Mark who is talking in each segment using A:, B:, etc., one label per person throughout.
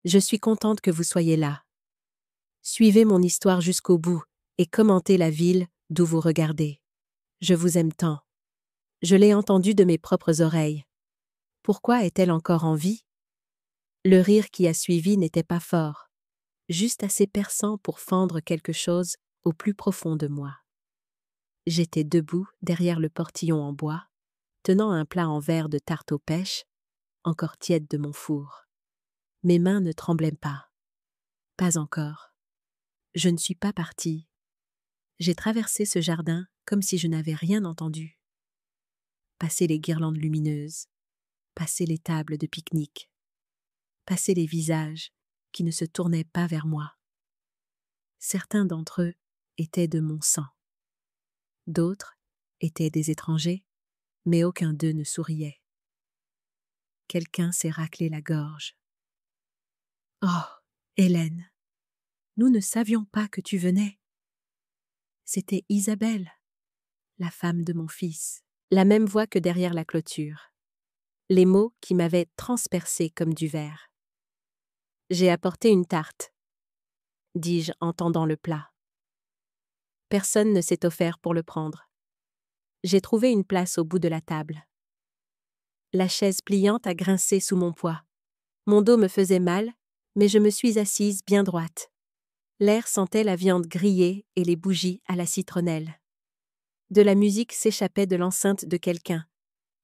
A: Je suis contente que vous soyez là. Suivez mon histoire jusqu'au bout et commentez la ville d'où vous regardez. Je vous aime tant. Je l'ai entendue de mes propres oreilles. Pourquoi est-elle encore en vie? Le rire qui a suivi n'était pas fort, juste assez perçant pour fendre quelque chose au plus profond de moi. J'étais debout derrière le portillon en bois, tenant un plat en verre de tarte aux pêches, encore tiède de mon four. Mes mains ne tremblaient pas. Pas encore. Je ne suis pas partie. J'ai traversé ce jardin comme si je n'avais rien entendu. Passé les guirlandes lumineuses, passé les tables de pique-nique, passé les visages qui ne se tournaient pas vers moi. Certains d'entre eux étaient de mon sang. D'autres étaient des étrangers, mais aucun d'eux ne souriait. Quelqu'un s'est raclé la gorge. « Oh, Hélène, nous ne savions pas que tu venais. » C'était Isabelle, la femme de mon fils, la même voix que derrière la clôture. Les mots qui m'avaient transpercé comme du verre. « J'ai apporté une tarte, » dis-je en tendant le plat. Personne ne s'est offert pour le prendre. J'ai trouvé une place au bout de la table. La chaise pliante a grincé sous mon poids. Mon dos me faisait mal, mais je me suis assise bien droite. L'air sentait la viande grillée et les bougies à la citronnelle. De la musique s'échappait de l'enceinte de quelqu'un,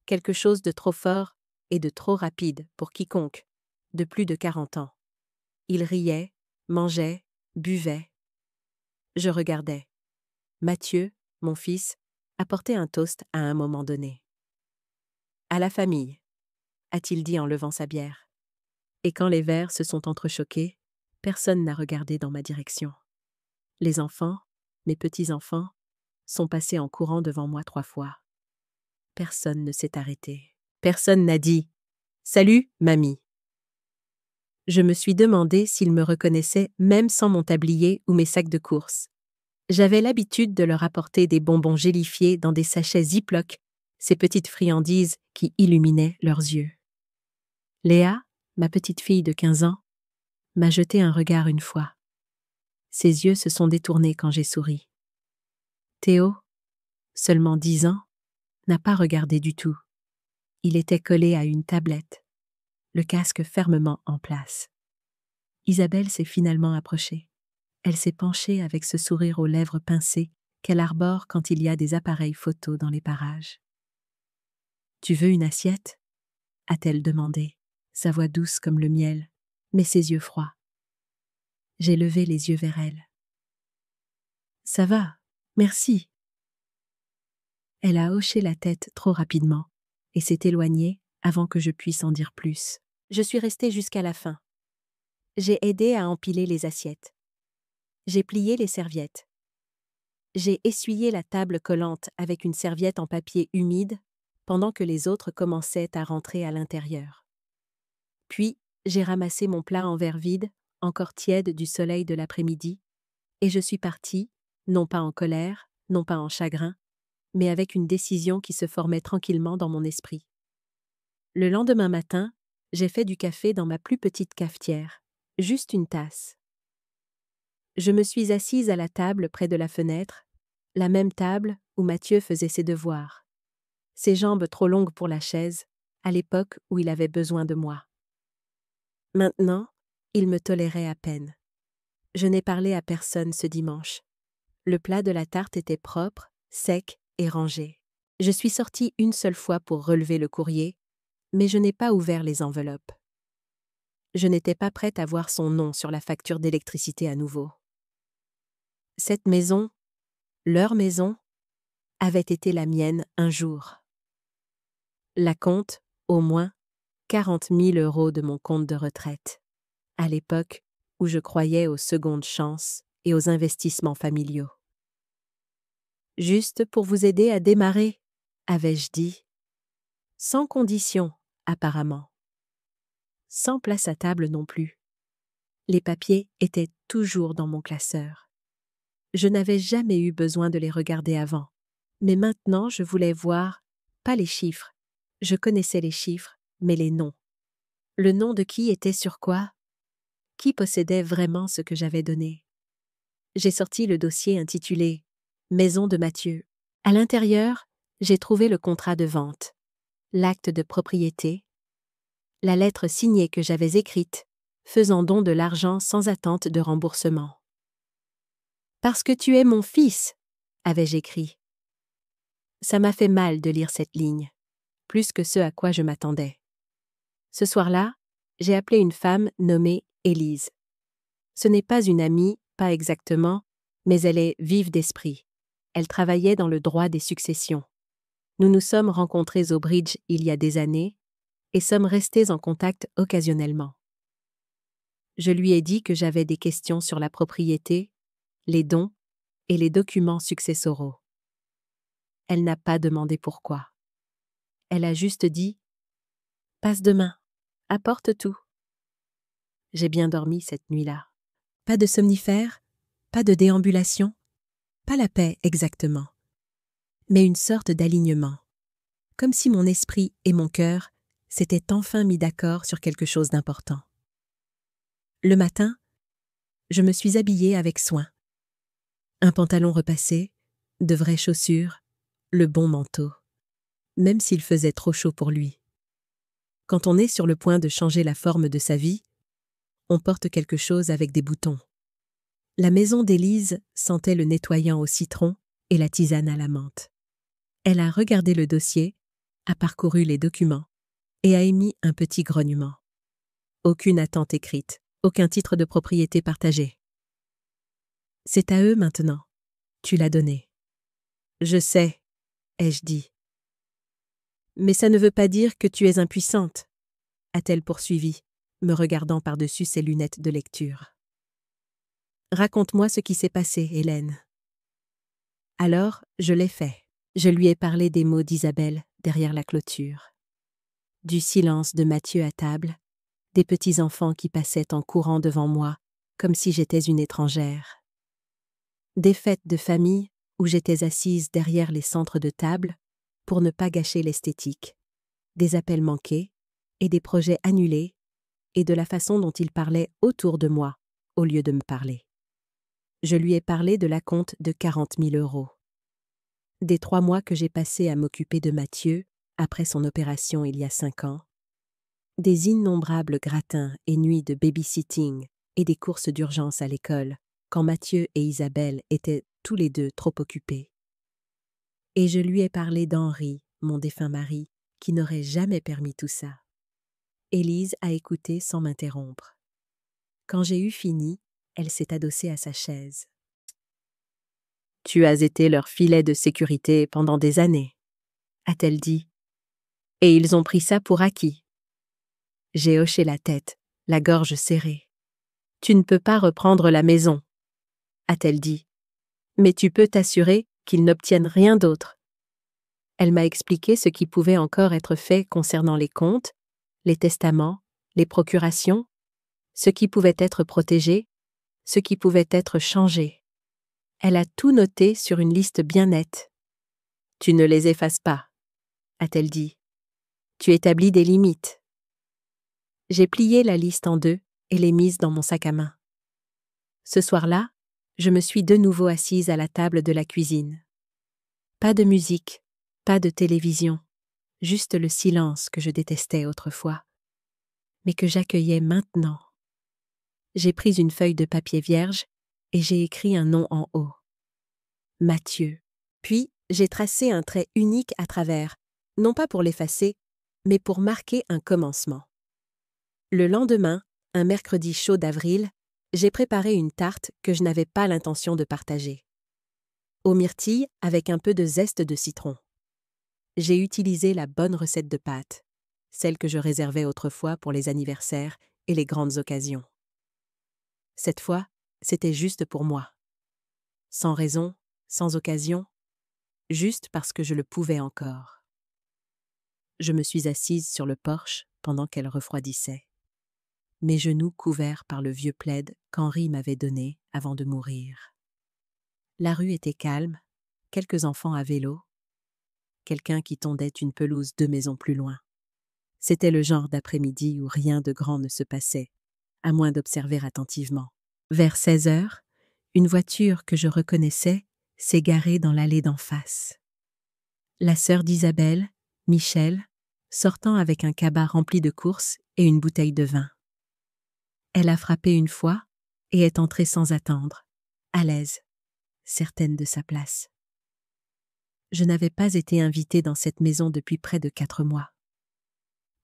A: quelque chose de trop fort et de trop rapide pour quiconque, de plus de 40 ans. Il riait, mangeait, buvait. Je regardais. Mathieu, mon fils, apportait un toast à un moment donné. « À la famille », a-t-il dit en levant sa bière. Et quand les verres se sont entrechoqués, personne n'a regardé dans ma direction. Les enfants, mes petits-enfants, sont passés en courant devant moi 3 fois. Personne ne s'est arrêté. Personne n'a dit « Salut, mamie ». Je me suis demandé s'ils me reconnaissaient même sans mon tablier ou mes sacs de course. J'avais l'habitude de leur apporter des bonbons gélifiés dans des sachets Ziploc, ces petites friandises qui illuminaient leurs yeux. Léa, ma petite fille de 15 ans, m'a jeté un regard une fois. Ses yeux se sont détournés quand j'ai souri. Théo, seulement 10 ans, n'a pas regardé du tout. Il était collé à une tablette, le casque fermement en place. Isabelle s'est finalement approchée. Elle s'est penchée avec ce sourire aux lèvres pincées qu'elle arbore quand il y a des appareils photos dans les parages. « Tu veux une assiette ?» a-t-elle demandé, sa voix douce comme le miel, mais ses yeux froids. J'ai levé les yeux vers elle. « Ça va, merci. » Elle a hoché la tête trop rapidement et s'est éloignée avant que je puisse en dire plus. Je suis restée jusqu'à la fin. J'ai aidé à empiler les assiettes. J'ai plié les serviettes. J'ai essuyé la table collante avec une serviette en papier humide pendant que les autres commençaient à rentrer à l'intérieur. Puis, j'ai ramassé mon plat en verre vide, encore tiède du soleil de l'après-midi, et je suis partie, non pas en colère, non pas en chagrin, mais avec une décision qui se formait tranquillement dans mon esprit. Le lendemain matin, j'ai fait du café dans ma plus petite cafetière, juste une tasse. Je me suis assise à la table près de la fenêtre, la même table où Mathieu faisait ses devoirs. Ses jambes trop longues pour la chaise, à l'époque où il avait besoin de moi. Maintenant, il me tolérait à peine. Je n'ai parlé à personne ce dimanche. Le plat de la tarte était propre, sec et rangé. Je suis sortie une seule fois pour relever le courrier, mais je n'ai pas ouvert les enveloppes. Je n'étais pas prête à voir son nom sur la facture d'électricité à nouveau. Cette maison, leur maison, avait été la mienne un jour. La compte, au moins, 40 000 € de mon compte de retraite, à l'époque où je croyais aux secondes chances et aux investissements familiaux. Juste pour vous aider à démarrer, avais-je dit. Sans condition, apparemment. Sans place à table non plus. Les papiers étaient toujours dans mon classeur. Je n'avais jamais eu besoin de les regarder avant, mais maintenant je voulais voir, pas les chiffres. Je connaissais les chiffres, mais les noms. Le nom de qui était sur quoi? Qui possédait vraiment ce que j'avais donné? J'ai sorti le dossier intitulé « Maison de Mathieu ». À l'intérieur, j'ai trouvé le contrat de vente, l'acte de propriété, la lettre signée que j'avais écrite, faisant don de l'argent sans attente de remboursement. « Parce que tu es mon fils », avais-je écrit. Ça m'a fait mal de lire cette ligne, plus que ce à quoi je m'attendais. Ce soir-là, j'ai appelé une femme nommée Élise. Ce n'est pas une amie, pas exactement, mais elle est vive d'esprit. Elle travaillait dans le droit des successions. Nous nous sommes rencontrés au bridge il y a des années et sommes restés en contact occasionnellement. Je lui ai dit que j'avais des questions sur la propriété, les dons et les documents successoraux. Elle n'a pas demandé pourquoi. Elle a juste dit « Passe demain, apporte tout ». J'ai bien dormi cette nuit-là. Pas de somnifère, pas de déambulation, pas la paix exactement, mais une sorte d'alignement, comme si mon esprit et mon cœur s'étaient enfin mis d'accord sur quelque chose d'important. Le matin, je me suis habillée avec soin. Un pantalon repassé, de vraies chaussures, le bon manteau, même s'il faisait trop chaud pour lui. Quand on est sur le point de changer la forme de sa vie, on porte quelque chose avec des boutons. La maison d'Élise sentait le nettoyant au citron et la tisane à la menthe. Elle a regardé le dossier, a parcouru les documents et a émis un petit grognement. Aucune attente écrite, aucun titre de propriété partagé. « C'est à eux maintenant. Tu l'as donné. »« Je sais, » ai-je dit. « Mais ça ne veut pas dire que tu es impuissante, » a-t-elle poursuivi, me regardant par-dessus ses lunettes de lecture. « Raconte-moi ce qui s'est passé, Hélène. » Alors, je l'ai fait. Je lui ai parlé des mots d'Isabelle derrière la clôture, du silence de Mathieu à table, des petits-enfants qui passaient en courant devant moi, comme si j'étais une étrangère, des fêtes de famille où j'étais assise derrière les centres de table pour ne pas gâcher l'esthétique, des appels manqués et des projets annulés, et de la façon dont il parlait autour de moi au lieu de me parler. Je lui ai parlé de l'acompte de 40 000 €. Des 3 mois que j'ai passés à m'occuper de Mathieu après son opération il y a 5 ans, des innombrables gratins et nuits de babysitting et des courses d'urgence à l'école quand Mathieu et Isabelle étaient tous les deux trop occupés. Et je lui ai parlé d'Henri, mon défunt mari, qui n'aurait jamais permis tout ça. Élise a écouté sans m'interrompre. Quand j'ai eu fini, elle s'est adossée à sa chaise. « Tu as été leur filet de sécurité pendant des années, » a-t-elle dit. « Et ils ont pris ça pour acquis. » J'ai hoché la tête, la gorge serrée. « Tu ne peux pas reprendre la maison, » a-t-elle dit. « Mais tu peux t'assurer qu'ils n'obtiennent rien d'autre. » Elle m'a expliqué ce qui pouvait encore être fait concernant les comptes, les testaments, les procurations, ce qui pouvait être protégé, ce qui pouvait être changé. Elle a tout noté sur une liste bien nette. « Tu ne les effaces pas, » a-t-elle dit. « Tu établis des limites. » J'ai plié la liste en 2 et l'ai mise dans mon sac à main. Ce soir-là, je me suis de nouveau assise à la table de la cuisine. Pas de musique, pas de télévision, juste le silence que je détestais autrefois, mais que j'accueillais maintenant. J'ai pris une feuille de papier vierge et j'ai écrit un nom en haut. Mathieu. Puis, j'ai tracé un trait unique à travers, non pas pour l'effacer, mais pour marquer un commencement. Le lendemain, un mercredi chaud d'avril, j'ai préparé une tarte que je n'avais pas l'intention de partager. Aux myrtilles avec un peu de zeste de citron. J'ai utilisé la bonne recette de pâte, celle que je réservais autrefois pour les anniversaires et les grandes occasions. Cette fois, c'était juste pour moi. Sans raison, sans occasion, juste parce que je le pouvais encore. Je me suis assise sur le porche pendant qu'elle refroidissait, mes genoux couverts par le vieux plaid qu'Henri m'avait donné avant de mourir. La rue était calme, quelques enfants à vélo, quelqu'un qui tondait une pelouse 2 maisons plus loin. C'était le genre d'après-midi où rien de grand ne se passait, à moins d'observer attentivement. Vers 16 heures, une voiture que je reconnaissais s'est garée dans l'allée d'en face. La sœur d'Isabelle, Michel, sortant avec un cabas rempli de courses et une bouteille de vin. Elle a frappé une fois et est entrée sans attendre, à l'aise, certaine de sa place. Je n'avais pas été invitée dans cette maison depuis près de 4 mois.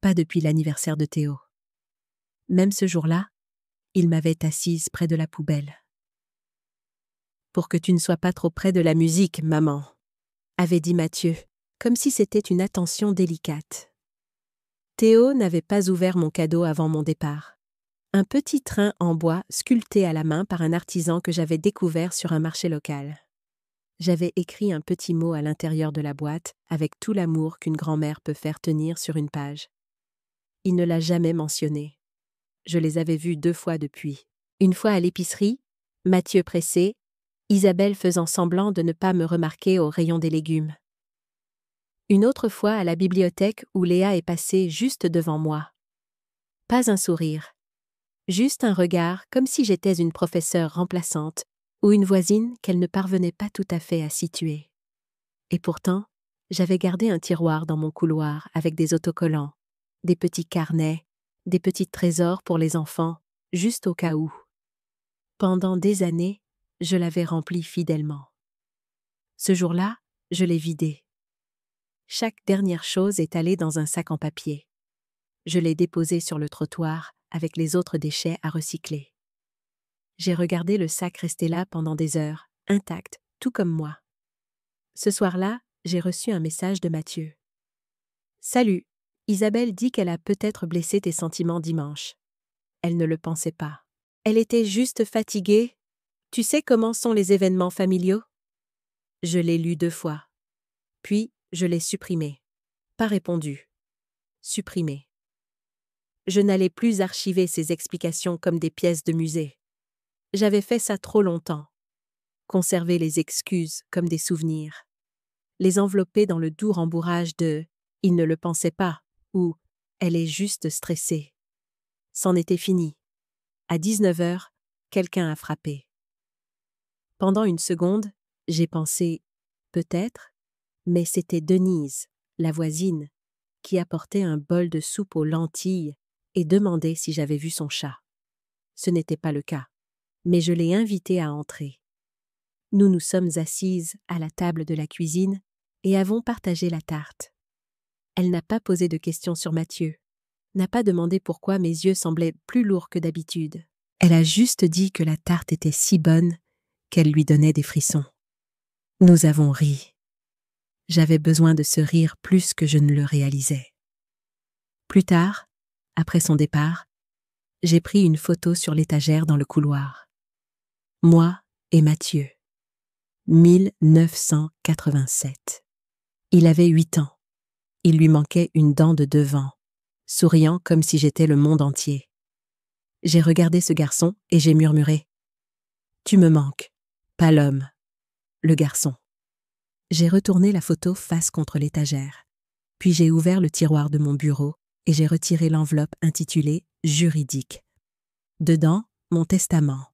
A: Pas depuis l'anniversaire de Théo. Même ce jour-là, il m'avait assise près de la poubelle. « Pour que tu ne sois pas trop près de la musique, maman », avait dit Mathieu, comme si c'était une attention délicate. Théo n'avait pas ouvert mon cadeau avant mon départ. Un petit train en bois sculpté à la main par un artisan que j'avais découvert sur un marché local. J'avais écrit un petit mot à l'intérieur de la boîte avec tout l'amour qu'une grand-mère peut faire tenir sur une page. Il ne l'a jamais mentionné. Je les avais vus 2 fois depuis. Une fois à l'épicerie, Mathieu pressé, Isabelle faisant semblant de ne pas me remarquer au rayon des légumes. Une autre fois à la bibliothèque où Léa est passée juste devant moi. Pas un sourire. Juste un regard comme si j'étais une professeure remplaçante ou une voisine qu'elle ne parvenait pas tout à fait à situer. Et pourtant, j'avais gardé un tiroir dans mon couloir avec des autocollants, des petits carnets, des petits trésors pour les enfants, juste au cas où. Pendant des années, je l'avais rempli fidèlement. Ce jour-là, je l'ai vidé. Chaque dernière chose est allée dans un sac en papier. Je l'ai déposé sur le trottoir avec les autres déchets à recycler. J'ai regardé le sac rester là pendant des heures, intact, tout comme moi. Ce soir-là, j'ai reçu un message de Mathieu. « Salut, Isabelle dit qu'elle a peut-être blessé tes sentiments dimanche. Elle ne le pensait pas. Elle était juste fatiguée. Tu sais comment sont les événements familiaux ?» Je l'ai lu 2 fois. Puis, je l'ai supprimé. Pas répondu. Supprimé. Je n'allais plus archiver ces explications comme des pièces de musée. J'avais fait ça trop longtemps. Conserver les excuses comme des souvenirs. Les envelopper dans le doux rembourrage de « il ne le pensait pas » ou « elle est juste stressée ». C'en était fini. À 19 heures, quelqu'un a frappé. Pendant une seconde, j'ai pensé « peut-être », mais c'était Denise, la voisine, qui apportait un bol de soupe aux lentilles et demandait si j'avais vu son chat. Ce n'était pas le cas, mais je l'ai invitée à entrer. Nous nous sommes assises à la table de la cuisine et avons partagé la tarte. Elle n'a pas posé de questions sur Mathieu, n'a pas demandé pourquoi mes yeux semblaient plus lourds que d'habitude. Elle a juste dit que la tarte était si bonne qu'elle lui donnait des frissons. Nous avons ri. J'avais besoin de ce rire plus que je ne le réalisais. Plus tard, après son départ, j'ai pris une photo sur l'étagère dans le couloir. Moi et Mathieu. 1987. Il avait 8 ans. Il lui manquait une dent de devant, souriant comme si j'étais le monde entier. J'ai regardé ce garçon et j'ai murmuré « Tu me manques, pas l'homme, le garçon ». J'ai retourné la photo face contre l'étagère, puis j'ai ouvert le tiroir de mon bureau et j'ai retiré l'enveloppe intitulée « Juridique ». Dedans, mon testament,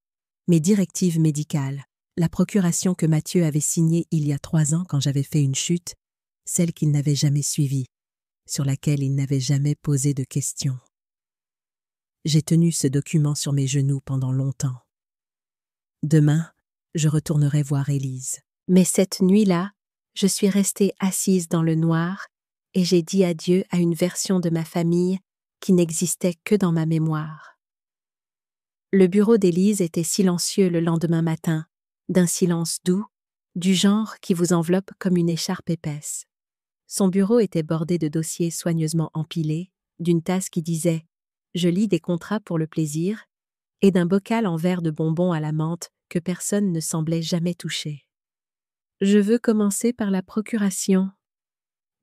A: mes directives médicales, la procuration que Mathieu avait signée il y a 3 ans quand j'avais fait une chute, celle qu'il n'avait jamais suivie, sur laquelle il n'avait jamais posé de questions. J'ai tenu ce document sur mes genoux pendant longtemps. Demain, je retournerai voir Élise. Mais cette nuit-là, je suis restée assise dans le noir et j'ai dit adieu à une version de ma famille qui n'existait que dans ma mémoire. Le bureau d'Élise était silencieux le lendemain matin, d'un silence doux, du genre qui vous enveloppe comme une écharpe épaisse. Son bureau était bordé de dossiers soigneusement empilés, d'une tasse qui disait « Je lis des contrats pour le plaisir » et d'un bocal en verre de bonbons à la menthe que personne ne semblait jamais toucher. « Je veux commencer par la procuration »,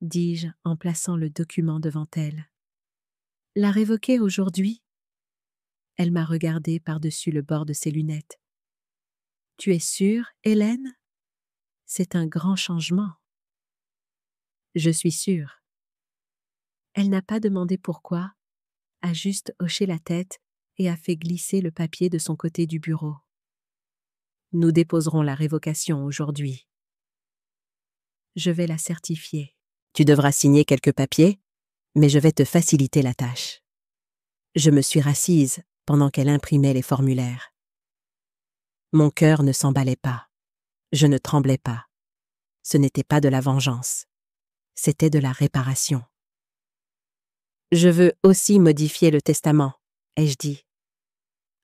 A: dis-je en plaçant le document devant elle. « La révoquer aujourd'hui ?» Elle m'a regardé par-dessus le bord de ses lunettes. « Tu es sûre, Hélène ? C'est un grand changement. » « Je suis sûre. » Elle n'a pas demandé pourquoi, a juste hoché la tête et a fait glisser le papier de son côté du bureau. Nous déposerons la révocation aujourd'hui. Je vais la certifier. Tu devras signer quelques papiers, mais je vais te faciliter la tâche. Je me suis rassise pendant qu'elle imprimait les formulaires. Mon cœur ne s'emballait pas. Je ne tremblais pas. Ce n'était pas de la vengeance. C'était de la réparation. Je veux aussi modifier le testament, ai-je dit.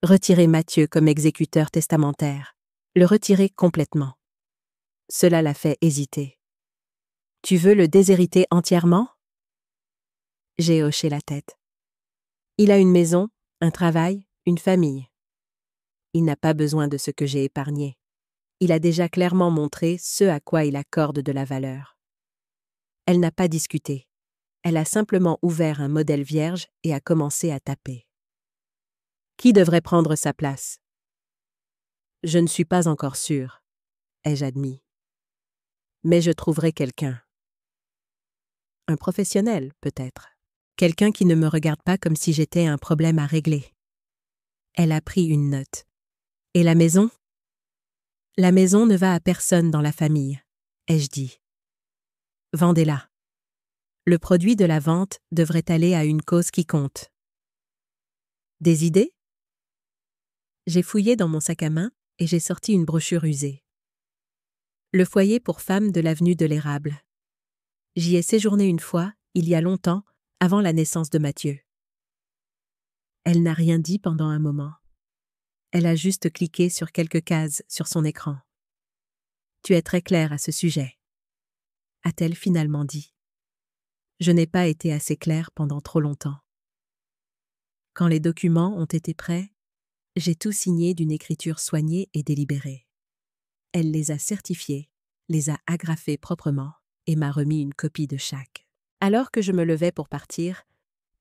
A: Retirer Mathieu comme exécuteur testamentaire. Le retirer complètement. Cela l'a fait hésiter. Tu veux le déshériter entièrement? J'ai hoché la tête. Il a une maison, un travail, une famille. Il n'a pas besoin de ce que j'ai épargné. Il a déjà clairement montré ce à quoi il accorde de la valeur. Elle n'a pas discuté. Elle a simplement ouvert un modèle vierge et a commencé à taper. Qui devrait prendre sa place? Je ne suis pas encore sûre, ai-je admis. Mais je trouverai quelqu'un. Un professionnel, peut-être. Quelqu'un qui ne me regarde pas comme si j'étais un problème à régler. Elle a pris une note. Et la maison? La maison ne va à personne dans la famille, ai-je dit. Vendez-la. Le produit de la vente devrait aller à une cause qui compte. Des idées? J'ai fouillé dans mon sac à main et j'ai sorti une brochure usée. Le foyer pour femmes de l'avenue de l'Érable. J'y ai séjourné une fois, il y a longtemps, avant la naissance de Mathieu. Elle n'a rien dit pendant un moment. Elle a juste cliqué sur quelques cases sur son écran. Tu es très claire à ce sujet, a-t-elle finalement dit. Je n'ai pas été assez claire pendant trop longtemps. Quand les documents ont été prêts, j'ai tout signé d'une écriture soignée et délibérée. Elle les a certifiés, les a agrafés proprement et m'a remis une copie de chaque. Alors que je me levais pour partir,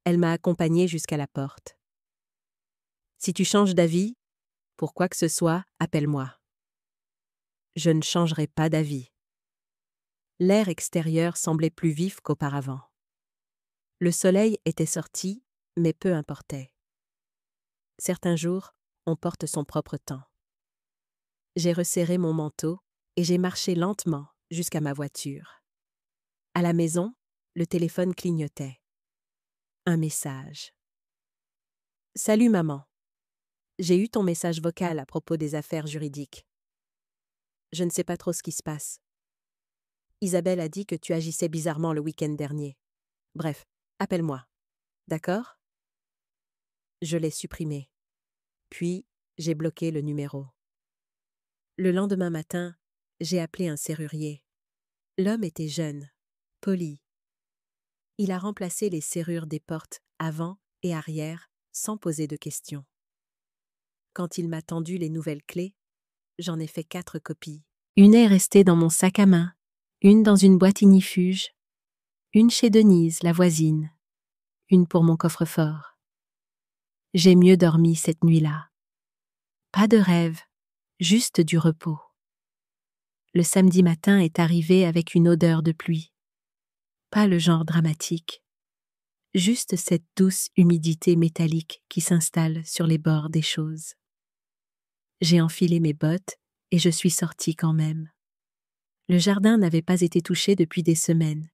A: elle m'a accompagnée jusqu'à la porte. Si tu changes d'avis, pour quoi que ce soit, appelle-moi. Je ne changerai pas d'avis. L'air extérieur semblait plus vif qu'auparavant. Le soleil était sorti, mais peu importait. Certains jours, on porte son propre temps. J'ai resserré mon manteau et j'ai marché lentement jusqu'à ma voiture. À la maison, le téléphone clignotait. Un message. Salut maman. J'ai eu ton message vocal à propos des affaires juridiques. Je ne sais pas trop ce qui se passe. Isabelle a dit que tu agissais bizarrement le week-end dernier. Bref, appelle-moi. D'accord? Je l'ai supprimé. Puis, j'ai bloqué le numéro. Le lendemain matin, j'ai appelé un serrurier. L'homme était jeune, poli. Il a remplacé les serrures des portes avant et arrière sans poser de questions. Quand il m'a tendu les nouvelles clés, j'en ai fait 4 copies. Une est restée dans mon sac à main, une dans une boîte ignifuge, une chez Denise, la voisine, une pour mon coffre-fort. J'ai mieux dormi cette nuit-là. Pas de rêve, juste du repos. Le samedi matin est arrivé avec une odeur de pluie. Pas le genre dramatique, juste cette douce humidité métallique qui s'installe sur les bords des choses. J'ai enfilé mes bottes et je suis sortie quand même. Le jardin n'avait pas été touché depuis des semaines,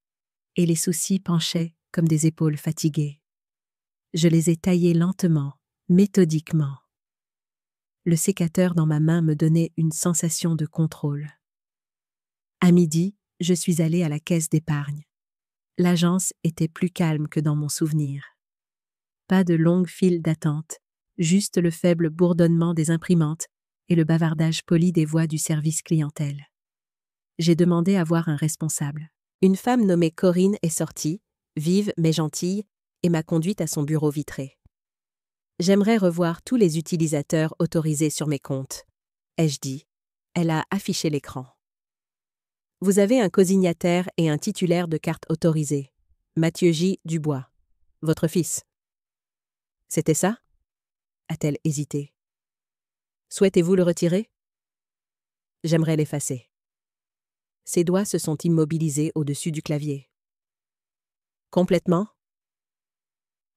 A: et les soucis penchaient comme des épaules fatiguées. Je les ai taillés lentement, méthodiquement. Le sécateur dans ma main me donnait une sensation de contrôle. À midi, je suis allée à la caisse d'épargne. L'agence était plus calme que dans mon souvenir. Pas de longues files d'attente, juste le faible bourdonnement des imprimantes et le bavardage poli des voix du service clientèle. J'ai demandé à voir un responsable. Une femme nommée Corinne est sortie, vive mais gentille, et m'a conduite à son bureau vitré. J'aimerais revoir tous les utilisateurs autorisés sur mes comptes, ai-je dit. Elle a affiché l'écran. Vous avez un cosignataire et un titulaire de carte autorisée. Mathieu J. Dubois. Votre fils. C'était ça? A-t-elle hésité. Souhaitez-vous le retirer? J'aimerais l'effacer. Ses doigts se sont immobilisés au-dessus du clavier. Complètement?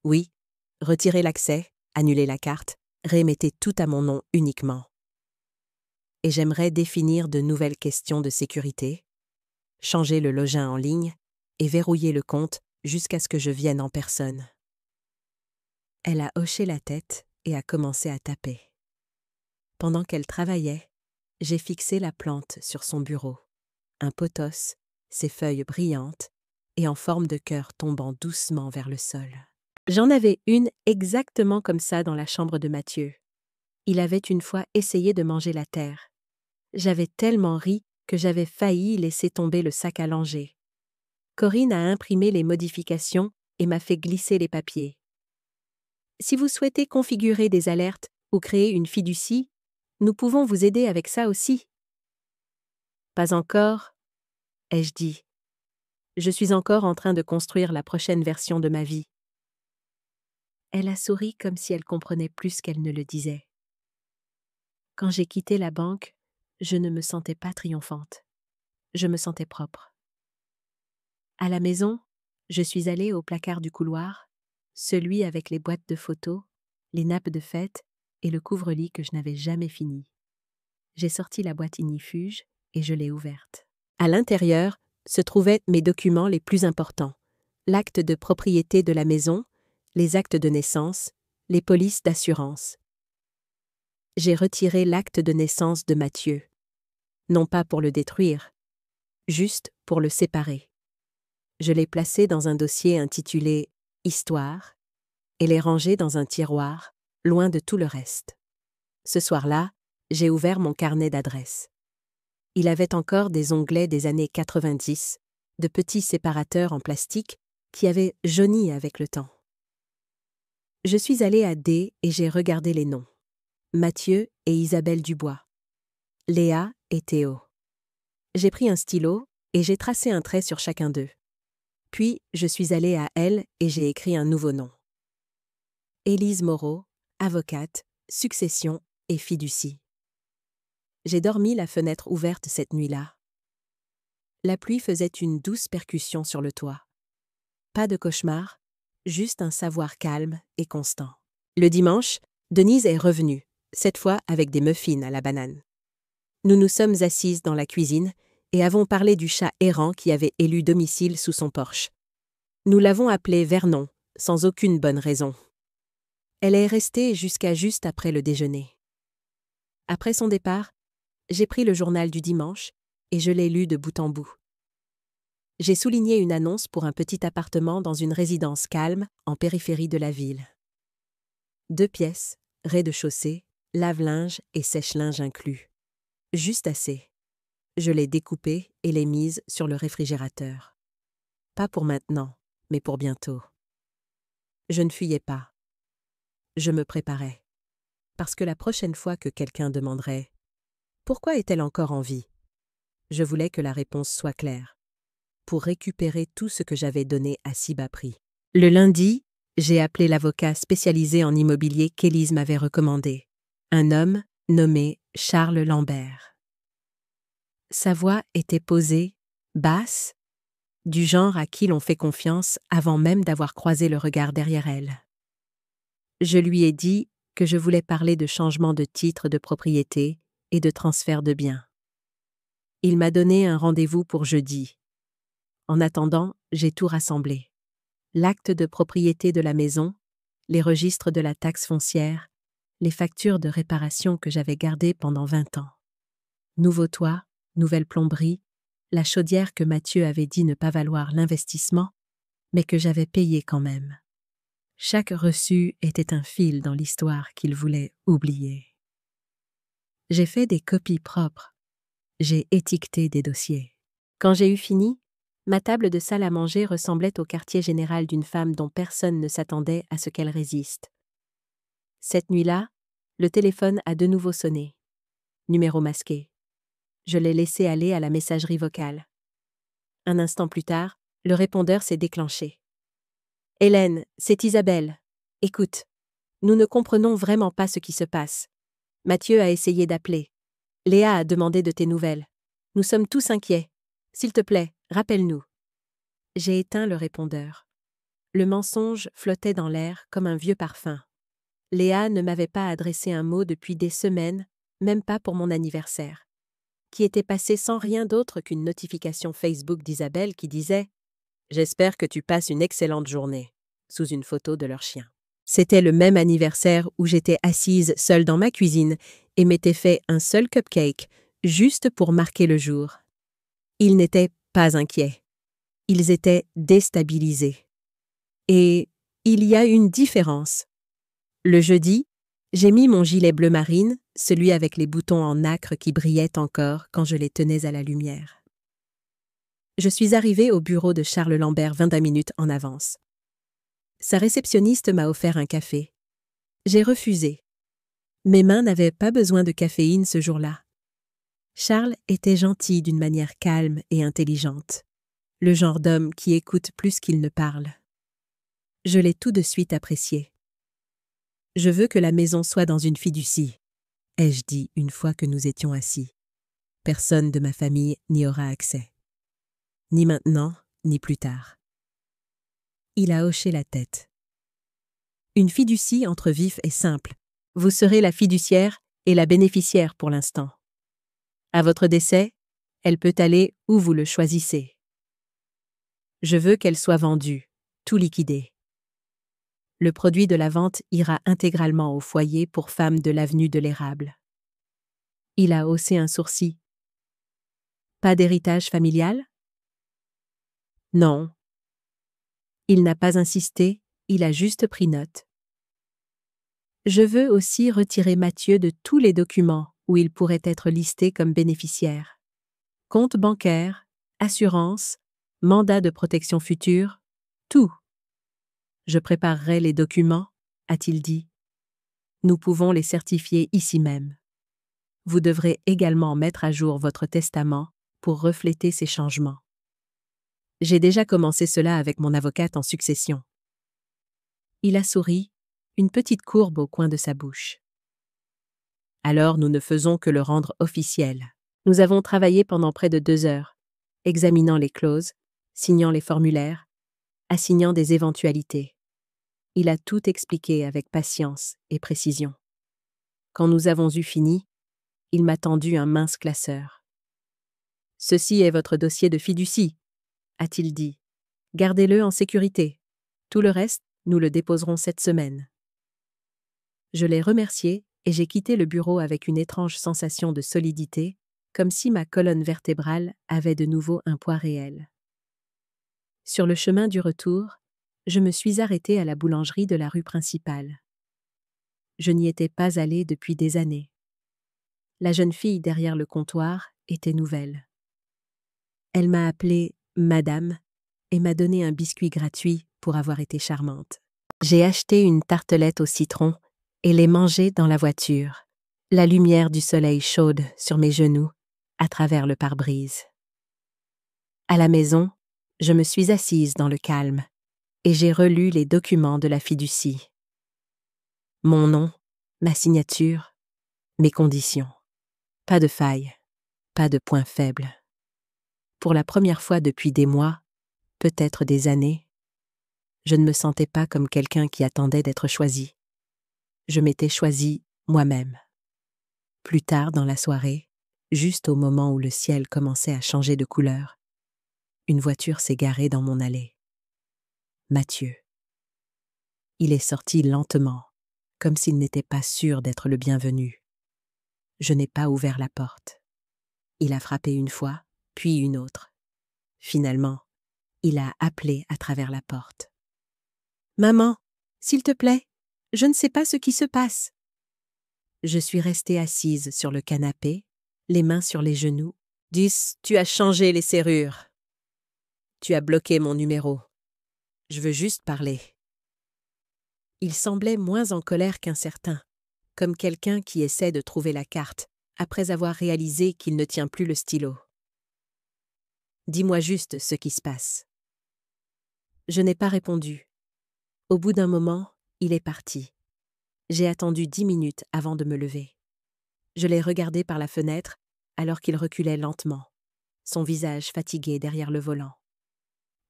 A: Oui. Retirez l'accès, annuler la carte, remettait tout à mon nom uniquement. Et j'aimerais définir de nouvelles questions de sécurité, changer le login en ligne et verrouiller le compte jusqu'à ce que je vienne en personne. Elle a hoché la tête et a commencé à taper. Pendant qu'elle travaillait, j'ai fixé la plante sur son bureau, un pothos, ses feuilles brillantes et en forme de cœur tombant doucement vers le sol. J'en avais une exactement comme ça dans la chambre de Mathieu. Il avait une fois essayé de manger la terre. J'avais tellement ri que j'avais failli laisser tomber le sac à langer. Corinne a imprimé les modifications et m'a fait glisser les papiers. Si vous souhaitez configurer des alertes ou créer une fiducie, nous pouvons vous aider avec ça aussi. Pas encore, ai-je dit. Je suis encore en train de construire la prochaine version de ma vie. Elle a souri comme si elle comprenait plus qu'elle ne le disait. Quand j'ai quitté la banque, je ne me sentais pas triomphante. Je me sentais propre. À la maison, je suis allée au placard du couloir, celui avec les boîtes de photos, les nappes de fête et le couvre-lit que je n'avais jamais fini. J'ai sorti la boîte ignifuge et je l'ai ouverte. À l'intérieur se trouvaient mes documents les plus importants, l'acte de propriété de la maison, les actes de naissance, les polices d'assurance. J'ai retiré l'acte de naissance de Mathieu, non pas pour le détruire, juste pour le séparer. Je l'ai placé dans un dossier intitulé « Histoire » et l'ai rangé dans un tiroir, loin de tout le reste. Ce soir-là, j'ai ouvert mon carnet d'adresses. Il avait encore des onglets des années 90, de petits séparateurs en plastique qui avaient jauni avec le temps. Je suis allée à D et j'ai regardé les noms. Mathieu et Isabelle Dubois. Léa et Théo. J'ai pris un stylo et j'ai tracé un trait sur chacun d'eux. Puis, je suis allée à elle et j'ai écrit un nouveau nom. Élise Moreau, avocate, succession et fiducie. J'ai dormi la fenêtre ouverte cette nuit-là. La pluie faisait une douce percussion sur le toit. Pas de cauchemar, juste un savoir calme et constant. Le dimanche, Denise est revenue, cette fois avec des muffins à la banane. Nous nous sommes assises dans la cuisine et avons parlé du chat errant qui avait élu domicile sous son porche. Nous l'avons appelé Vernon, sans aucune bonne raison. Elle est restée jusqu'à juste après le déjeuner. Après son départ, j'ai pris le journal du dimanche et je l'ai lu de bout en bout. J'ai souligné une annonce pour un petit appartement dans une résidence calme en périphérie de la ville. 2 pièces, rez-de-chaussée, lave-linge et sèche-linge inclus. Juste assez. Je l'ai découpée et l'ai mise sur le réfrigérateur. Pas pour maintenant, mais pour bientôt. Je ne fuyais pas. Je me préparais. Parce que la prochaine fois que quelqu'un demanderait « Pourquoi est-elle encore en vie ?» je voulais que la réponse soit claire. Pour récupérer tout ce que j'avais donné à si bas prix. Le lundi, j'ai appelé l'avocat spécialisé en immobilier qu'Élise m'avait recommandé. Un homme nommé Charles Lambert. Sa voix était posée, basse, du genre à qui l'on fait confiance avant même d'avoir croisé le regard derrière elle. Je lui ai dit que je voulais parler de changement de titre de propriété et de transfert de biens. Il m'a donné un rendez-vous pour jeudi. En attendant, j'ai tout rassemblé. L'acte de propriété de la maison, les registres de la taxe foncière, les factures de réparation que j'avais gardées pendant 20 ans. Nouveau toit, nouvelle plomberie, la chaudière que Mathieu avait dit ne pas valoir l'investissement, mais que j'avais payé quand même. Chaque reçu était un fil dans l'histoire qu'il voulait oublier. J'ai fait des copies propres. J'ai étiqueté des dossiers. Quand j'ai eu fini, ma table de salle à manger ressemblait au quartier général d'une femme dont personne ne s'attendait à ce qu'elle résiste. Cette nuit-là, le téléphone a de nouveau sonné. Numéro masqué. Je l'ai laissé aller à la messagerie vocale. Un instant plus tard, le répondeur s'est déclenché. « Hélène, c'est Isabelle. Écoute, nous ne comprenons vraiment pas ce qui se passe. Mathieu a essayé d'appeler. Léa a demandé de tes nouvelles. Nous sommes tous inquiets. S'il te plaît, rappelle-nous. » J'ai éteint le répondeur. Le mensonge flottait dans l'air comme un vieux parfum. Léa ne m'avait pas adressé un mot depuis des semaines, même pas pour mon anniversaire, qui était passé sans rien d'autre qu'une notification Facebook d'Isabelle qui disait « J'espère que tu passes une excellente journée » sous une photo de leur chien. C'était le même anniversaire où j'étais assise seule dans ma cuisine et m'étais fait un seul cupcake, juste pour marquer le jour. Ils n'étaient pas inquiets. Ils étaient déstabilisés. Et il y a une différence. Le jeudi, j'ai mis mon gilet bleu marine, celui avec les boutons en nacre qui brillaient encore quand je les tenais à la lumière. Je suis arrivée au bureau de Charles Lambert 20 minutes en avance. Sa réceptionniste m'a offert un café. J'ai refusé. Mes mains n'avaient pas besoin de caféine ce jour-là. Charles était gentil d'une manière calme et intelligente, le genre d'homme qui écoute plus qu'il ne parle. Je l'ai tout de suite apprécié. « Je veux que la maison soit dans une fiducie », ai-je dit une fois que nous étions assis. Personne de ma famille n'y aura accès. Ni maintenant, ni plus tard. Il a hoché la tête. Une fiducie entre vifs et simple. Vous serez la fiduciaire et la bénéficiaire pour l'instant. À votre décès, elle peut aller où vous le choisissez. Je veux qu'elle soit vendue, tout liquidé. Le produit de la vente ira intégralement au foyer pour femmes de l'avenue de l'Érable. Il a haussé un sourcil. Pas d'héritage familial? Non. Il n'a pas insisté, il a juste pris note. Je veux aussi retirer Mathieu de tous les documents où il pourrait être listé comme bénéficiaire. Compte bancaire, assurance, mandat de protection future, tout. Je préparerai les documents, a-t-il dit. Nous pouvons les certifier ici même. Vous devrez également mettre à jour votre testament pour refléter ces changements. J'ai déjà commencé cela avec mon avocate en succession. Il a souri, une petite courbe au coin de sa bouche. Alors nous ne faisons que le rendre officiel. Nous avons travaillé pendant près de 2 heures, examinant les clauses, signant les formulaires, assignant des éventualités. Il a tout expliqué avec patience et précision. Quand nous avons eu fini, il m'a tendu un mince classeur. « Ceci est votre dossier de fiducie », a-t-il dit. « Gardez-le en sécurité. Tout le reste, nous le déposerons cette semaine. » Je l'ai remercié et j'ai quitté le bureau avec une étrange sensation de solidité, comme si ma colonne vertébrale avait de nouveau un poids réel. Sur le chemin du retour, je me suis arrêtée à la boulangerie de la rue principale. Je n'y étais pas allée depuis des années. La jeune fille derrière le comptoir était nouvelle. Elle m'a appelée « Madame » et m'a donné un biscuit gratuit pour avoir été charmante. J'ai acheté une tartelette au citron et l'ai mangée dans la voiture, la lumière du soleil chaude sur mes genoux, à travers le pare-brise. À la maison, je me suis assise dans le calme et j'ai relu les documents de la fiducie. Mon nom, ma signature, mes conditions. Pas de faille, pas de point faible. Pour la première fois depuis des mois, peut-être des années, je ne me sentais pas comme quelqu'un qui attendait d'être choisi. Je m'étais choisi moi-même. Plus tard dans la soirée, juste au moment où le ciel commençait à changer de couleur, une voiture s'est garée dans mon allée. Mathieu. Il est sorti lentement, comme s'il n'était pas sûr d'être le bienvenu. Je n'ai pas ouvert la porte. Il a frappé une fois, puis une autre. Finalement, il a appelé à travers la porte. « Maman, s'il te plaît, je ne sais pas ce qui se passe. » Je suis restée assise sur le canapé, les mains sur les genoux. « Dis, tu as changé les serrures. Tu as bloqué mon numéro. Je veux juste parler. » Il semblait moins en colère qu'incertain, comme quelqu'un qui essaie de trouver la carte, après avoir réalisé qu'il ne tient plus le stylo. « Dis-moi juste ce qui se passe. » Je n'ai pas répondu. Au bout d'un moment, il est parti. J'ai attendu 10 minutes avant de me lever. Je l'ai regardé par la fenêtre alors qu'il reculait lentement, son visage fatigué derrière le volant.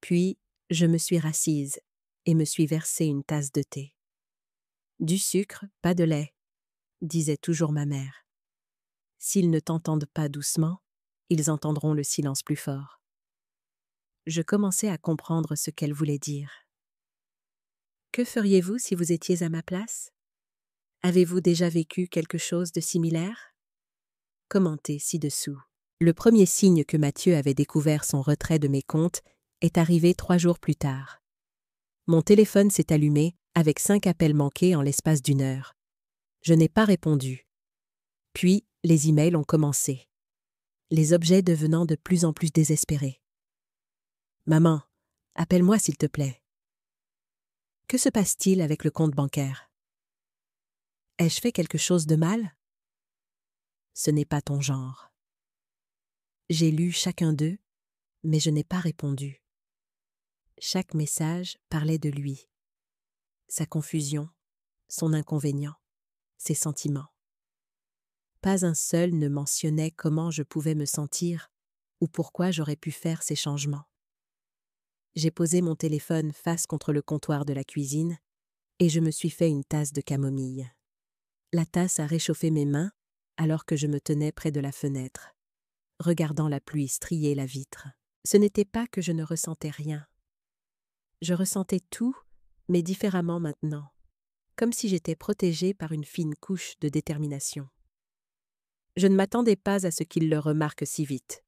A: Puis, je me suis rassise et me suis versé une tasse de thé. Du sucre, pas de lait, disait toujours ma mère. S'ils ne t'entendent pas doucement, ils entendront le silence plus fort. Je commençais à comprendre ce qu'elle voulait dire. Que feriez-vous si vous étiez à ma place? Avez-vous déjà vécu quelque chose de similaire? Commentez ci-dessous. Le premier signe que Mathieu avait découvert son retrait de mes comptes est arrivé 3 jours plus tard. Mon téléphone s'est allumé avec 5 appels manqués en l'espace d'1 heure. Je n'ai pas répondu. Puis, les emails ont commencé. Les objets devenant de plus en plus désespérés. Maman, appelle-moi s'il te plaît. Que se passe-t-il avec le compte bancaire? Ai-je fait quelque chose de mal? Ce n'est pas ton genre. J'ai lu chacun d'eux, mais je n'ai pas répondu. Chaque message parlait de lui. Sa confusion, son inconvénient, ses sentiments. Pas un seul ne mentionnait comment je pouvais me sentir ou pourquoi j'aurais pu faire ces changements. J'ai posé mon téléphone face contre le comptoir de la cuisine et je me suis fait une tasse de camomille. La tasse a réchauffé mes mains alors que je me tenais près de la fenêtre, regardant la pluie strier la vitre. Ce n'était pas que je ne ressentais rien. Je ressentais tout, mais différemment maintenant, comme si j'étais protégée par une fine couche de détermination. Je ne m'attendais pas à ce qu'il le remarque si vite,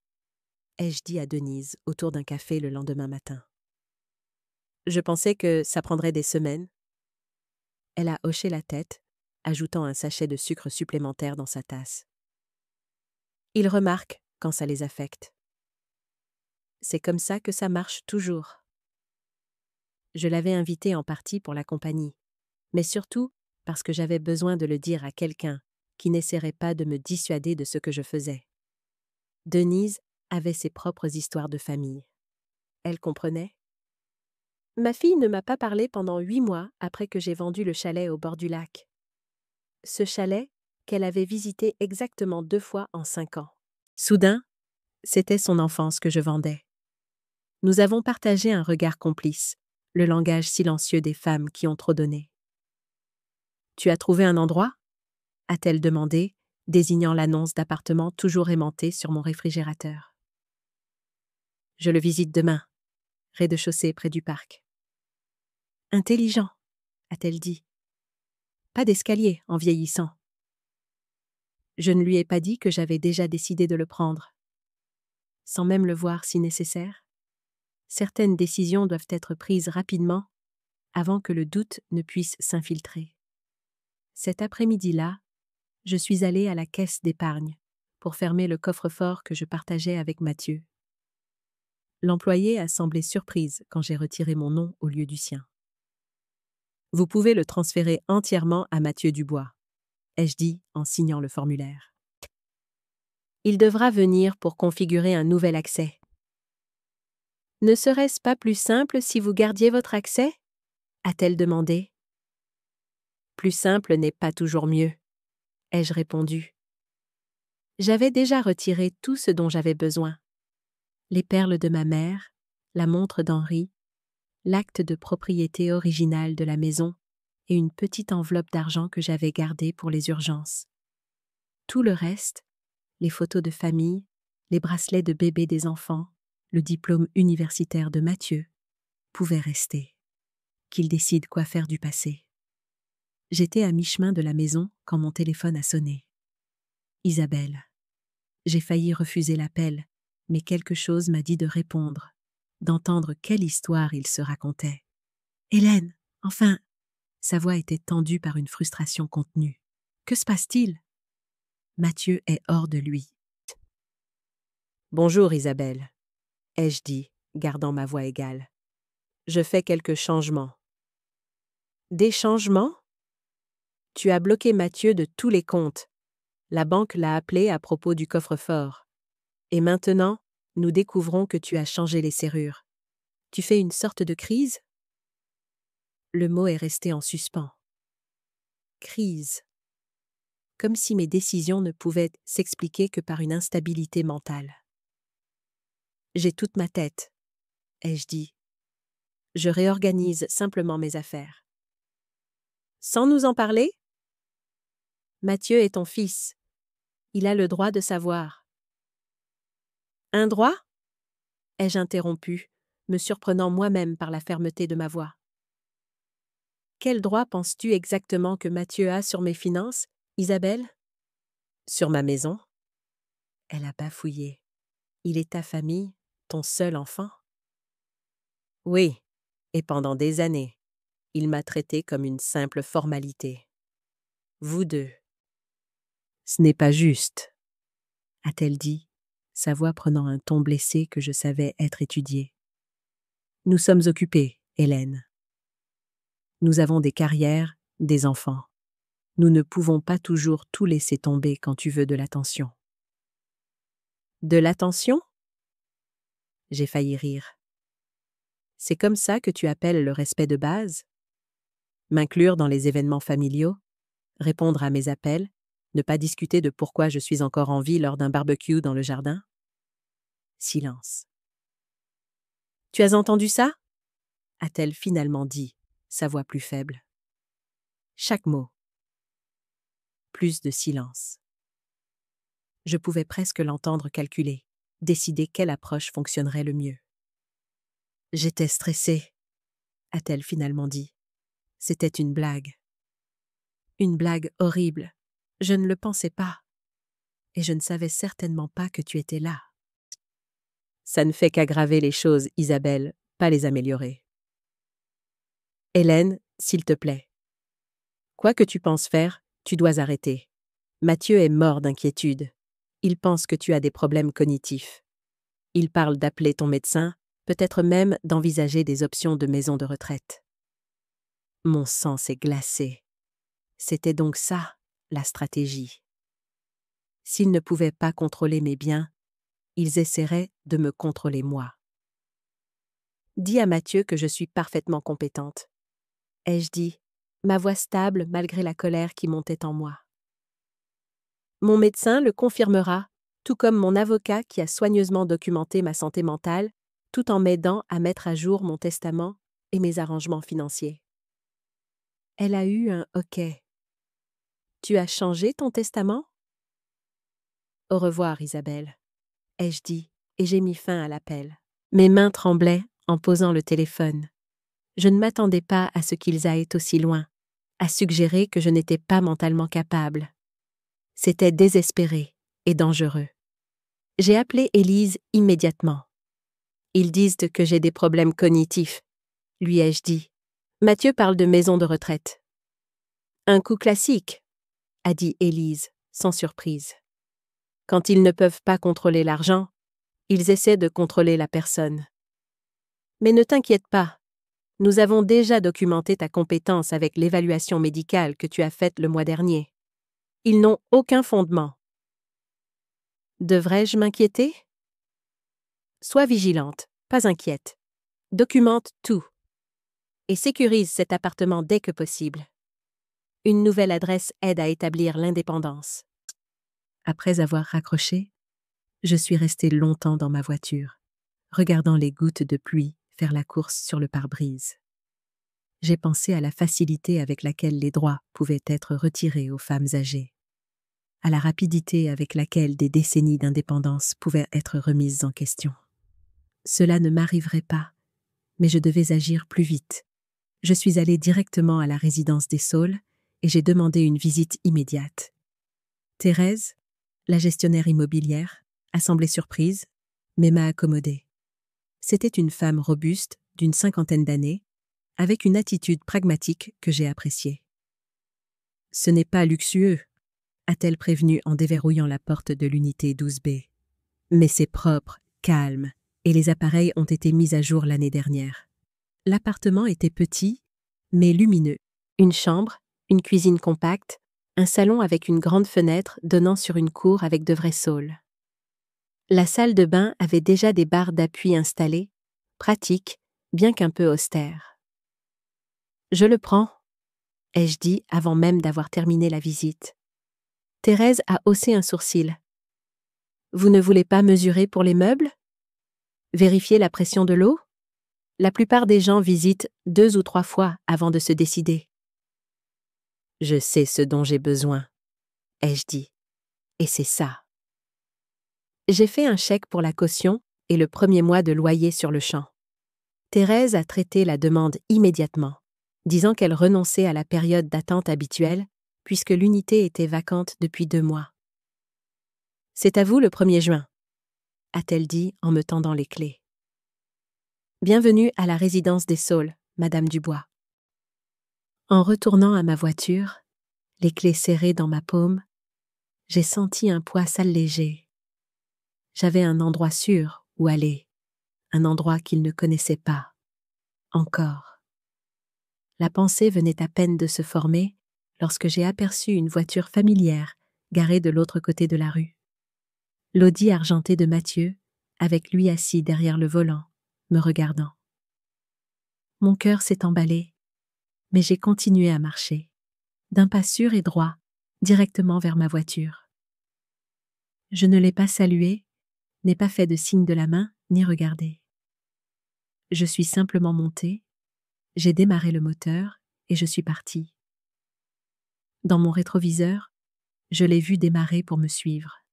A: ai-je dit à Denise autour d'un café le lendemain matin. Je pensais que ça prendrait des semaines. Elle a hoché la tête, ajoutant un sachet de sucre supplémentaire dans sa tasse. Ils remarquent quand ça les affecte. C'est comme ça que ça marche toujours. Je l'avais invité en partie pour la compagnie, mais surtout parce que j'avais besoin de le dire à quelqu'un qui n'essaierait pas de me dissuader de ce que je faisais. Denise avait ses propres histoires de famille. Elle comprenait. Ma fille ne m'a pas parlé pendant 8 mois après que j'ai vendu le chalet au bord du lac. Ce chalet qu'elle avait visité exactement 2 fois en 5 ans. Soudain, c'était son enfance que je vendais. Nous avons partagé un regard complice, le langage silencieux des femmes qui ont trop donné. « Tu as trouvé un endroit ?» a-t-elle demandé, désignant l'annonce d'appartement toujours aimantée sur mon réfrigérateur. « Je le visite demain, rez-de-chaussée près du parc. »« Intelligent, » a-t-elle dit. « Pas d'escalier en vieillissant. » Je ne lui ai pas dit que j'avais déjà décidé de le prendre. Sans même le voir si nécessaire. Certaines décisions doivent être prises rapidement avant que le doute ne puisse s'infiltrer. Cet après-midi-là, je suis allée à la caisse d'épargne pour fermer le coffre-fort que je partageais avec Mathieu. L'employée a semblé surprise quand j'ai retiré mon nom au lieu du sien. « Vous pouvez le transférer entièrement à Mathieu Dubois », ai-je dit en signant le formulaire. « Il devra venir pour configurer un nouvel accès. » « Ne serait-ce pas plus simple si vous gardiez votre accès ?» a-t-elle demandé. « Plus simple n'est pas toujours mieux, » ai-je répondu. J'avais déjà retiré tout ce dont j'avais besoin. Les perles de ma mère, la montre d'Henri, l'acte de propriété original de la maison et une petite enveloppe d'argent que j'avais gardée pour les urgences. Tout le reste, les photos de famille, les bracelets de bébé des enfants, le diplôme universitaire de Mathieu, pouvait rester. Qu'il décide quoi faire du passé. J'étais à mi-chemin de la maison quand mon téléphone a sonné. Isabelle. J'ai failli refuser l'appel, mais quelque chose m'a dit de répondre, d'entendre quelle histoire il se racontait. « Hélène, enfin !» Sa voix était tendue par une frustration contenue. « Que se passe-t-il » Mathieu est hors de lui. « Bonjour Isabelle, » ai-je dit, gardant ma voix égale. « Je fais quelques changements. » « Des changements ? Tu as bloqué Mathieu de tous les comptes. La banque l'a appelé à propos du coffre-fort. Et maintenant, nous découvrons que tu as changé les serrures. Tu fais une sorte de crise ?» Le mot est resté en suspens. Crise. Comme si mes décisions ne pouvaient s'expliquer que par une instabilité mentale. « J'ai toute ma tête, » ai-je dit. « Je réorganise simplement mes affaires. » Sans nous en parler? Mathieu est ton fils. Il a le droit de savoir. Un droit? Ai-je interrompu, me surprenant moi-même par la fermeté de ma voix. Quel droit penses-tu exactement que Mathieu a sur mes finances, Isabelle? Sur ma maison? Elle a bafouillé. Il est ta famille, ton seul enfant? Oui, et pendant des années, il m'a traité comme une simple formalité. Vous deux. Ce n'est pas juste, a-t-elle dit, sa voix prenant un ton blessé que je savais être étudié. Nous sommes occupés, Hélène. Nous avons des carrières, des enfants. Nous ne pouvons pas toujours tout laisser tomber quand tu veux de l'attention. De l'attention? J'ai failli rire. C'est comme ça que tu appelles le respect de base? M'inclure dans les événements familiaux? Répondre à mes appels? Ne pas discuter de pourquoi je suis encore en vie lors d'un barbecue dans le jardin? Silence. Tu as entendu ça? A-t-elle finalement dit, sa voix plus faible. Chaque mot. Plus de silence. Je pouvais presque l'entendre calculer, décider quelle approche fonctionnerait le mieux. J'étais stressée, a-t-elle finalement dit. C'était une blague. Une blague horrible. Je ne le pensais pas. Et je ne savais certainement pas que tu étais là. Ça ne fait qu'aggraver les choses, Isabelle, pas les améliorer. Hélène, s'il te plaît. Quoi que tu penses faire, tu dois arrêter. Mathieu est mort d'inquiétude. Il pense que tu as des problèmes cognitifs. Il parle d'appeler ton médecin, peut-être même d'envisager des options de maison de retraite. Mon sang s'est glacé. C'était donc ça, la stratégie. S'ils ne pouvaient pas contrôler mes biens, ils essaieraient de me contrôler moi. Dis à Mathieu que je suis parfaitement compétente. Ai-je dit, ma voix stable malgré la colère qui montait en moi. Mon médecin le confirmera, tout comme mon avocat qui a soigneusement documenté ma santé mentale, tout en m'aidant à mettre à jour mon testament et mes arrangements financiers. Elle a eu un hoquet. Tu as changé ton testament? Au revoir, Isabelle, ai-je dit, et j'ai mis fin à l'appel. Mes mains tremblaient en posant le téléphone. Je ne m'attendais pas à ce qu'ils aillent aussi loin, à suggérer que je n'étais pas mentalement capable. C'était désespéré et dangereux. J'ai appelé Élise immédiatement. Ils disent que j'ai des problèmes cognitifs, lui ai-je dit. Mathieu parle de maison de retraite. Un coup classique, a dit Élise, sans surprise. Quand ils ne peuvent pas contrôler l'argent, ils essaient de contrôler la personne. Mais ne t'inquiète pas, nous avons déjà documenté ta compétence avec l'évaluation médicale que tu as faite le mois dernier. Ils n'ont aucun fondement. Devrais-je m'inquiéter? Sois vigilante, pas inquiète. Documente tout. Et sécurise cet appartement dès que possible. Une nouvelle adresse aide à établir l'indépendance. Après avoir raccroché, je suis restée longtemps dans ma voiture, regardant les gouttes de pluie faire la course sur le pare-brise. J'ai pensé à la facilité avec laquelle les droits pouvaient être retirés aux femmes âgées, à la rapidité avec laquelle des décennies d'indépendance pouvaient être remises en question. Cela ne m'arriverait pas, mais je devais agir plus vite. Je suis allée directement à la résidence des Saules et j'ai demandé une visite immédiate. Thérèse, la gestionnaire immobilière, a semblé surprise, mais m'a accommodée. C'était une femme robuste, d'une 50aine d'années, avec une attitude pragmatique que j'ai appréciée. « Ce n'est pas luxueux », a-t-elle prévenu en déverrouillant la porte de l'unité 12B. « Mais c'est propre, calme, et les appareils ont été mis à jour l'année dernière. » L'appartement était petit, mais lumineux. Une chambre, une cuisine compacte, un salon avec une grande fenêtre donnant sur une cour avec de vrais saules. La salle de bain avait déjà des barres d'appui installées, pratiques, bien qu'un peu austères. « Je le prends », ai-je dit avant même d'avoir terminé la visite. Thérèse a haussé un sourcil. « Vous ne voulez pas mesurer pour les meubles? Vérifier la pression de l'eau? La plupart des gens visitent 2 ou 3 fois avant de se décider. » Je sais ce dont j'ai besoin, ai-je dit. Et c'est ça. J'ai fait un chèque pour la caution et le premier mois de loyer sur le champ. Thérèse a traité la demande immédiatement, disant qu'elle renonçait à la période d'attente habituelle puisque l'unité était vacante depuis 2 mois. « C'est à vous le 1er juin, a-t-elle dit en me tendant les clés. « Bienvenue à la résidence des Saules, Madame Dubois. » En retournant à ma voiture, les clés serrées dans ma paume, j'ai senti un poids s'alléger. J'avais un endroit sûr où aller, un endroit qu'il ne connaissait pas. Encore. La pensée venait à peine de se former lorsque j'ai aperçu une voiture familière garée de l'autre côté de la rue. L'Audi argenté de Mathieu, avec lui assis derrière le volant, me regardant. Mon cœur s'est emballé, mais j'ai continué à marcher, d'un pas sûr et droit, directement vers ma voiture. Je ne l'ai pas salué, n'ai pas fait de signe de la main, ni regardé. Je suis simplement montée, j'ai démarré le moteur et je suis partie. Dans mon rétroviseur, je l'ai vu démarrer pour me suivre.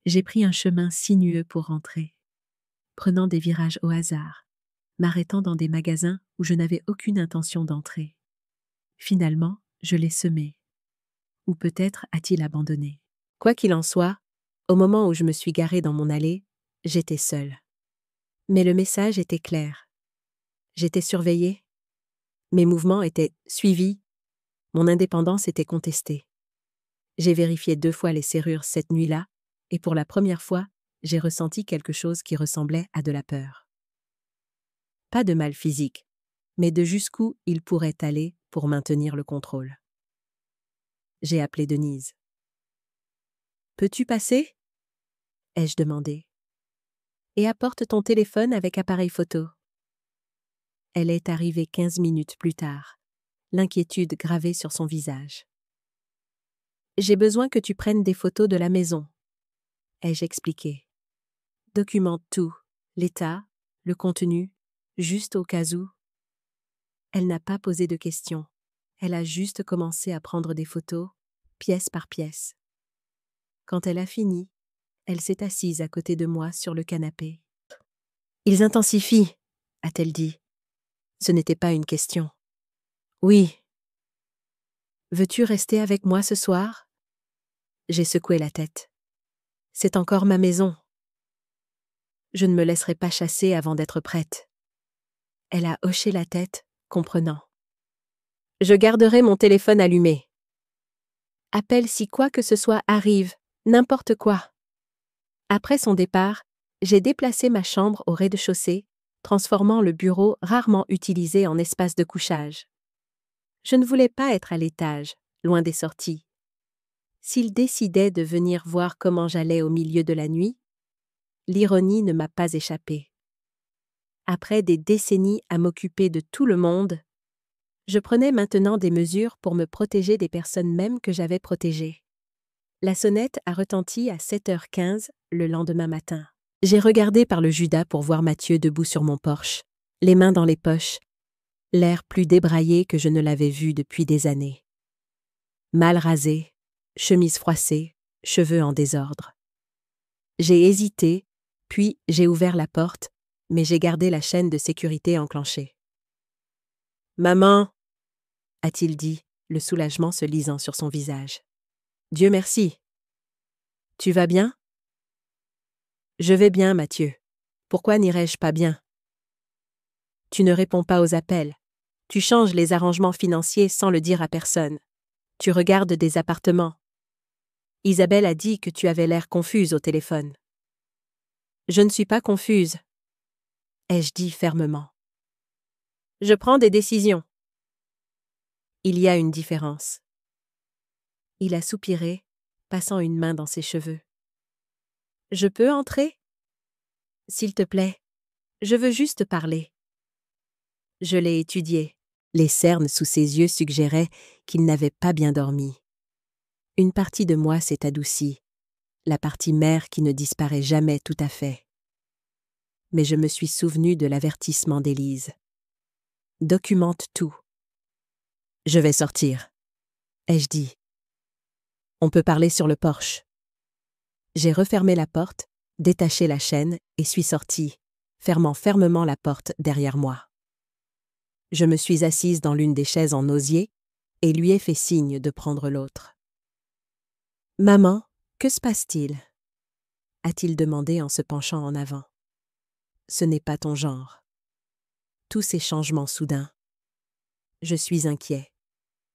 A: J'ai pris un chemin sinueux pour rentrer, prenant des virages au hasard, m'arrêtant dans des magasins où je n'avais aucune intention d'entrer. Finalement, je l'ai semé. Ou peut-être a-t-il abandonné. Quoi qu'il en soit, au moment où je me suis garée dans mon allée, j'étais seule. Mais le message était clair. J'étais surveillée. Mes mouvements étaient suivis. Mon indépendance était contestée. J'ai vérifié 2 fois les serrures cette nuit-là, et pour la première fois, j'ai ressenti quelque chose qui ressemblait à de la peur. Pas de mal physique, mais de jusqu'où il pourrait aller pour maintenir le contrôle. J'ai appelé Denise. « Peux-tu passer ?» ai-je demandé. « Et apporte ton téléphone avec appareil photo. » Elle est arrivée 15 minutes plus tard, l'inquiétude gravée sur son visage. « J'ai besoin que tu prennes des photos de la maison, » ai-je expliqué. « Documente tout, l'état, le contenu, juste au cas où. » Elle n'a pas posé de questions. Elle a juste commencé à prendre des photos, pièce par pièce. Quand elle a fini, elle s'est assise à côté de moi sur le canapé. « Ils intensifient, » a-t-elle dit. Ce n'était pas une question. « Oui. »« Veux-tu rester avec moi ce soir ?» J'ai secoué la tête. « C'est encore ma maison. Je ne me laisserai pas chasser avant d'être prête. » Elle a hoché la tête, comprenant. « Je garderai mon téléphone allumé. Appelle si quoi que ce soit arrive, n'importe quoi. » Après son départ, j'ai déplacé ma chambre au rez-de-chaussée, transformant le bureau rarement utilisé en espace de couchage. Je ne voulais pas être à l'étage, loin des sorties. S'il décidait de venir voir comment j'allais au milieu de la nuit, l'ironie ne m'a pas échappé. Après des décennies à m'occuper de tout le monde, je prenais maintenant des mesures pour me protéger des personnes mêmes que j'avais protégées. La sonnette a retenti à 7h15 le lendemain matin. J'ai regardé par le Judas pour voir Mathieu debout sur mon porche, les mains dans les poches, l'air plus débraillé que je ne l'avais vu depuis des années. Mal rasé, chemise froissée, cheveux en désordre. J'ai hésité, puis j'ai ouvert la porte, mais j'ai gardé la chaîne de sécurité enclenchée. « Maman !» a-t-il dit, le soulagement se lisant sur son visage. « Dieu merci. Tu vas bien ?»« Je vais bien, Mathieu. Pourquoi n'irais-je pas bien ? Tu ne réponds pas aux appels. Tu changes les arrangements financiers sans le dire à personne. Tu regardes des appartements. Isabelle a dit que tu avais l'air confuse au téléphone. »« Je ne suis pas confuse, » ai-je dit fermement. « Je prends des décisions. » Il y a une différence. Il a soupiré, passant une main dans ses cheveux. « Je peux entrer ? S'il te plaît, je veux juste parler. » Je l'ai étudié. Les cernes sous ses yeux suggéraient qu'il n'avait pas bien dormi. Une partie de moi s'est adoucie, la partie mère qui ne disparaît jamais tout à fait. Mais je me suis souvenu de l'avertissement d'Élise. « Documente tout. » Je vais sortir. ai-je dit. On peut parler sur le porche. J'ai refermé la porte, détaché la chaîne et suis sortie, fermant fermement la porte derrière moi. Je me suis assise dans l'une des chaises en osier et lui ai fait signe de prendre l'autre. « Maman, que se passe-t-il » a-t-il demandé en se penchant en avant. « Ce n'est pas ton genre. » Tous ces changements soudains. Je suis inquiet.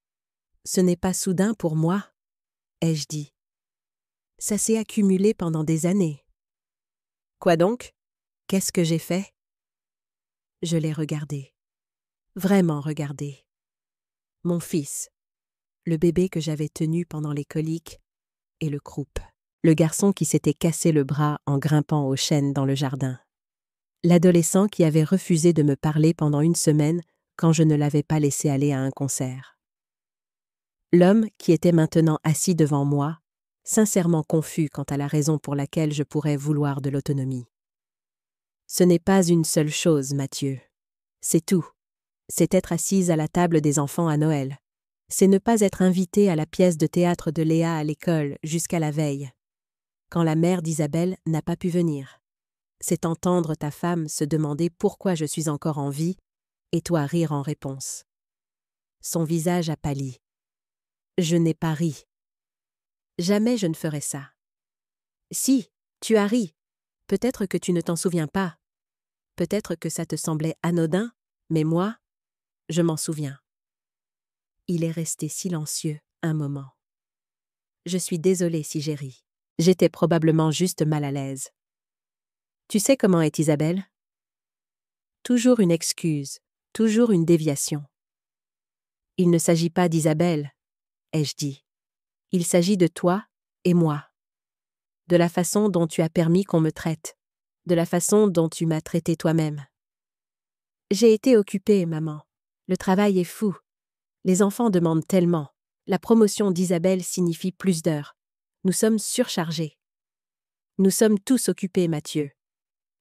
A: « Ce n'est pas soudain pour moi, » ai-je dit. Ça s'est accumulé pendant des années. Quoi donc? Qu'est-ce que j'ai fait? Je l'ai regardé. Vraiment regardé. Mon fils, le bébé que j'avais tenu pendant les coliques, et le croup, le garçon qui s'était cassé le bras en grimpant aux chênes dans le jardin. L'adolescent qui avait refusé de me parler pendant une semaine quand je ne l'avais pas laissé aller à un concert. L'homme qui était maintenant assis devant moi, sincèrement confus quant à la raison pour laquelle je pourrais vouloir de l'autonomie. Ce n'est pas une seule chose, Mathieu. C'est tout. C'est être assise à la table des enfants à Noël. C'est ne pas être invitée à la pièce de théâtre de Léa à l'école jusqu'à la veille, quand la mère d'Isabelle n'a pas pu venir. C'est entendre ta femme se demander pourquoi je suis encore en vie et toi rire en réponse. Son visage a pâli. Je n'ai pas ri. Jamais je ne ferai ça. Si, tu as ri. Peut-être que tu ne t'en souviens pas. Peut-être que ça te semblait anodin, mais moi, je m'en souviens. Il est resté silencieux un moment. Je suis désolée si j'ai ri. J'étais probablement juste mal à l'aise. Tu sais comment est Isabelle? Toujours une excuse, toujours une déviation. Il ne s'agit pas d'Isabelle, ai-je dit. Il s'agit de toi et moi. De la façon dont tu as permis qu'on me traite. De la façon dont tu m'as traité toi-même. J'ai été occupée, maman. Le travail est fou. Les enfants demandent tellement. La promotion d'Isabelle signifie plus d'heures. Nous sommes surchargés. Nous sommes tous occupés, Mathieu.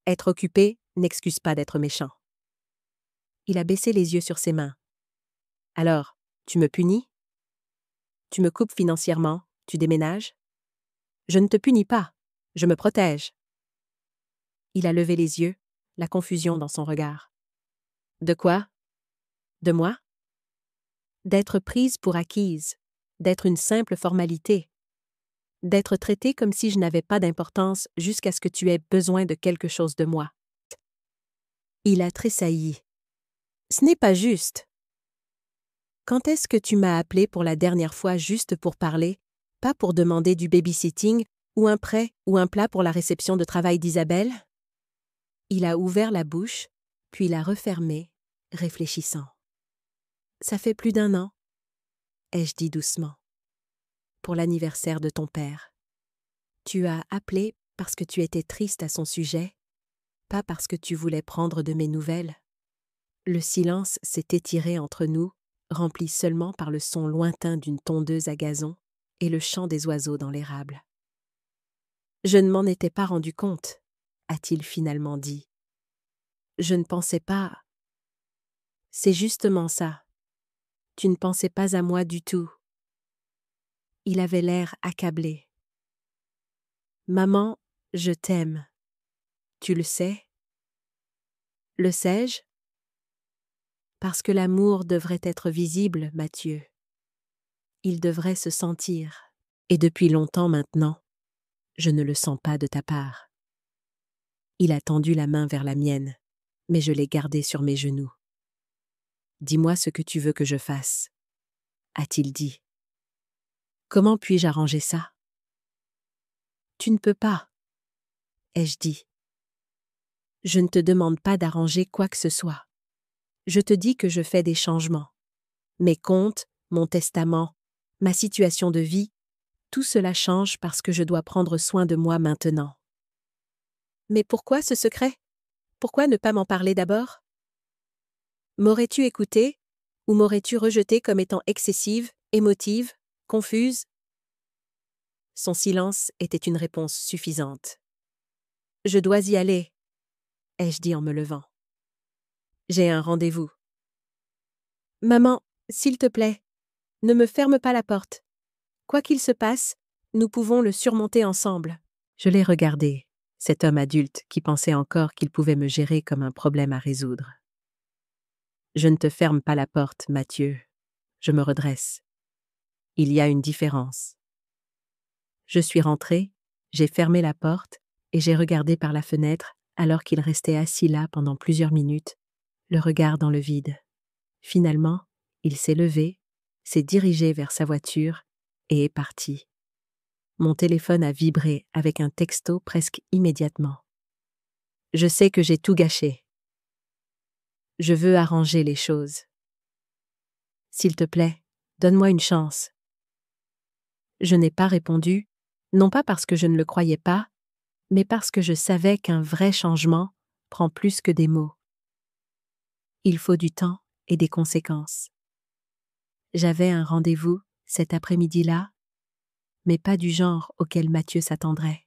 A: Être occupé n'excuse pas d'être méchant. Il a baissé les yeux sur ses mains. Alors, tu me punis? Tu me coupes financièrement? Tu déménages? Je ne te punis pas. Je me protège. Il a levé les yeux, la confusion dans son regard. De quoi? De moi? D'être prise pour acquise, d'être une simple formalité, d'être traitée comme si je n'avais pas d'importance jusqu'à ce que tu aies besoin de quelque chose de moi. Il a tressailli. Ce n'est pas juste. Quand est-ce que tu m'as appelé pour la dernière fois juste pour parler, pas pour demander du babysitting ou un prêt ou un plat pour la réception de travail d'Isabelle? Il a ouvert la bouche, puis l'a refermée, réfléchissant. Ça fait plus d'1 an, ai-je dit doucement. Pour l'anniversaire de ton père. Tu as appelé parce que tu étais triste à son sujet, pas parce que tu voulais prendre de mes nouvelles. Le silence s'est étiré entre nous, rempli seulement par le son lointain d'une tondeuse à gazon et le chant des oiseaux dans l'érable. Je ne m'en étais pas rendu compte, a-t-il finalement dit. Je ne pensais pas. C'est justement ça. Tu ne pensais pas à moi du tout. Il avait l'air accablé. Maman, je t'aime. Tu le sais? Le sais-je? Parce que l'amour devrait être visible, Mathieu. Il devrait se sentir. Et depuis longtemps maintenant, je ne le sens pas de ta part. Il a tendu la main vers la mienne, mais je l'ai gardée sur mes genoux. Dis-moi ce que tu veux que je fasse, a-t-il dit. Comment puis-je arranger ça? Tu ne peux pas, ai-je dit. Je ne te demande pas d'arranger quoi que ce soit. Je te dis que je fais des changements. Mes comptes, mon testament, ma situation de vie, tout cela change parce que je dois prendre soin de moi maintenant. Mais pourquoi ce secret? Pourquoi ne pas m'en parler d'abord? M'aurais-tu écoutée ou m'aurais-tu rejetée comme étant excessive, émotive, confuse? Son silence était une réponse suffisante. Je dois y aller, ai-je dit en me levant. J'ai un rendez-vous. Maman, s'il te plaît, Ne me ferme pas la porte. Quoi qu'il se passe, nous pouvons le surmonter ensemble. Je l'ai regardé, cet homme adulte qui pensait encore qu'il pouvait me gérer comme un problème à résoudre. Je ne te ferme pas la porte, Mathieu. Je me redresse. Il y a une différence. Je suis rentrée, j'ai fermé la porte et j'ai regardé par la fenêtre alors qu'il restait assis là pendant plusieurs minutes, le regard dans le vide. Finalement, il s'est levé, s'est dirigé vers sa voiture et est parti. Mon téléphone a vibré avec un texto presque immédiatement. Je sais que j'ai tout gâché. Je veux arranger les choses. S'il te plaît, donne-moi une chance. Je n'ai pas répondu, non pas parce que je ne le croyais pas, mais parce que je savais qu'un vrai changement prend plus que des mots. Il faut du temps et des conséquences. J'avais un rendez-vous cet après-midi-là, mais pas du genre auquel Mathieu s'attendrait.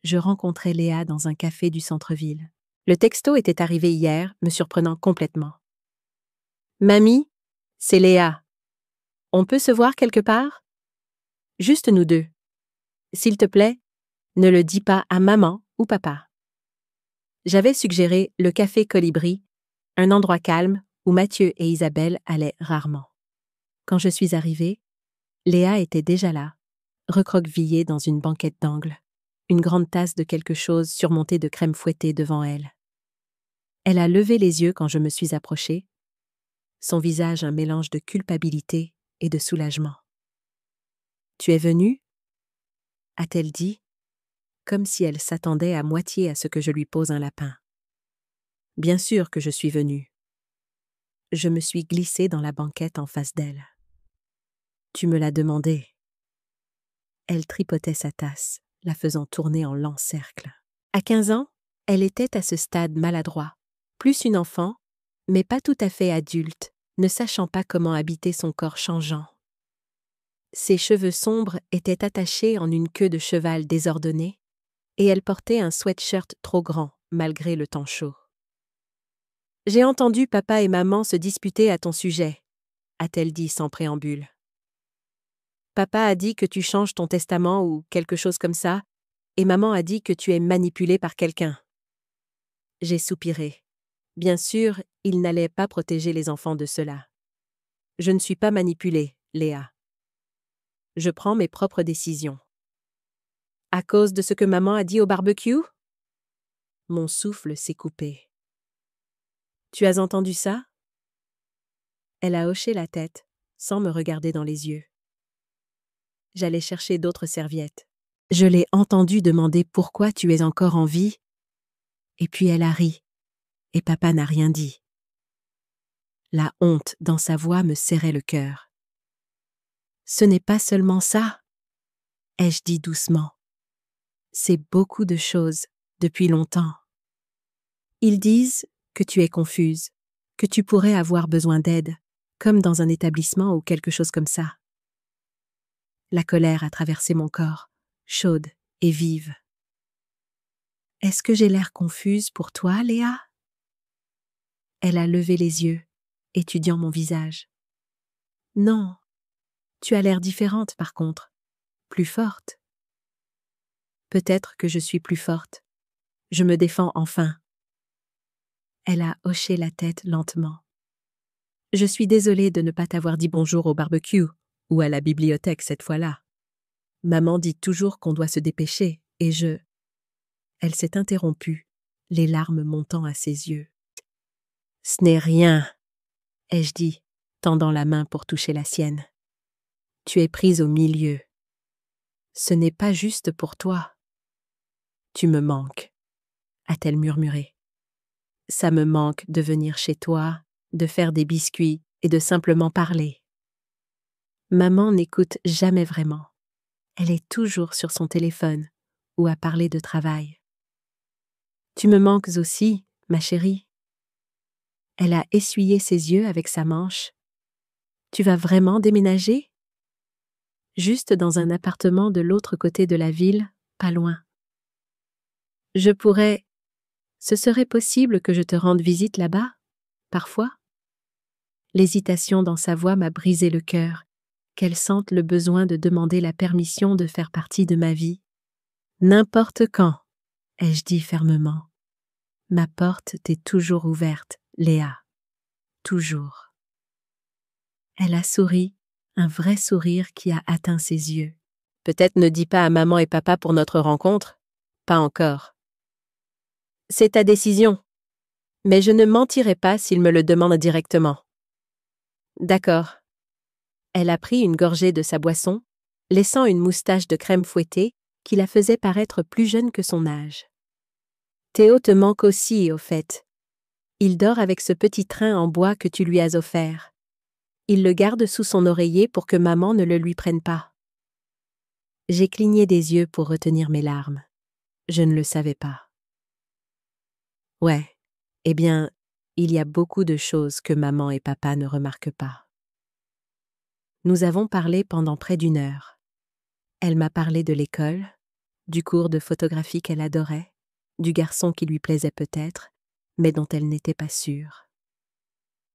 A: Je rencontrais Léa dans un café du centre-ville. Le texto était arrivé hier, me surprenant complètement. « Mamie, c'est Léa. On peut se voir quelque part? Juste nous deux. S'il te plaît, ne le dis pas à maman ou papa. » J'avais suggéré le café Colibri, un endroit calme où Mathieu et Isabelle allaient rarement. Quand je suis arrivée, Léa était déjà là, recroquevillée dans une banquette d'angle, une grande tasse de quelque chose surmontée de crème fouettée devant elle. Elle a levé les yeux quand je me suis approchée, son visage un mélange de culpabilité et de soulagement. « Tu es venue ?» a-t-elle dit, comme si elle s'attendait à moitié à ce que je lui pose un lapin. « Bien sûr que je suis venue. » Je me suis glissée dans la banquette en face d'elle. « Tu me l'as demandé. » Elle tripotait sa tasse, la faisant tourner en lents cercles. À 15 ans, elle était à ce stade maladroit, plus une enfant, mais pas tout à fait adulte, ne sachant pas comment habiter son corps changeant. Ses cheveux sombres étaient attachés en une queue de cheval désordonnée, et elle portait un sweatshirt trop grand, malgré le temps chaud. « J'ai entendu papa et maman se disputer à ton sujet, » a-t-elle dit sans préambule. « Papa a dit que tu changes ton testament ou quelque chose comme ça, et maman a dit que tu es manipulée par quelqu'un. » J'ai soupiré. Bien sûr, il n'allait pas protéger les enfants de cela. Je ne suis pas manipulée, Léa. Je prends mes propres décisions. À cause de ce que maman a dit au barbecue? Mon souffle s'est coupé. Tu as entendu ça? Elle a hoché la tête, sans me regarder dans les yeux. J'allais chercher d'autres serviettes. Je l'ai entendue demander pourquoi tu es encore en vie, et puis elle a ri, et papa n'a rien dit. La honte dans sa voix me serrait le cœur. Ce n'est pas seulement ça, ai-je dit doucement. C'est beaucoup de choses, depuis longtemps. Ils disent que tu es confuse, que tu pourrais avoir besoin d'aide, comme dans un établissement ou quelque chose comme ça. La colère a traversé mon corps, chaude et vive. Est-ce que j'ai l'air confuse pour toi, Léa? Elle a levé les yeux, étudiant mon visage. Non, tu as l'air différente par contre, plus forte. Peut-être que je suis plus forte. Je me défends enfin. Elle a hoché la tête lentement. Je suis désolée de ne pas t'avoir dit bonjour au barbecue, ou à la bibliothèque cette fois-là. Maman dit toujours qu'on doit se dépêcher, et je... Elle s'est interrompue, les larmes montant à ses yeux. « Ce n'est rien, » ai-je dit, tendant la main pour toucher la sienne. « Tu es prise au milieu. Ce n'est pas juste pour toi. Tu me manques, » a-t-elle murmuré. Ça me manque de venir chez toi, de faire des biscuits et de simplement parler. Maman n'écoute jamais vraiment. Elle est toujours sur son téléphone ou à parler de travail. Tu me manques aussi, ma chérie. Elle a essuyé ses yeux avec sa manche. Tu vas vraiment déménager? Juste dans un appartement de l'autre côté de la ville, pas loin. Je pourrais... Ce serait possible que je te rende visite là-bas, parfois? L'hésitation dans sa voix m'a brisé le cœur, qu'elle sente le besoin de demander la permission de faire partie de ma vie. N'importe quand, ai-je dit fermement. Ma porte t'est toujours ouverte, Léa. Toujours. Elle a souri, un vrai sourire qui a atteint ses yeux. Peut-être ne dis pas à maman et papa pour notre rencontre. Pas encore. C'est ta décision. Mais je ne mentirai pas s'ils me le demandent directement. D'accord. Elle a pris une gorgée de sa boisson, laissant une moustache de crème fouettée qui la faisait paraître plus jeune que son âge. Théo te manque aussi, au fait. Il dort avec ce petit train en bois que tu lui as offert. Il le garde sous son oreiller pour que maman ne le lui prenne pas. J'ai cligné des yeux pour retenir mes larmes. Je ne le savais pas. Ouais, eh bien, il y a beaucoup de choses que maman et papa ne remarquent pas. Nous avons parlé pendant près d'1 heure. Elle m'a parlé de l'école, du cours de photographie qu'elle adorait, du garçon qui lui plaisait peut-être, mais dont elle n'était pas sûre.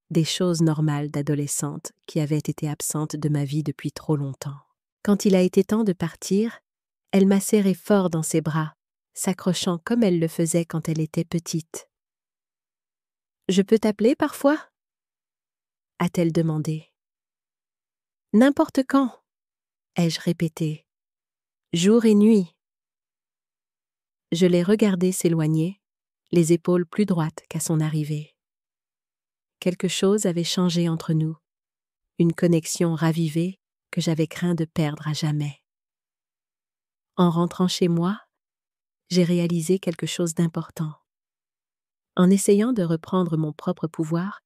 A: Des choses normales d'adolescente qui avaient été absentes de ma vie depuis trop longtemps. Quand il a été temps de partir, elle m'a serré fort dans ses bras, s'accrochant comme elle le faisait quand elle était petite. « Je peux t'appeler parfois ?» a-t-elle demandé. « N'importe quand » ai-je répété. « Jour et nuit. » Je l'ai regardé s'éloigner, les épaules plus droites qu'à son arrivée. Quelque chose avait changé entre nous, une connexion ravivée que j'avais craint de perdre à jamais. En rentrant chez moi, j'ai réalisé quelque chose d'important. En essayant de reprendre mon propre pouvoir,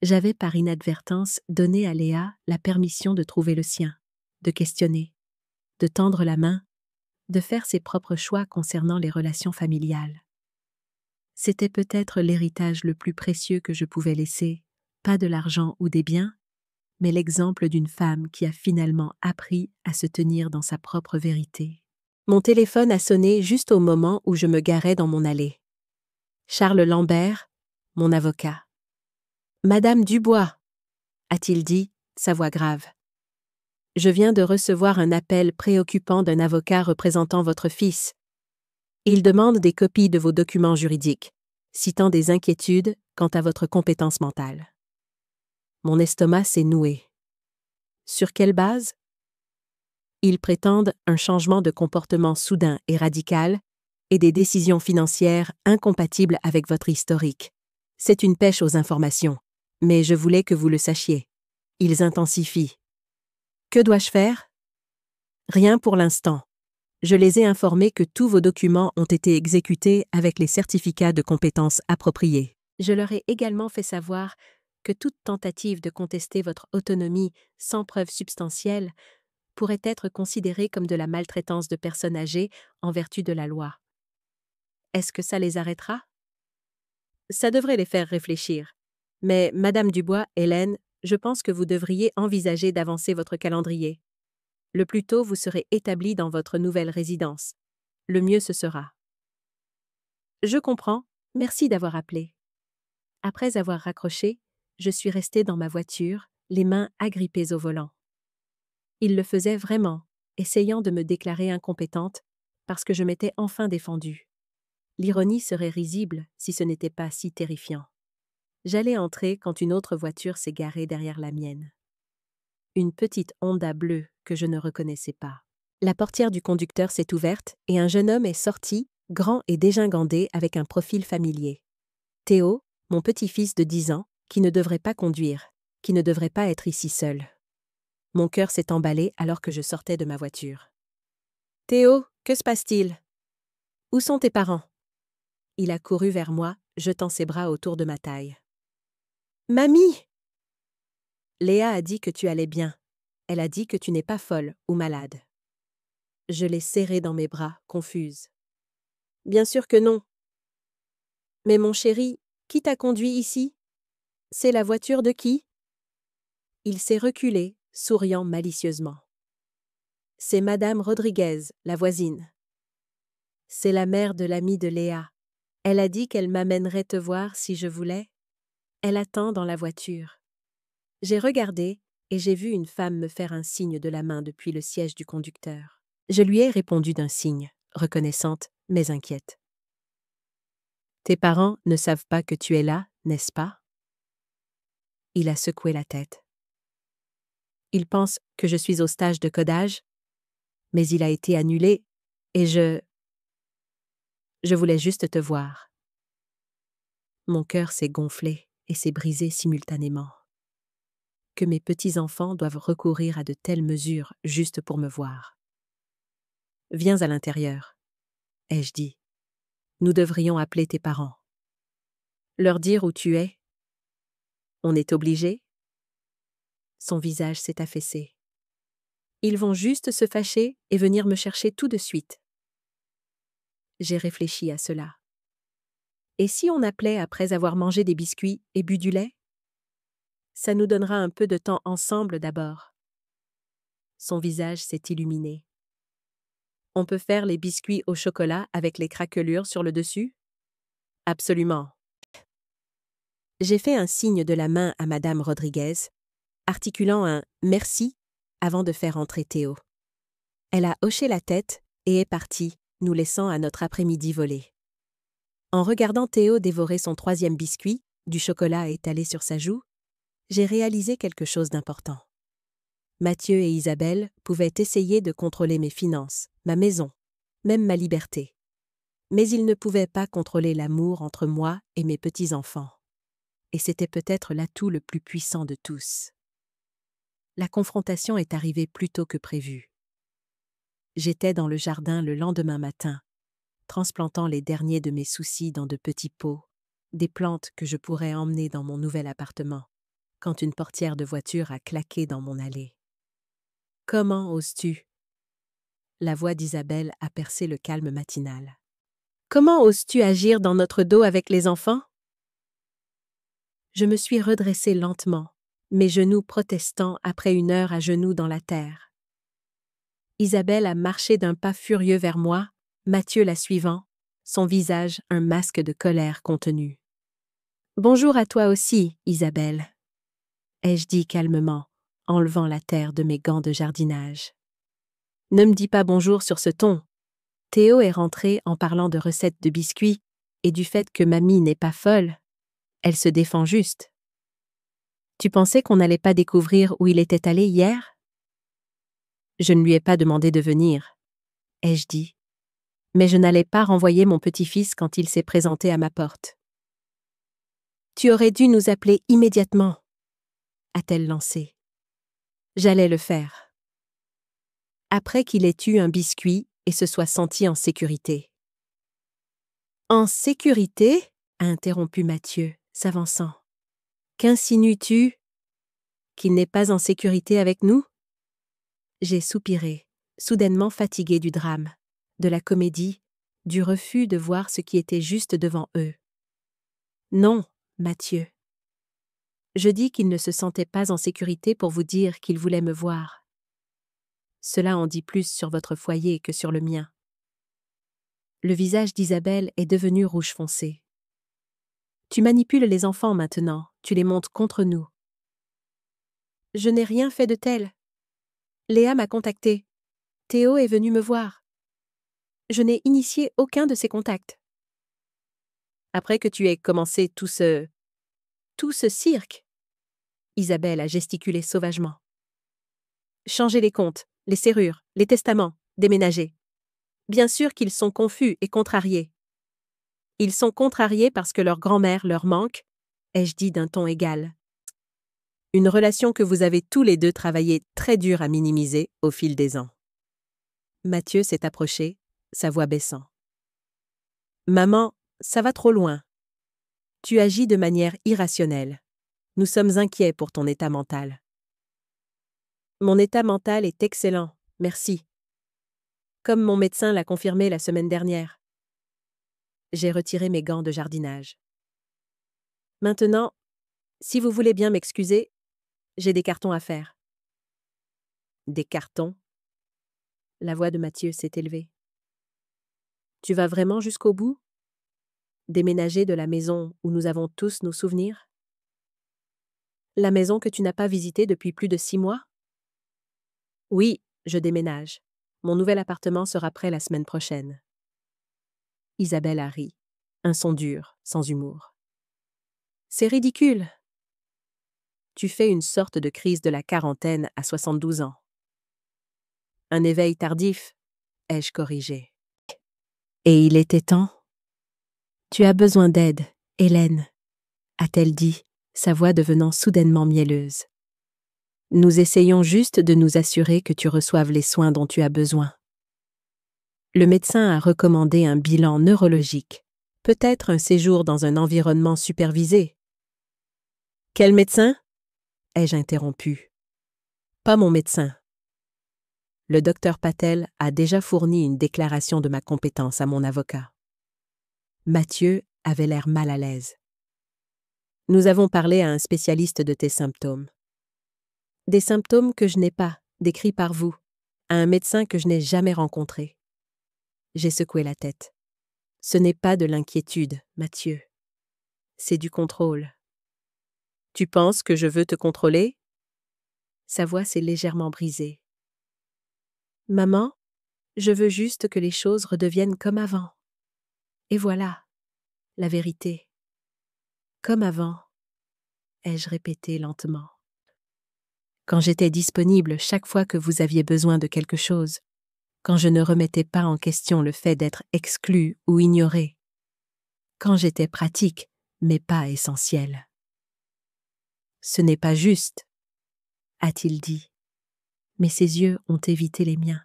A: j'avais par inadvertance donné à Léa la permission de trouver le sien, de questionner, de tendre la main, de faire ses propres choix concernant les relations familiales. C'était peut-être l'héritage le plus précieux que je pouvais laisser, pas de l'argent ou des biens, mais l'exemple d'une femme qui a finalement appris à se tenir dans sa propre vérité. Mon téléphone a sonné juste au moment où je me garais dans mon allée. Charles Lambert, mon avocat. « Madame Dubois » a-t-il dit, sa voix grave. « Je viens de recevoir un appel préoccupant d'un avocat représentant votre fils. Il demande des copies de vos documents juridiques, citant des inquiétudes quant à votre compétence mentale. » Mon estomac s'est noué. Sur quelle base? Ils prétendent un changement de comportement soudain et radical et des décisions financières incompatibles avec votre historique. C'est une pêche aux informations, mais je voulais que vous le sachiez. Ils intensifient. Que dois-je faire? Rien pour l'instant. Je les ai informés que tous vos documents ont été exécutés avec les certificats de compétences appropriés. Je leur ai également fait savoir que toute tentative de contester votre autonomie sans preuve substantielle pourrait être considérée comme de la maltraitance de personnes âgées en vertu de la loi. Est-ce que ça les arrêtera? Ça devrait les faire réfléchir. Mais, Madame Dubois, Hélène, je pense que vous devriez envisager d'avancer votre calendrier. Le plus tôt vous serez établi dans votre nouvelle résidence, le mieux ce sera. Je comprends, merci d'avoir appelé. Après avoir raccroché, je suis restée dans ma voiture, les mains agrippées au volant. Il le faisait vraiment, essayant de me déclarer incompétente, parce que je m'étais enfin défendue. L'ironie serait risible si ce n'était pas si terrifiant. J'allais entrer quand une autre voiture s'est garée derrière la mienne. Une petite Honda bleue que je ne reconnaissais pas. La portière du conducteur s'est ouverte et un jeune homme est sorti, grand et dégingandé avec un profil familier. Théo, mon petit-fils de 10 ans, qui ne devrait pas conduire, qui ne devrait pas être ici seul. Mon cœur s'est emballé alors que je sortais de ma voiture. « Théo, que se passe-t-il? Où sont tes parents? » Il a couru vers moi, jetant ses bras autour de ma taille. « Mamie !» Léa a dit que tu allais bien. Elle a dit que tu n'es pas folle ou malade. Je l'ai serré dans mes bras, confuse. Bien sûr que non. Mais mon chéri, qui t'a conduit ici? C'est la voiture de qui? Il s'est reculé, souriant malicieusement. C'est Madame Rodriguez, la voisine. C'est la mère de l'amie de Léa. Elle a dit qu'elle m'amènerait te voir si je voulais. Elle attend dans la voiture. J'ai regardé et j'ai vu une femme me faire un signe de la main depuis le siège du conducteur. Je lui ai répondu d'un signe, reconnaissante, mais inquiète. Tes parents ne savent pas que tu es là, n'est-ce pas? Il a secoué la tête. Ils pensent que je suis au stage de codage, mais il a été annulé et je voulais juste te voir. Mon cœur s'est gonflé et s'est brisé simultanément. Que mes petits-enfants doivent recourir à de telles mesures juste pour me voir. Viens à l'intérieur, ai-je dit. Nous devrions appeler tes parents. Leur dire où tu es. On est obligé? Son visage s'est affaissé. Ils vont juste se fâcher et venir me chercher tout de suite. J'ai réfléchi à cela. Et si on appelait après avoir mangé des biscuits et bu du lait? Ça nous donnera un peu de temps ensemble d'abord. Son visage s'est illuminé. On peut faire les biscuits au chocolat avec les craquelures sur le dessus? Absolument. J'ai fait un signe de la main à Madame Rodriguez, articulant un « merci » avant de faire entrer Théo. Elle a hoché la tête et est partie, nous laissant à notre après-midi volé. En regardant Théo dévorer son 3e biscuit, du chocolat étalé sur sa joue, j'ai réalisé quelque chose d'important. Mathieu et Isabelle pouvaient essayer de contrôler mes finances, ma maison, même ma liberté. Mais ils ne pouvaient pas contrôler l'amour entre moi et mes petits-enfants. Et c'était peut-être l'atout le plus puissant de tous. La confrontation est arrivée plus tôt que prévu. J'étais dans le jardin le lendemain matin, transplantant les derniers de mes soucis dans de petits pots, des plantes que je pourrais emmener dans mon nouvel appartement, quand une portière de voiture a claqué dans mon allée. « Comment oses-tu » La voix d'Isabelle a percé le calme matinal. « Comment oses-tu agir dans notre dos avec les enfants ?» Je me suis redressée lentement, mes genoux protestants après une heure à genoux dans la terre. Isabelle a marché d'un pas furieux vers moi, Mathieu la suivant, son visage un masque de colère contenue. « Bonjour à toi aussi, Isabelle, » ai-je dit calmement, enlevant la terre de mes gants de jardinage. « Ne me dis pas bonjour sur ce ton. » Théo est rentré en parlant de recettes de biscuits et du fait que mamie n'est pas folle. Elle se défend juste. Tu pensais qu'on n'allait pas découvrir où il était allé hier? Je ne lui ai pas demandé de venir, ai-je dit. Mais je n'allais pas renvoyer mon petit-fils quand il s'est présenté à ma porte. Tu aurais dû nous appeler immédiatement, a-t-elle lancé. J'allais le faire. Après qu'il ait eu un biscuit et se soit senti en sécurité. En sécurité? A interrompu Mathieu, s'avançant. Qu'insinues-tu? Qu'il n'est pas en sécurité avec nous? J'ai soupiré, soudainement fatiguée du drame, de la comédie, du refus de voir ce qui était juste devant eux. Non, Mathieu. Je dis qu'il ne se sentait pas en sécurité pour vous dire qu'il voulait me voir. Cela en dit plus sur votre foyer que sur le mien. Le visage d'Isabelle est devenu rouge foncé. Tu manipules les enfants maintenant, tu les montes contre nous. Je n'ai rien fait de tel. Léa m'a contacté. Théo est venu me voir. Je n'ai initié aucun de ces contacts. Après que tu aies commencé tout ce cirque, Isabelle a gesticulé sauvagement. Changer les comptes, les serrures, les testaments, déménager. Bien sûr qu'ils sont confus et contrariés. Ils sont contrariés parce que leur grand-mère leur manque, ai-je dit d'un ton égal. Une relation que vous avez tous les deux travaillé très dur à minimiser au fil des ans. Mathieu s'est approché, sa voix baissant. Maman, ça va trop loin. Tu agis de manière irrationnelle. Nous sommes inquiets pour ton état mental. Mon état mental est excellent, merci. Comme mon médecin l'a confirmé la semaine dernière. J'ai retiré mes gants de jardinage. Maintenant, si vous voulez bien m'excuser, j'ai des cartons à faire. Des cartons? La voix de Mathieu s'est élevée. Tu vas vraiment jusqu'au bout? Déménager de la maison où nous avons tous nos souvenirs? La maison que tu n'as pas visitée depuis plus de 6 mois? Oui, je déménage. Mon nouvel appartement sera prêt la semaine prochaine. Isabelle a ri. Un son dur, sans humour. C'est ridicule. Tu fais une sorte de crise de la quarantaine à 72 ans. Un éveil tardif, ai-je corrigé. Et il était temps. Tu as besoin d'aide, Hélène, a-t-elle dit, sa voix devenant soudainement mielleuse. Nous essayons juste de nous assurer que tu reçoives les soins dont tu as besoin. Le médecin a recommandé un bilan neurologique, peut-être un séjour dans un environnement supervisé. Quel médecin? Ai-je interrompu. Pas mon médecin. Le docteur Patel a déjà fourni une déclaration de ma compétence à mon avocat. Mathieu avait l'air mal à l'aise. Nous avons parlé à un spécialiste de tes symptômes. Des symptômes que je n'ai pas, décrits par vous, à un médecin que je n'ai jamais rencontré. J'ai secoué la tête. Ce n'est pas de l'inquiétude, Mathieu. C'est du contrôle. Tu penses que je veux te contrôler? Sa voix s'est légèrement brisée. Maman, je veux juste que les choses redeviennent comme avant. Et voilà, la vérité. Comme avant, ai-je répété lentement. Quand j'étais disponible chaque fois que vous aviez besoin de quelque chose, quand je ne remettais pas en question le fait d'être exclu ou ignoré, quand j'étais pratique, mais pas essentiel. Ce n'est pas juste, a-t-il dit, mais ses yeux ont évité les miens.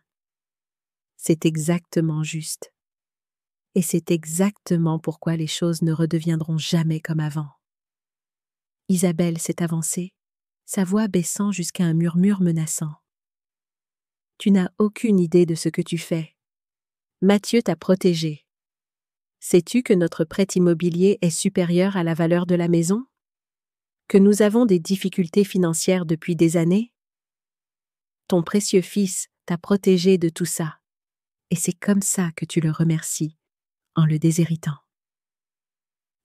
A: C'est exactement juste. Et c'est exactement pourquoi les choses ne redeviendront jamais comme avant. Isabelle s'est avancée, sa voix baissant jusqu'à un murmure menaçant. Tu n'as aucune idée de ce que tu fais. Mathieu t'a protégé. Sais-tu que notre prêt immobilier est supérieur à la valeur de la maison? Que nous avons des difficultés financières depuis des années? Ton précieux fils t'a protégé de tout ça. Et c'est comme ça que tu le remercies, en le déshéritant.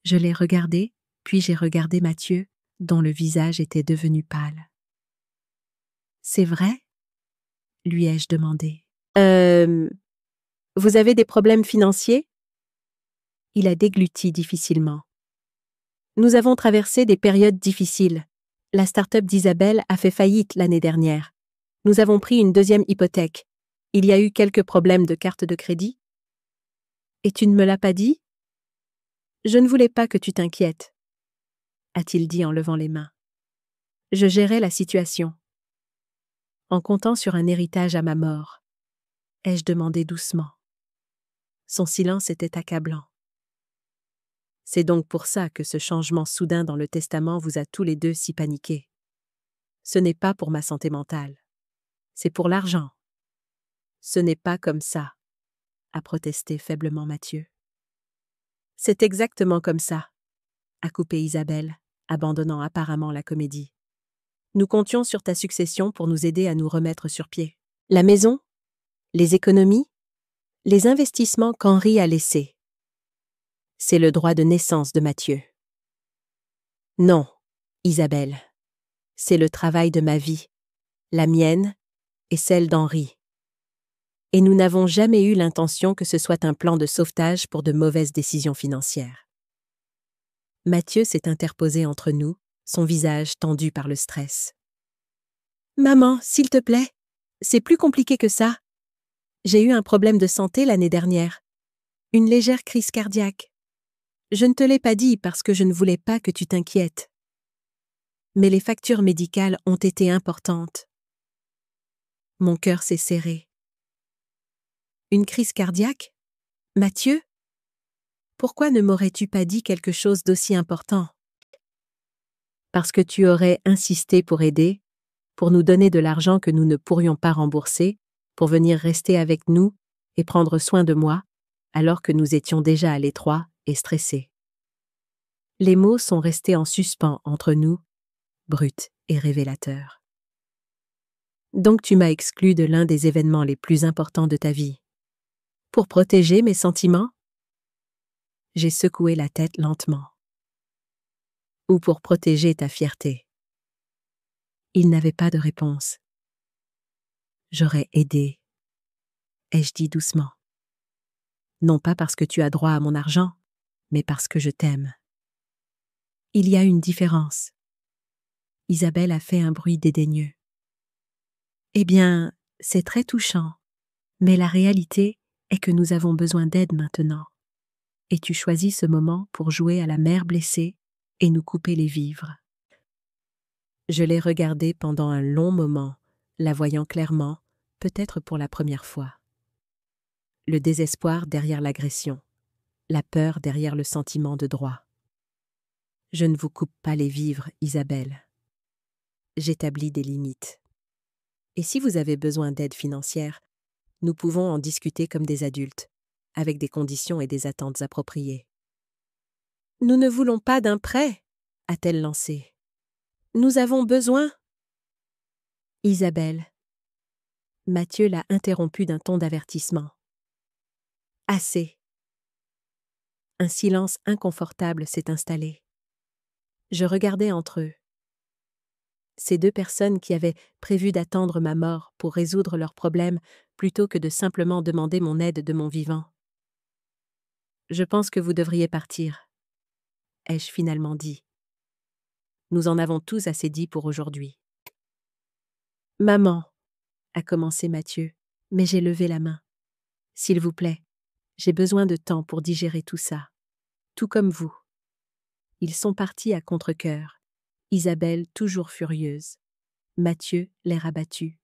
A: Je l'ai regardé, puis j'ai regardé Mathieu, dont le visage était devenu pâle. C'est vrai? Lui ai-je demandé. Vous avez des problèmes financiers? Il a dégluti difficilement. Nous avons traversé des périodes difficiles. La start-up d'Isabelle a fait faillite l'année dernière. Nous avons pris une deuxième hypothèque. Il y a eu quelques problèmes de carte de crédit. Et tu ne me l'as pas dit? Je ne voulais pas que tu t'inquiètes, a-t-il dit en levant les mains. Je gérais la situation. En comptant sur un héritage à ma mort, ai-je demandé doucement. Son silence était accablant. C'est donc pour ça que ce changement soudain dans le testament vous a tous les deux si paniqués. Ce n'est pas pour ma santé mentale. C'est pour l'argent. Ce n'est pas comme ça, a protesté faiblement Mathieu. C'est exactement comme ça, a coupé Isabelle, abandonnant apparemment la comédie. Nous comptions sur ta succession pour nous aider à nous remettre sur pied. La maison, les économies, les investissements qu'Henri a laissés. C'est le droit de naissance de Mathieu. Non, Isabelle, c'est le travail de ma vie, la mienne et celle d'Henri. Et nous n'avons jamais eu l'intention que ce soit un plan de sauvetage pour de mauvaises décisions financières. Mathieu s'est interposé entre nous, son visage tendu par le stress. « Maman, s'il te plaît, c'est plus compliqué que ça. J'ai eu un problème de santé l'année dernière. Une légère crise cardiaque. Je ne te l'ai pas dit parce que je ne voulais pas que tu t'inquiètes. Mais les factures médicales ont été importantes. Mon cœur s'est serré. Une crise cardiaque? Mathieu? Pourquoi ne m'aurais-tu pas dit quelque chose d'aussi important? Parce que tu aurais insisté pour aider, pour nous donner de l'argent que nous ne pourrions pas rembourser, pour venir rester avec nous et prendre soin de moi, alors que nous étions déjà à l'étroit et stressés. Les mots sont restés en suspens entre nous, bruts et révélateurs. Donc tu m'as exclu de l'un des événements les plus importants de ta vie. Pour protéger mes sentiments? J'ai secoué la tête lentement. Ou pour protéger ta fierté. Il n'avait pas de réponse. J'aurais aidé, ai-je dit doucement. Non pas parce que tu as droit à mon argent, mais parce que je t'aime. Il y a une différence. Isabelle a fait un bruit dédaigneux. Eh bien, c'est très touchant, mais la réalité est que nous avons besoin d'aide maintenant. Et tu choisis ce moment pour jouer à la mère blessée et nous couper les vivres. Je l'ai regardée pendant un long moment, la voyant clairement, peut-être pour la première fois. Le désespoir derrière l'agression, la peur derrière le sentiment de droit. Je ne vous coupe pas les vivres, Isabelle. J'établis des limites. Et si vous avez besoin d'aide financière, nous pouvons en discuter comme des adultes, avec des conditions et des attentes appropriées. Nous ne voulons pas d'un prêt, a-t-elle lancé. Nous avons besoin. Isabelle. Mathieu l'a interrompue d'un ton d'avertissement. Assez. Un silence inconfortable s'est installé. Je regardais entre eux. Ces deux personnes qui avaient prévu d'attendre ma mort pour résoudre leurs problèmes plutôt que de simplement demander mon aide de mon vivant. Je pense que vous devriez partir, ai-je finalement dit. Nous en avons tous assez dit pour aujourd'hui. Maman, a commencé Mathieu, mais j'ai levé la main. S'il vous plaît, j'ai besoin de temps pour digérer tout ça. Tout comme vous. Ils sont partis à contre-cœur. Isabelle toujours furieuse. Mathieu l'air abattu.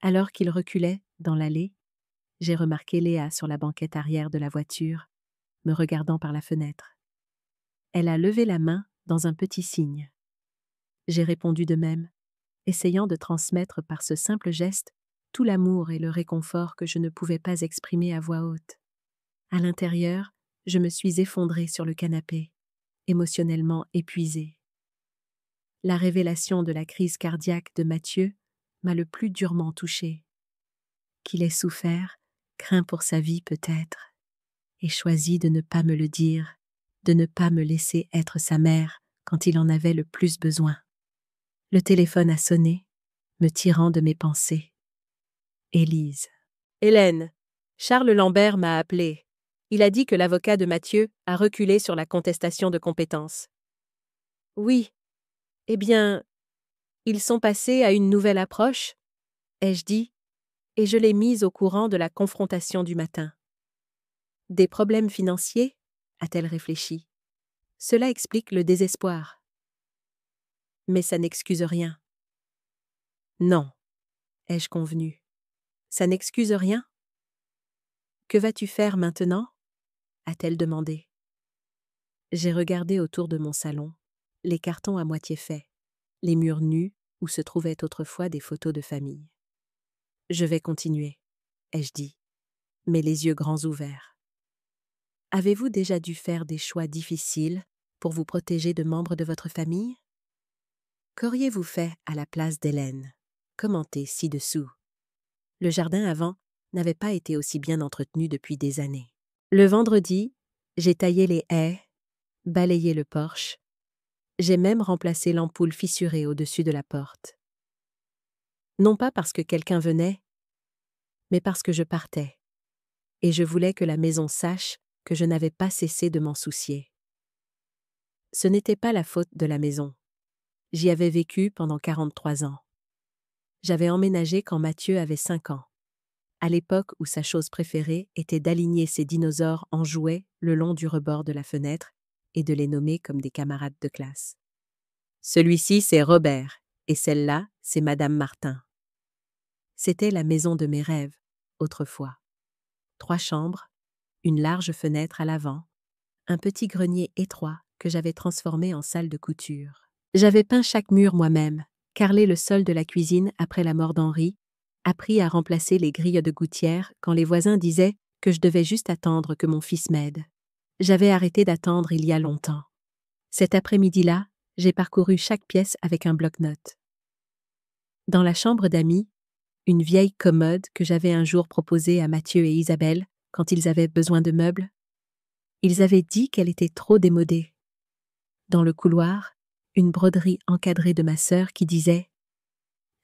A: Alors qu'il reculait, dans l'allée, j'ai remarqué Léa sur la banquette arrière de la voiture, me regardant par la fenêtre. Elle a levé la main dans un petit signe. J'ai répondu de même, essayant de transmettre par ce simple geste tout l'amour et le réconfort que je ne pouvais pas exprimer à voix haute. À l'intérieur, je me suis effondrée sur le canapé, émotionnellement épuisée. La révélation de la crise cardiaque de Mathieu m'a le plus durement touchée. Qu'il ait souffert, craint pour sa vie peut-être, et choisi de ne pas me le dire, de ne pas me laisser être sa mère quand il en avait le plus besoin. Le téléphone a sonné, me tirant de mes pensées. Élise. Hélène, Charles Lambert m'a appelé. Il a dit que l'avocat de Mathieu a reculé sur la contestation de compétences. Oui. Eh bien, ils sont passés à une nouvelle approche, ai-je dit, et je l'ai mise au courant de la confrontation du matin. Des problèmes financiers, a-t-elle réfléchi. Cela explique le désespoir. Mais ça n'excuse rien. Non, ai-je convenu. Ça n'excuse rien? Que vas-tu faire maintenant? A-t-elle demandé. J'ai regardé autour de mon salon, les cartons à moitié faits, les murs nus où se trouvaient autrefois des photos de famille. Je vais continuer, ai-je dit, mais les yeux grands ouverts. Avez-vous déjà dû faire des choix difficiles pour vous protéger de membres de votre famille? Qu'auriez-vous fait à la place d'Hélène? Commentez ci-dessous. Le jardin avant n'avait pas été aussi bien entretenu depuis des années. Le vendredi, j'ai taillé les haies, balayé le porche. J'ai même remplacé l'ampoule fissurée au-dessus de la porte. Non pas parce que quelqu'un venait, mais parce que je partais. Et je voulais que la maison sache que je n'avais pas cessé de m'en soucier. Ce n'était pas la faute de la maison. J'y avais vécu pendant 43 ans. J'avais emménagé quand Mathieu avait 5 ans, à l'époque où sa chose préférée était d'aligner ses dinosaures en jouets le long du rebord de la fenêtre et de les nommer comme des camarades de classe. Celui-ci, c'est Robert, et celle-là, c'est Madame Martin. C'était la maison de mes rêves, autrefois. 3 chambres, une large fenêtre à l'avant, un petit grenier étroit que j'avais transformé en salle de couture. J'avais peint chaque mur moi-même, carrelé le sol de la cuisine après la mort d'Henri, appris à remplacer les grilles de gouttière quand les voisins disaient que je devais juste attendre que mon fils m'aide. J'avais arrêté d'attendre il y a longtemps. Cet après-midi-là, j'ai parcouru chaque pièce avec un bloc-notes. Dans la chambre d'amis, une vieille commode que j'avais un jour proposée à Mathieu et Isabelle quand ils avaient besoin de meubles. Ils avaient dit qu'elle était trop démodée. Dans le couloir, une broderie encadrée de ma sœur qui disait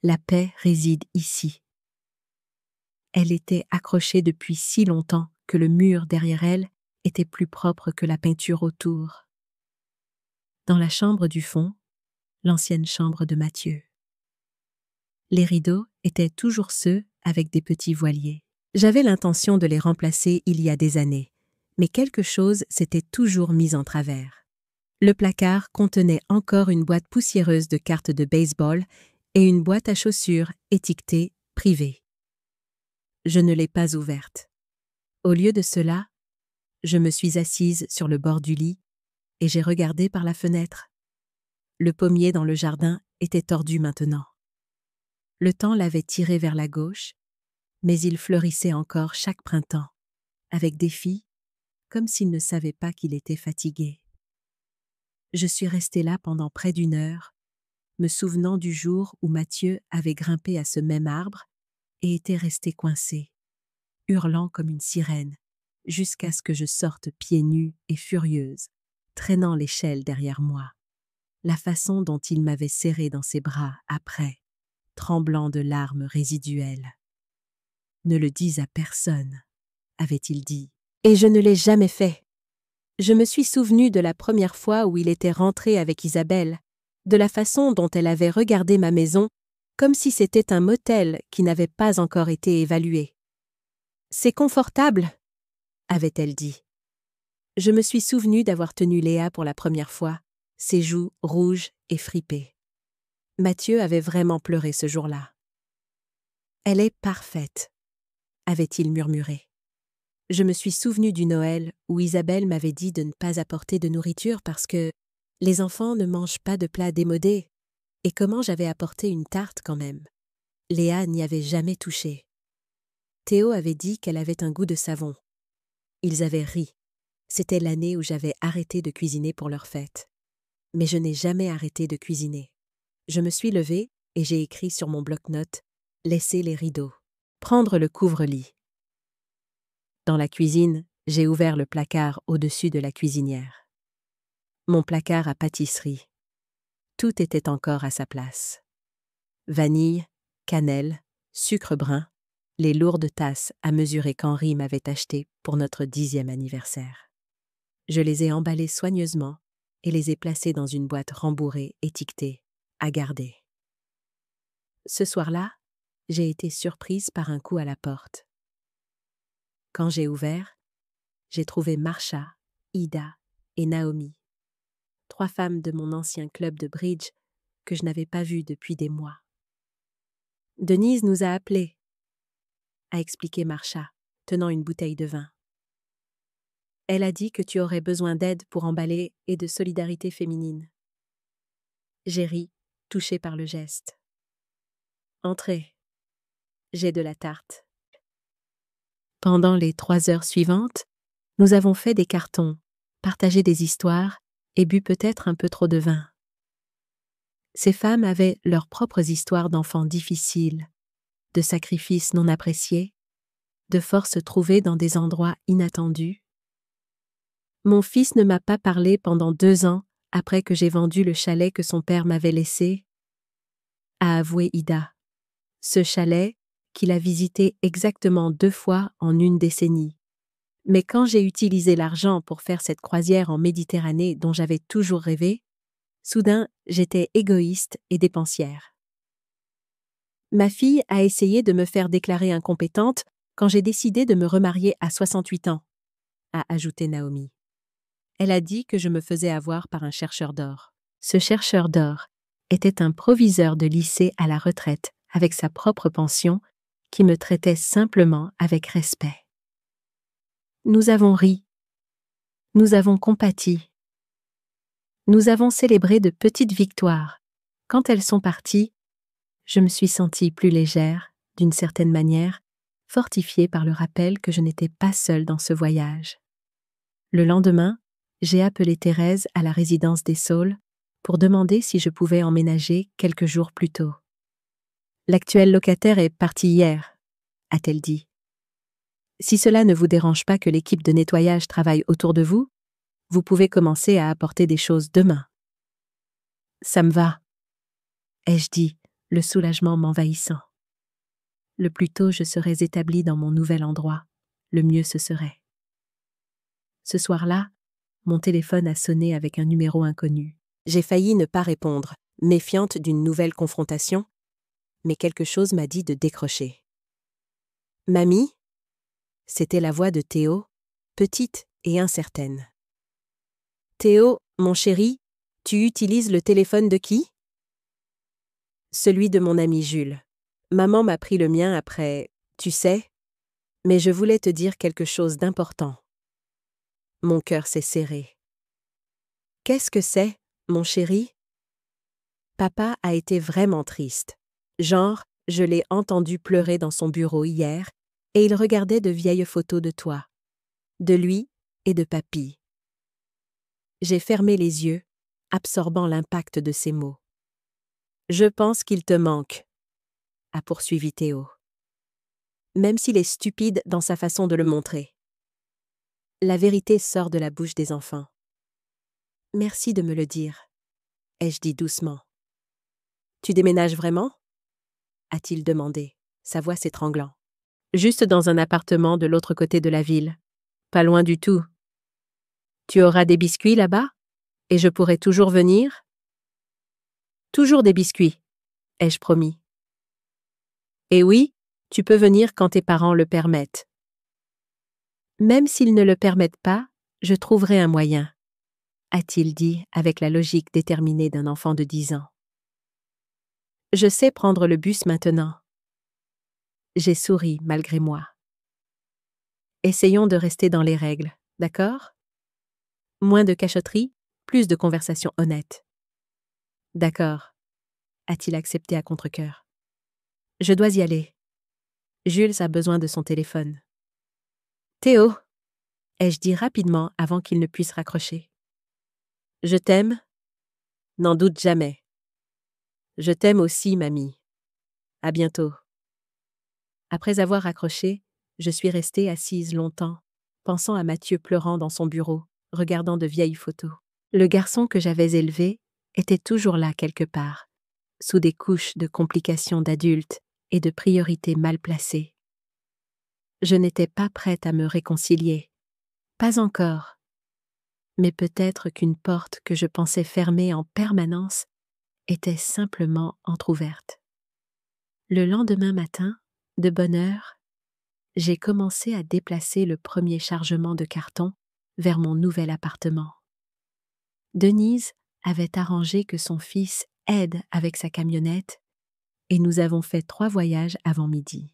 A: La paix réside ici. Elle était accrochée depuis si longtemps que le mur derrière elle était plus propre que la peinture autour. Dans la chambre du fond, l'ancienne chambre de Mathieu. Les rideaux étaient toujours ceux avec des petits voiliers. J'avais l'intention de les remplacer il y a des années, mais quelque chose s'était toujours mis en travers. Le placard contenait encore une boîte poussiéreuse de cartes de baseball et une boîte à chaussures étiquetée « privée ». Je ne l'ai pas ouverte. Au lieu de cela, je me suis assise sur le bord du lit et j'ai regardé par la fenêtre. Le pommier dans le jardin était tordu maintenant. Le temps l'avait tiré vers la gauche, mais il fleurissait encore chaque printemps, avec des filles, comme s'il ne savait pas qu'il était fatigué. Je suis restée là pendant près d'une heure, me souvenant du jour où Mathieu avait grimpé à ce même arbre et était resté coincé, hurlant comme une sirène, jusqu'à ce que je sorte pieds nus et furieuse, traînant l'échelle derrière moi. La façon dont il m'avait serré dans ses bras après, tremblant de larmes résiduelles. « Ne le dis à personne », avait-il dit. Et je ne l'ai jamais fait. Je me suis souvenue de la première fois où il était rentré avec Isabelle, de la façon dont elle avait regardé ma maison, comme si c'était un motel qui n'avait pas encore été évalué. « C'est confortable », avait-elle dit. Je me suis souvenue d'avoir tenu Léa pour la première fois, ses joues rouges et fripées. Mathieu avait vraiment pleuré ce jour-là. « Elle est parfaite », avait-il murmuré. Je me suis souvenue du Noël où Isabelle m'avait dit de ne pas apporter de nourriture parce que les enfants ne mangent pas de plats démodés, et comment j'avais apporté une tarte quand même. Léa n'y avait jamais touché. Théo avait dit qu'elle avait un goût de savon. Ils avaient ri. C'était l'année où j'avais arrêté de cuisiner pour leur fête. Mais je n'ai jamais arrêté de cuisiner. Je me suis levée et j'ai écrit sur mon bloc-notes « Laisser les rideaux ». Prendre le couvre-lit. Dans la cuisine, j'ai ouvert le placard au-dessus de la cuisinière. Mon placard à pâtisserie. Tout était encore à sa place. Vanille, cannelle, sucre brun, les lourdes tasses à mesurer qu'Henri m'avait achetées pour notre 10e anniversaire. Je les ai emballées soigneusement et les ai placées dans une boîte rembourrée, étiquetée, à garder. Ce soir-là, j'ai été surprise par un coup à la porte. Quand j'ai ouvert, j'ai trouvé Marsha, Ida et Naomi, 3 femmes de mon ancien club de bridge que je n'avais pas vues depuis des mois. « Denise nous a appelés », a expliqué Marsha, tenant une bouteille de vin. « Elle a dit que tu aurais besoin d'aide pour emballer et de solidarité féminine. » J'ai ri, touchée par le geste. « Entrez, j'ai de la tarte. » Pendant les 3 heures suivantes, nous avons fait des cartons, partagé des histoires et bu peut-être un peu trop de vin. Ces femmes avaient leurs propres histoires d'enfants difficiles, de sacrifices non appréciés, de forces trouvées dans des endroits inattendus. Mon fils ne m'a pas parlé pendant 2 ans après que j'ai vendu le chalet que son père m'avait laissé, a avoué Ida. Ce chalet qu'il a visité exactement 2 fois en une décennie. Mais quand j'ai utilisé l'argent pour faire cette croisière en Méditerranée dont j'avais toujours rêvé, soudain j'étais égoïste et dépensière. Ma fille a essayé de me faire déclarer incompétente quand j'ai décidé de me remarier à 68 ans, a ajouté Naomi. Elle a dit que je me faisais avoir par un chercheur d'or. Ce chercheur d'or était un proviseur de lycée à la retraite avec sa propre pension qui me traitait simplement avec respect. Nous avons ri. Nous avons compati. Nous avons célébré de petites victoires. Quand elles sont parties, je me suis sentie plus légère, d'une certaine manière, fortifiée par le rappel que je n'étais pas seule dans ce voyage. Le lendemain, j'ai appelé Thérèse à la résidence des Saules pour demander si je pouvais emménager quelques jours plus tôt. « L'actuel locataire est parti hier », a-t-elle dit. « Si cela ne vous dérange pas que l'équipe de nettoyage travaille autour de vous, vous pouvez commencer à apporter des choses demain. »« Ça me va, » ai-je dit, le soulagement m'envahissant. Le plus tôt je serais établie dans mon nouvel endroit, le mieux ce serait. Ce soir-là, mon téléphone a sonné avec un numéro inconnu. J'ai failli ne pas répondre, méfiante d'une nouvelle confrontation, mais quelque chose m'a dit de décrocher. « Mamie ?» C'était la voix de Théo, petite et incertaine. « Théo, mon chéri, tu utilises le téléphone de qui ?»« Celui de mon ami Jules. Maman m'a pris le mien après, tu sais, mais je voulais te dire quelque chose d'important. » Mon cœur s'est serré. « Qu'est-ce que c'est, mon chéri ?» Papa a été vraiment triste. Genre, je l'ai entendu pleurer dans son bureau hier, et il regardait de vieilles photos de toi, de lui et de papy. J'ai fermé les yeux, absorbant l'impact de ses mots. « Je pense qu'il te manque », a poursuivi Théo. Même s'il est stupide dans sa façon de le montrer. La vérité sort de la bouche des enfants. « Merci de me le dire », ai-je dit doucement. « Tu déménages vraiment ?» a-t-il demandé, sa voix s'étranglant. « Juste dans un appartement de l'autre côté de la ville. Pas loin du tout. Tu auras des biscuits là-bas ? Et je pourrai toujours venir ? » « Toujours des biscuits, » ai-je promis. « Et oui, tu peux venir quand tes parents le permettent. »« Même s'ils ne le permettent pas, je trouverai un moyen, » a-t-il dit avec la logique déterminée d'un enfant de 10 ans. « Je sais prendre le bus maintenant. » J'ai souri malgré moi. « Essayons de rester dans les règles, d'accord ? Moins de cachotterie, plus de conversations honnêtes. »« D'accord, » a-t-il accepté à contre-cœur. « Je dois y aller. Jules a besoin de son téléphone. »« Théo !» ai-je dit rapidement avant qu'il ne puisse raccrocher. « Je t'aime ? N'en doute jamais. Je t'aime aussi, mamie. À bientôt. » Après avoir raccroché, je suis restée assise longtemps, pensant à Mathieu pleurant dans son bureau, regardant de vieilles photos. Le garçon que j'avais élevé était toujours là quelque part, sous des couches de complications d'adultes et de priorités mal placées. Je n'étais pas prête à me réconcilier. Pas encore. Mais peut-être qu'une porte que je pensais fermée en permanence était simplement entr'ouverte. Le lendemain matin, de bonne heure, j'ai commencé à déplacer le premier chargement de carton vers mon nouvel appartement. Denise avait arrangé que son fils aide avec sa camionnette et nous avons fait 3 voyages avant midi.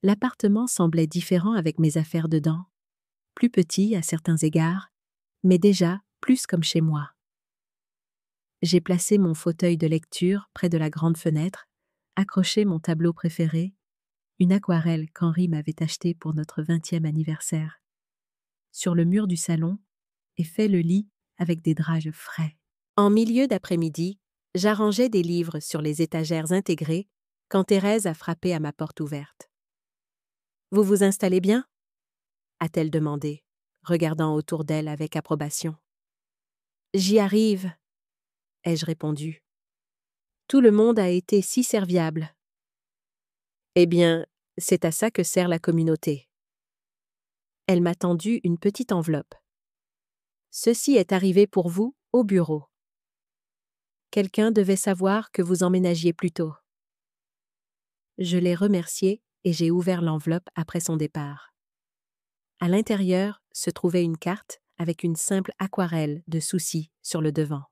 A: L'appartement semblait différent avec mes affaires dedans, plus petit à certains égards, mais déjà plus comme chez moi. J'ai placé mon fauteuil de lecture près de la grande fenêtre, accroché mon tableau préféré, une aquarelle qu'Henri m'avait achetée pour notre 20e anniversaire, sur le mur du salon, et fait le lit avec des draps frais. En milieu d'après-midi, j'arrangeais des livres sur les étagères intégrées quand Thérèse a frappé à ma porte ouverte. « Vous vous installez bien ?» a-t-elle demandé, regardant autour d'elle avec approbation. « J'y arrive », ai-je répondu. « Tout le monde a été si serviable. » « Eh bien, c'est à ça que sert la communauté. » Elle m'a tendu une petite enveloppe. « Ceci est arrivé pour vous au bureau. Quelqu'un devait savoir que vous emménagiez plus tôt. » Je l'ai remerciée et j'ai ouvert l'enveloppe après son départ. À l'intérieur se trouvait une carte avec une simple aquarelle de Soucy sur le devant.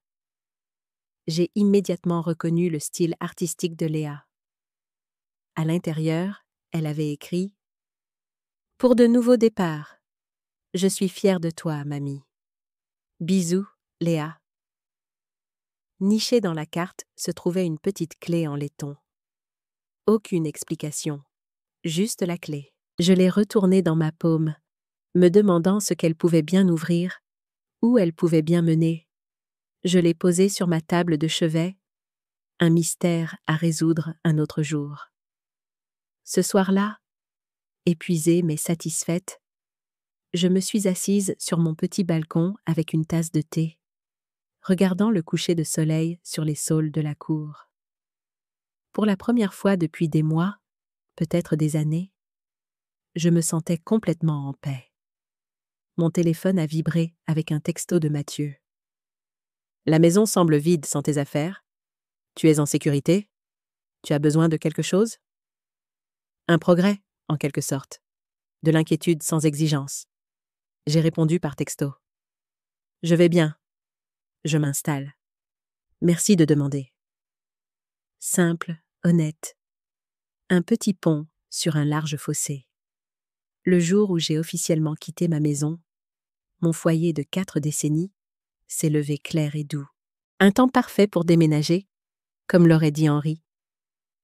A: J'ai immédiatement reconnu le style artistique de Léa. À l'intérieur, elle avait écrit « Pour de nouveaux départs. Je suis fière de toi, mamie. Bisous, Léa. » Nichée dans la carte se trouvait une petite clé en laiton. Aucune explication, juste la clé. Je l'ai retournée dans ma paume, me demandant ce qu'elle pouvait bien ouvrir, où elle pouvait bien mener. Je l'ai posée sur ma table de chevet, un mystère à résoudre un autre jour. Ce soir-là, épuisée mais satisfaite, je me suis assise sur mon petit balcon avec une tasse de thé, regardant le coucher de soleil sur les saules de la cour. Pour la première fois depuis des mois, peut-être des années, je me sentais complètement en paix. Mon téléphone a vibré avec un texto de Mathieu. La maison semble vide sans tes affaires. Tu es en sécurité? Tu as besoin de quelque chose? Un progrès, en quelque sorte. De l'inquiétude sans exigence. J'ai répondu par texto. Je vais bien. Je m'installe. Merci de demander. Simple, honnête. Un petit pont sur un large fossé. Le jour où j'ai officiellement quitté ma maison, mon foyer de 4 décennies s'est levé clair et doux. Un temps parfait pour déménager, comme l'aurait dit Henri.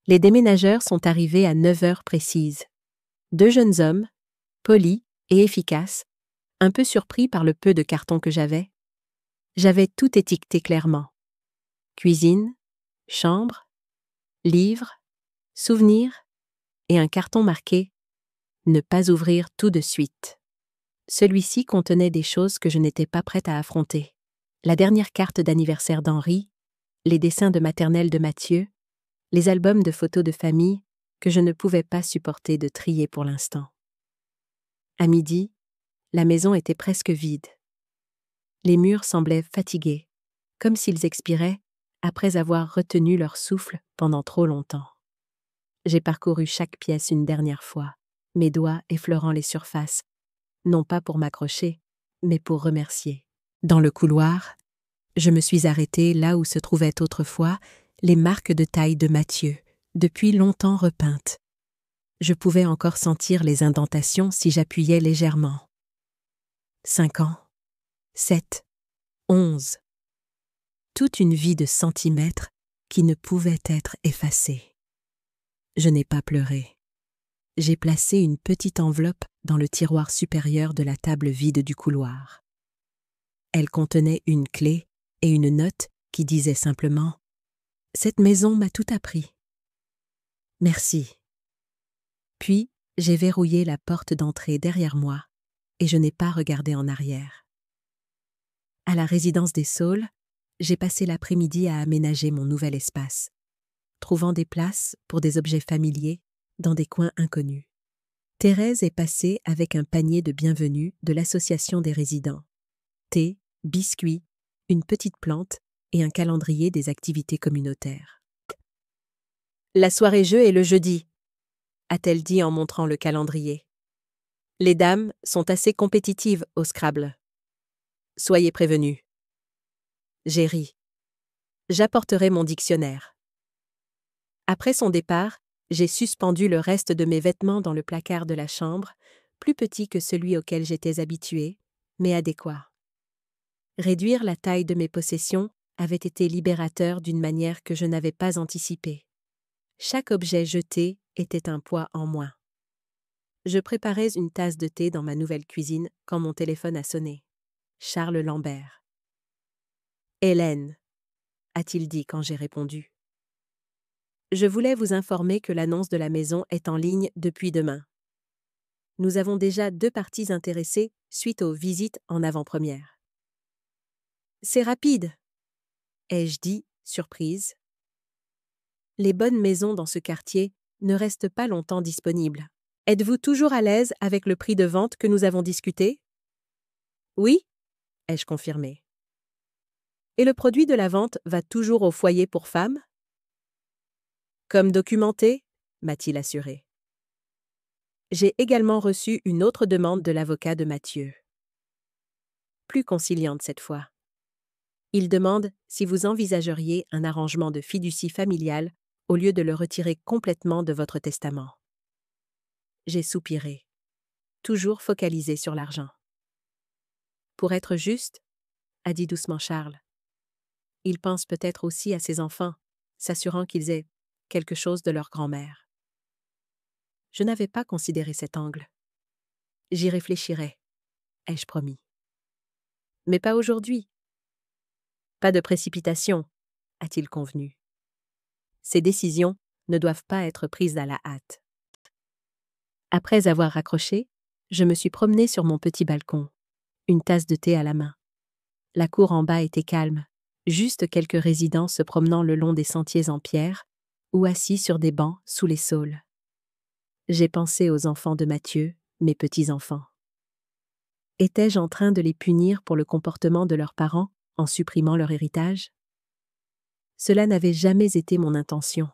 A: Les déménageurs sont arrivés à 9 heures précises. 2 jeunes hommes, polis et efficaces, un peu surpris par le peu de carton que j'avais. J'avais tout étiqueté clairement. Cuisine, chambre, livres, souvenirs et un carton marqué « Ne pas ouvrir tout de suite ». Celui-ci contenait des choses que je n'étais pas prête à affronter. La dernière carte d'anniversaire d'Henri, les dessins de maternelle de Mathieu, les albums de photos de famille que je ne pouvais pas supporter de trier pour l'instant. À midi, la maison était presque vide. Les murs semblaient fatigués, comme s'ils expiraient après avoir retenu leur souffle pendant trop longtemps. J'ai parcouru chaque pièce une dernière fois, mes doigts effleurant les surfaces, non pas pour m'accrocher, mais pour remercier. Dans le couloir, je me suis arrêtée là où se trouvaient autrefois les marques de taille de Mathieu, depuis longtemps repeintes. Je pouvais encore sentir les indentations si j'appuyais légèrement. 5 ans, 7, 11. Toute une vie de centimètres qui ne pouvait être effacée. Je n'ai pas pleuré. J'ai placé une petite enveloppe dans le tiroir supérieur de la table vide du couloir. Elle contenait une clé et une note qui disait simplement « Cette maison m'a tout appris. Merci. » Puis, j'ai verrouillé la porte d'entrée derrière moi et je n'ai pas regardé en arrière. À la résidence des Saules, j'ai passé l'après-midi à aménager mon nouvel espace, trouvant des places pour des objets familiers dans des coins inconnus. Thérèse est passée avec un panier de bienvenue de l'association des résidents. Thé, biscuits, une petite plante et un calendrier des activités communautaires. « La soirée-jeu est le jeudi », a-t-elle dit en montrant le calendrier. « Les dames sont assez compétitives au Scrabble. Soyez prévenus. » J'ai ri. J'apporterai mon dictionnaire. Après son départ, j'ai suspendu le reste de mes vêtements dans le placard de la chambre, plus petit que celui auquel j'étais habituée, mais adéquat. Réduire la taille de mes possessions avait été libérateur d'une manière que je n'avais pas anticipée. Chaque objet jeté était un poids en moins. Je préparais une tasse de thé dans ma nouvelle cuisine quand mon téléphone a sonné. Charles Lambert. « Hélène », a-t-il dit quand j'ai répondu. « Je voulais vous informer que l'annonce de la maison est en ligne depuis demain. Nous avons déjà 2 parties intéressées suite aux visites en avant-première. » « C'est rapide », ai-je dit, surprise. Les bonnes maisons dans ce quartier ne restent pas longtemps disponibles. Êtes-vous toujours à l'aise avec le prix de vente que nous avons discuté? Oui, ai-je confirmé. Et le produit de la vente va toujours au foyer pour femmes? Comme documenté, m'a-t-il assuré. J'ai également reçu une autre demande de l'avocat de Mathieu. Plus conciliante cette fois. Il demande si vous envisageriez un arrangement de fiducie familiale au lieu de le retirer complètement de votre testament. J'ai soupiré, toujours focalisé sur l'argent. Pour être juste, a dit doucement Charles, il pense peut-être aussi à ses enfants, s'assurant qu'ils aient quelque chose de leur grand-mère. Je n'avais pas considéré cet angle. J'y réfléchirai, ai-je promis. Mais pas aujourd'hui. Pas de précipitation, a-t-il convenu. Ces décisions ne doivent pas être prises à la hâte. Après avoir raccroché, je me suis promenée sur mon petit balcon, une tasse de thé à la main. La cour en bas était calme, juste quelques résidents se promenant le long des sentiers en pierre, ou assis sur des bancs sous les saules. J'ai pensé aux enfants de Matthieu, mes petits-enfants. Étais-je en train de les punir pour le comportement de leurs parents en supprimant leur héritage? Cela n'avait jamais été mon intention.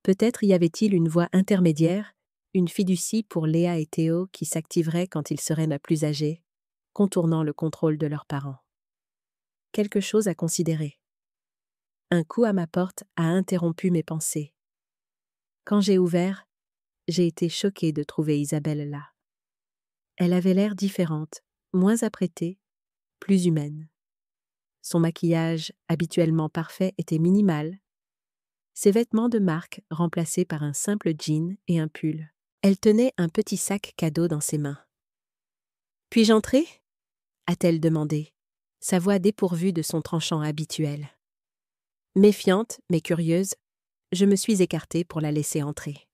A: Peut-être y avait-il une voie intermédiaire, une fiducie pour Léa et Théo qui s'activerait quand ils seraient plus âgés, contournant le contrôle de leurs parents. Quelque chose à considérer. Un coup à ma porte a interrompu mes pensées. Quand j'ai ouvert, j'ai été choquée de trouver Isabelle là. Elle avait l'air différente, moins apprêtée, plus humaine. Son maquillage, habituellement parfait, était minimal. Ses vêtements de marque remplacés par un simple jean et un pull. Elle tenait un petit sac cadeau dans ses mains. « Puis-je entrer » a-t-elle demandé, sa voix dépourvue de son tranchant habituel. Méfiante, mais curieuse, je me suis écartée pour la laisser entrer.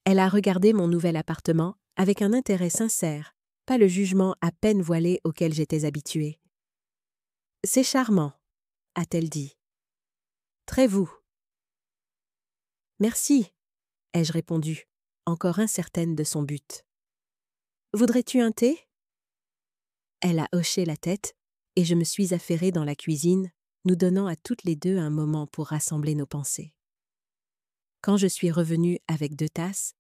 A: Elle a regardé mon nouvel appartement avec un intérêt sincère, pas le jugement à peine voilé auquel j'étais habituée. « C'est charmant » a-t-elle dit. « Très vous. »« Merci » ai-je répondu, encore incertaine de son but. « Voudrais-tu un thé » Elle a hoché la tête et je me suis affairée dans la cuisine, nous donnant à toutes les deux un moment pour rassembler nos pensées. Quand je suis revenue avec 2 tasses,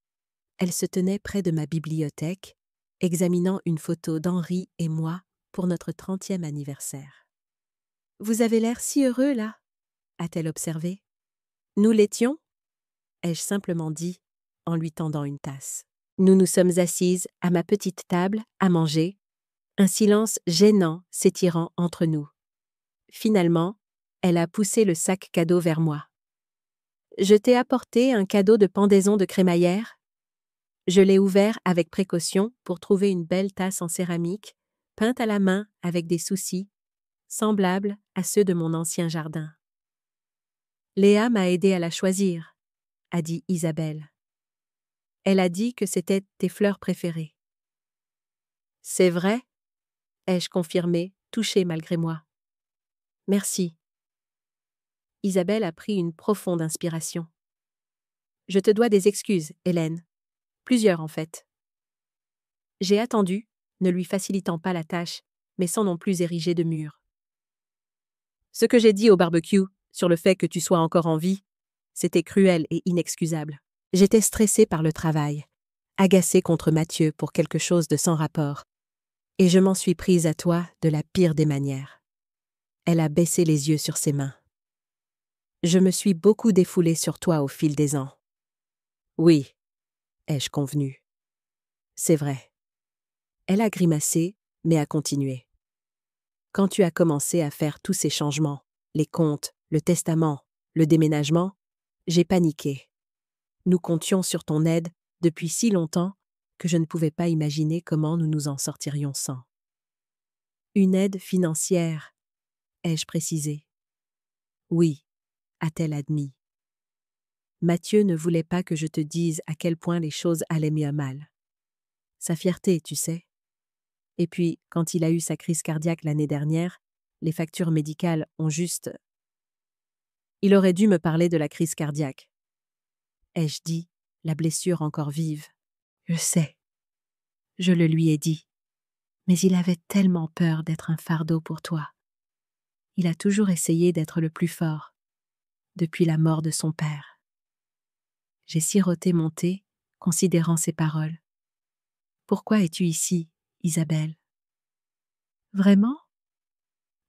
A: elle se tenait près de ma bibliothèque, examinant une photo d'Henri et moi pour notre 30e anniversaire. « Vous avez l'air si heureux, là » a-t-elle observé. « Nous l'étions » ai-je simplement dit, en lui tendant une tasse. Nous nous sommes assises à ma petite table à manger, un silence gênant s'étirant entre nous. Finalement, elle a poussé le sac cadeau vers moi. « Je t'ai apporté un cadeau de pendaison de crémaillère ?» Je l'ai ouvert avec précaution pour trouver une belle tasse en céramique, peinte à la main avec des soucis, semblables à ceux de mon ancien jardin. « Léa m'a aidé à la choisir » a dit Isabelle. Elle a dit que c'était tes fleurs préférées. « C'est vrai » ai-je confirmé, touchée malgré moi. « Merci. » Isabelle a pris une profonde inspiration. « Je te dois des excuses, Hélène. Plusieurs, en fait. » J'ai attendu, ne lui facilitant pas la tâche, mais sans non plus ériger de mur. Ce que j'ai dit au barbecue, sur le fait que tu sois encore en vie, c'était cruel et inexcusable. J'étais stressée par le travail, agacée contre Matthieu pour quelque chose de sans rapport, et je m'en suis prise à toi de la pire des manières. Elle a baissé les yeux sur ses mains. Je me suis beaucoup défoulée sur toi au fil des ans. Oui, ai-je convenu. C'est vrai. Elle a grimacé, mais a continué. Quand tu as commencé à faire tous ces changements, les comptes, le testament, le déménagement, j'ai paniqué. Nous comptions sur ton aide depuis si longtemps que je ne pouvais pas imaginer comment nous nous en sortirions sans. Une aide financière, ai-je précisé. Oui, a-t-elle admis. Matthieu ne voulait pas que je te dise à quel point les choses allaient mieux mal. Sa fierté, tu sais. Et puis, quand il a eu sa crise cardiaque l'année dernière, les factures médicales ont juste... Il aurait dû me parler de la crise cardiaque. Ai-je dit, la blessure encore vive. Je sais. Je le lui ai dit. Mais il avait tellement peur d'être un fardeau pour toi. Il a toujours essayé d'être le plus fort, depuis la mort de son père. J'ai siroté mon thé, considérant ses paroles. Pourquoi es-tu ici, Isabelle? Vraiment?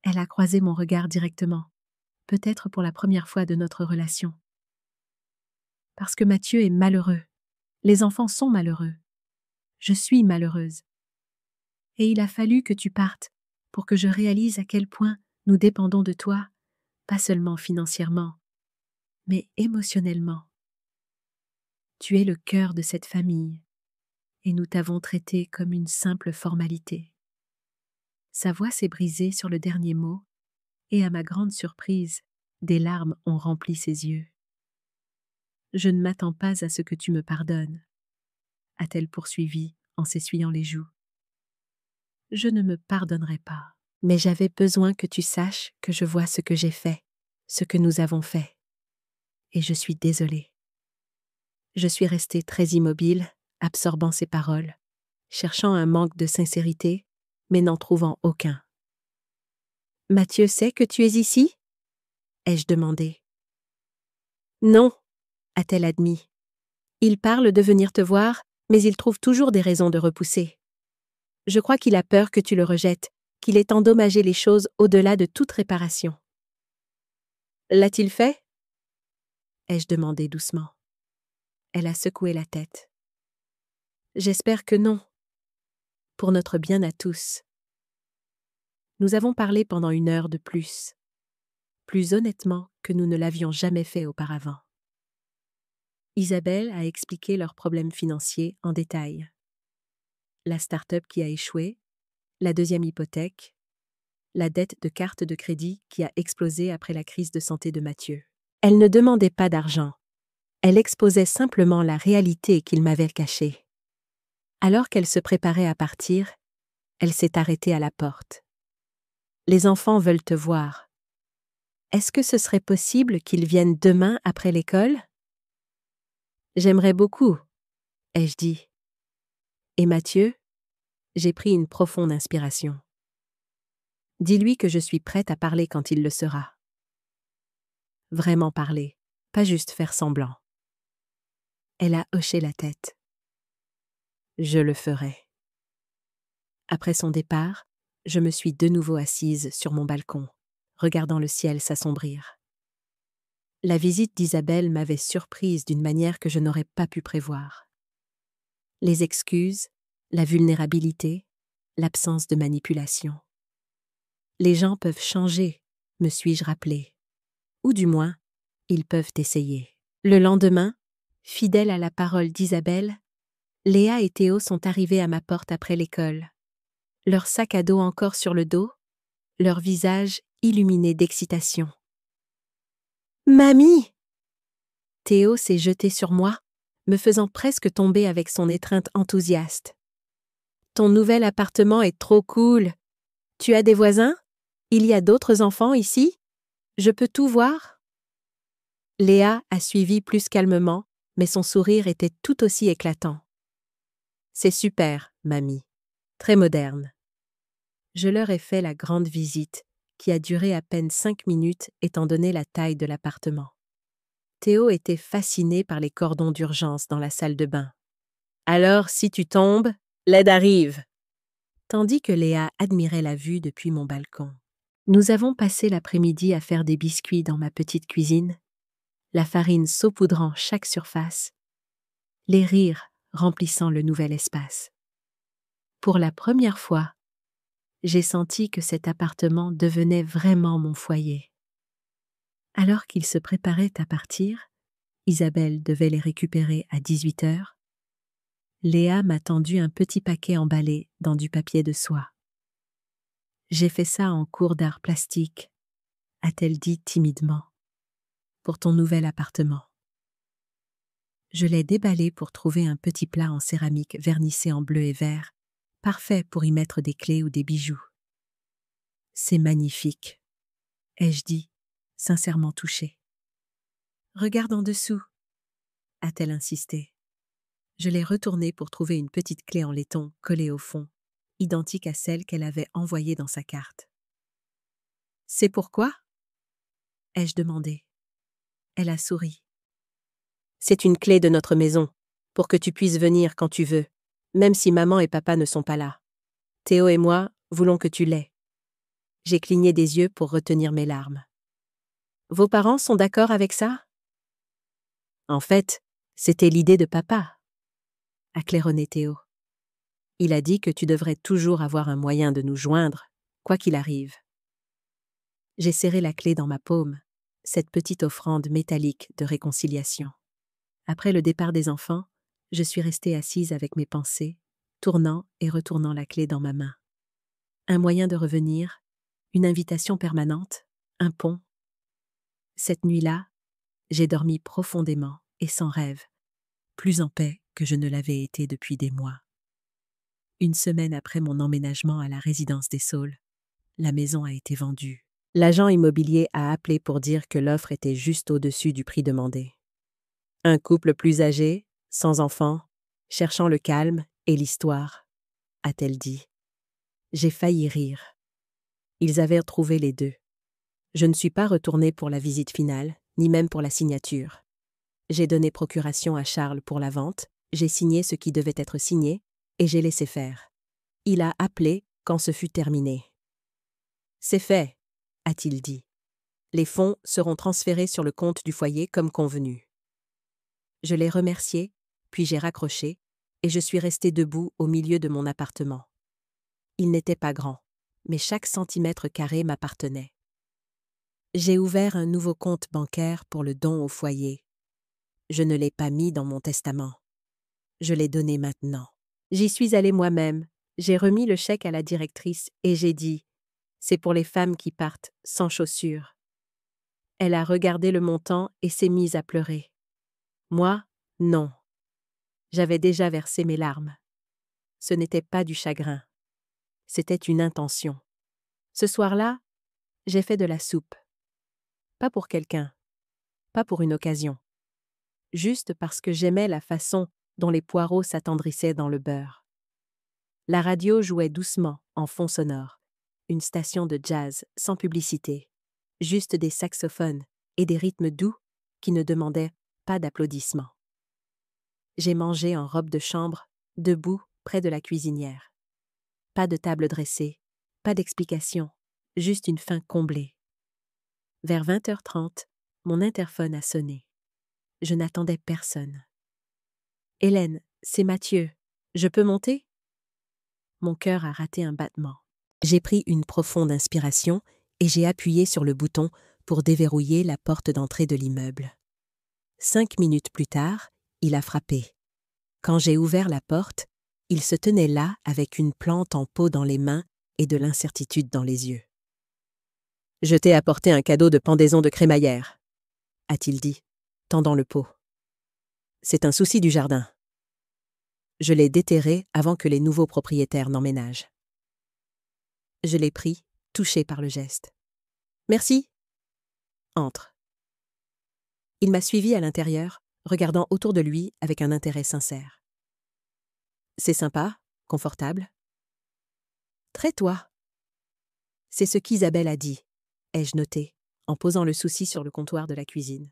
A: Elle a croisé mon regard directement, peut-être pour la première fois de notre relation. Parce que Matthieu est malheureux. Les enfants sont malheureux. Je suis malheureuse. Et il a fallu que tu partes pour que je réalise à quel point nous dépendons de toi, pas seulement financièrement, mais émotionnellement. Tu es le cœur de cette famille, et nous t'avons traité comme une simple formalité. Sa voix s'est brisée sur le dernier mot, et à ma grande surprise, des larmes ont rempli ses yeux. Je ne m'attends pas à ce que tu me pardonnes, a-t-elle poursuivi en s'essuyant les joues. Je ne me pardonnerai pas, mais j'avais besoin que tu saches que je vois ce que j'ai fait, ce que nous avons fait. et je suis désolée. Je suis restée très immobile, absorbant ses paroles, cherchant un manque de sincérité, mais n'en trouvant aucun. Mathieu sait que tu es ici? Ai-je demandé. Non, a-t-elle admis. Il parle de venir te voir, mais il trouve toujours des raisons de repousser. Je crois qu'il a peur que tu le rejettes, qu'il ait endommagé les choses au-delà de toute réparation. L'a-t-il fait? Ai-je demandé doucement. Elle a secoué la tête. J'espère que non. Pour notre bien à tous. Nous avons parlé pendant 1 heure de plus honnêtement que nous ne l'avions jamais fait auparavant. Isabelle a expliqué leurs problèmes financiers en détail. La start-up qui a échoué, la 2e hypothèque, la dette de carte de crédit qui a explosé après la crise de santé de Mathieu. Elle ne demandait pas d'argent. Elle exposait simplement la réalité qu'il m'avait cachée. Alors qu'elle se préparait à partir, elle s'est arrêtée à la porte. Les enfants veulent te voir. Est-ce que ce serait possible qu'ils viennent demain après l'école? J'aimerais beaucoup, ai-je dit. Et Mathieu? J'ai pris une profonde inspiration. Dis-lui que je suis prête à parler quand il le sera. Vraiment parler, pas juste faire semblant. Elle a hoché la tête. Je le ferai. Après son départ, je me suis de nouveau assise sur mon balcon, regardant le ciel s'assombrir. La visite d'Isabelle m'avait surprise d'une manière que je n'aurais pas pu prévoir. Les excuses, la vulnérabilité, l'absence de manipulation. Les gens peuvent changer, me suis-je rappelé. Ou du moins, ils peuvent essayer. Le lendemain, fidèle à la parole d'Isabelle, Léa et Théo sont arrivés à ma porte après l'école. Leur sac à dos encore sur le dos, leur visage illuminé d'excitation. « Mamie !» Théo s'est jeté sur moi, me faisant presque tomber avec son étreinte enthousiaste. « Ton nouvel appartement est trop cool. Tu as des voisins? Il y a d'autres enfants ici? Je peux tout voir? » Léa a suivi plus calmement, mais son sourire était tout aussi éclatant. « C'est super, mamie. Très moderne. » Je leur ai fait la grande visite, qui a duré à peine 5 minutes étant donné la taille de l'appartement. Théo était fasciné par les cordons d'urgence dans la salle de bain. « Alors, si tu tombes, l'aide arrive !» Tandis que Léa admirait la vue depuis mon balcon. Nous avons passé l'après-midi à faire des biscuits dans ma petite cuisine, la farine saupoudrant chaque surface, les rires remplissant le nouvel espace. Pour la première fois, j'ai senti que cet appartement devenait vraiment mon foyer. Alors qu'ils se préparaient à partir, Isabelle devait les récupérer à 18h, Léa m'a tendu un petit paquet emballé dans du papier de soie. « J'ai fait ça en cours d'art plastique », a-t-elle dit timidement, « pour ton nouvel appartement. » Je l'ai déballé pour trouver un petit plat en céramique vernissé en bleu et vert, parfait pour y mettre des clés ou des bijoux. « C'est magnifique », ai-je dit, sincèrement touchée. « Regarde en dessous », a-t-elle insisté. Je l'ai retournée pour trouver une petite clé en laiton collée au fond, identique à celle qu'elle avait envoyée dans sa carte. « C'est pourquoi ?» ai-je demandé. Elle a souri. « C'est une clé de notre maison, pour que tu puisses venir quand tu veux, même si maman et papa ne sont pas là. Théo et moi voulons que tu l'aies. » J'ai cligné des yeux pour retenir mes larmes. « Vos parents sont d'accord avec ça ?» En fait, c'était l'idée de papa, a claironné Théo. Il a dit que tu devrais toujours avoir un moyen de nous joindre, quoi qu'il arrive. J'ai serré la clé dans ma paume, cette petite offrande métallique de réconciliation. Après le départ des enfants, je suis restée assise avec mes pensées, tournant et retournant la clé dans ma main. Un moyen de revenir, une invitation permanente, un pont. Cette nuit-là, j'ai dormi profondément et sans rêve, plus en paix que je ne l'avais été depuis des mois. 1 semaine après mon emménagement à la résidence des Saules, la maison a été vendue. L'agent immobilier a appelé pour dire que l'offre était juste au-dessus du prix demandé. Un couple plus âgé, sans enfants, cherchant le calme et l'histoire, a-t-elle dit. J'ai failli rire. Ils avaient retrouvé les deux. Je ne suis pas retournée pour la visite finale, ni même pour la signature. J'ai donné procuration à Charles pour la vente, j'ai signé ce qui devait être signé, et j'ai laissé faire. Il a appelé quand ce fut terminé. C'est fait, a-t-il dit. Les fonds seront transférés sur le compte du foyer comme convenu. Je l'ai remercié, puis j'ai raccroché, et je suis restée debout au milieu de mon appartement. Il n'était pas grand, mais chaque centimètre carré m'appartenait. J'ai ouvert un nouveau compte bancaire pour le don au foyer. Je ne l'ai pas mis dans mon testament. Je l'ai donné maintenant. J'y suis allée moi-même, j'ai remis le chèque à la directrice et j'ai dit « C'est pour les femmes qui partent sans chaussures ». Elle a regardé le montant et s'est mise à pleurer. Moi, non. J'avais déjà versé mes larmes. Ce n'était pas du chagrin. C'était une intention. Ce soir-là, j'ai fait de la soupe. Pas pour quelqu'un, pas pour une occasion. Juste parce que j'aimais la façon dont les poireaux s'attendrissaient dans le beurre. La radio jouait doucement en fond sonore. Une station de jazz sans publicité. Juste des saxophones et des rythmes doux qui ne demandaient pas d'applaudissements. J'ai mangé en robe de chambre, debout près de la cuisinière. Pas de table dressée, pas d'explication, juste une faim comblée. Vers 20h30, mon interphone a sonné. Je n'attendais personne. « Hélène, c'est Mathieu. Je peux monter ?» Mon cœur a raté un battement. J'ai pris une profonde inspiration et j'ai appuyé sur le bouton pour déverrouiller la porte d'entrée de l'immeuble. 5 minutes plus tard, il a frappé. Quand j'ai ouvert la porte, il se tenait là avec une plante en pot dans les mains et de l'incertitude dans les yeux. « Je t'ai apporté un cadeau de pendaison de crémaillère, » a-t-il dit, tendant le pot. « C'est un souci du jardin. » Je l'ai déterré avant que les nouveaux propriétaires n'emménagent. Je l'ai pris, touché par le geste. « Merci. » Entre. Il m'a suivi à l'intérieur, regardant autour de lui avec un intérêt sincère. « C'est sympa, confortable. »« Très toi. » C'est ce qu'Isabelle a dit, ai-je noté, en posant le souci sur le comptoir de la cuisine.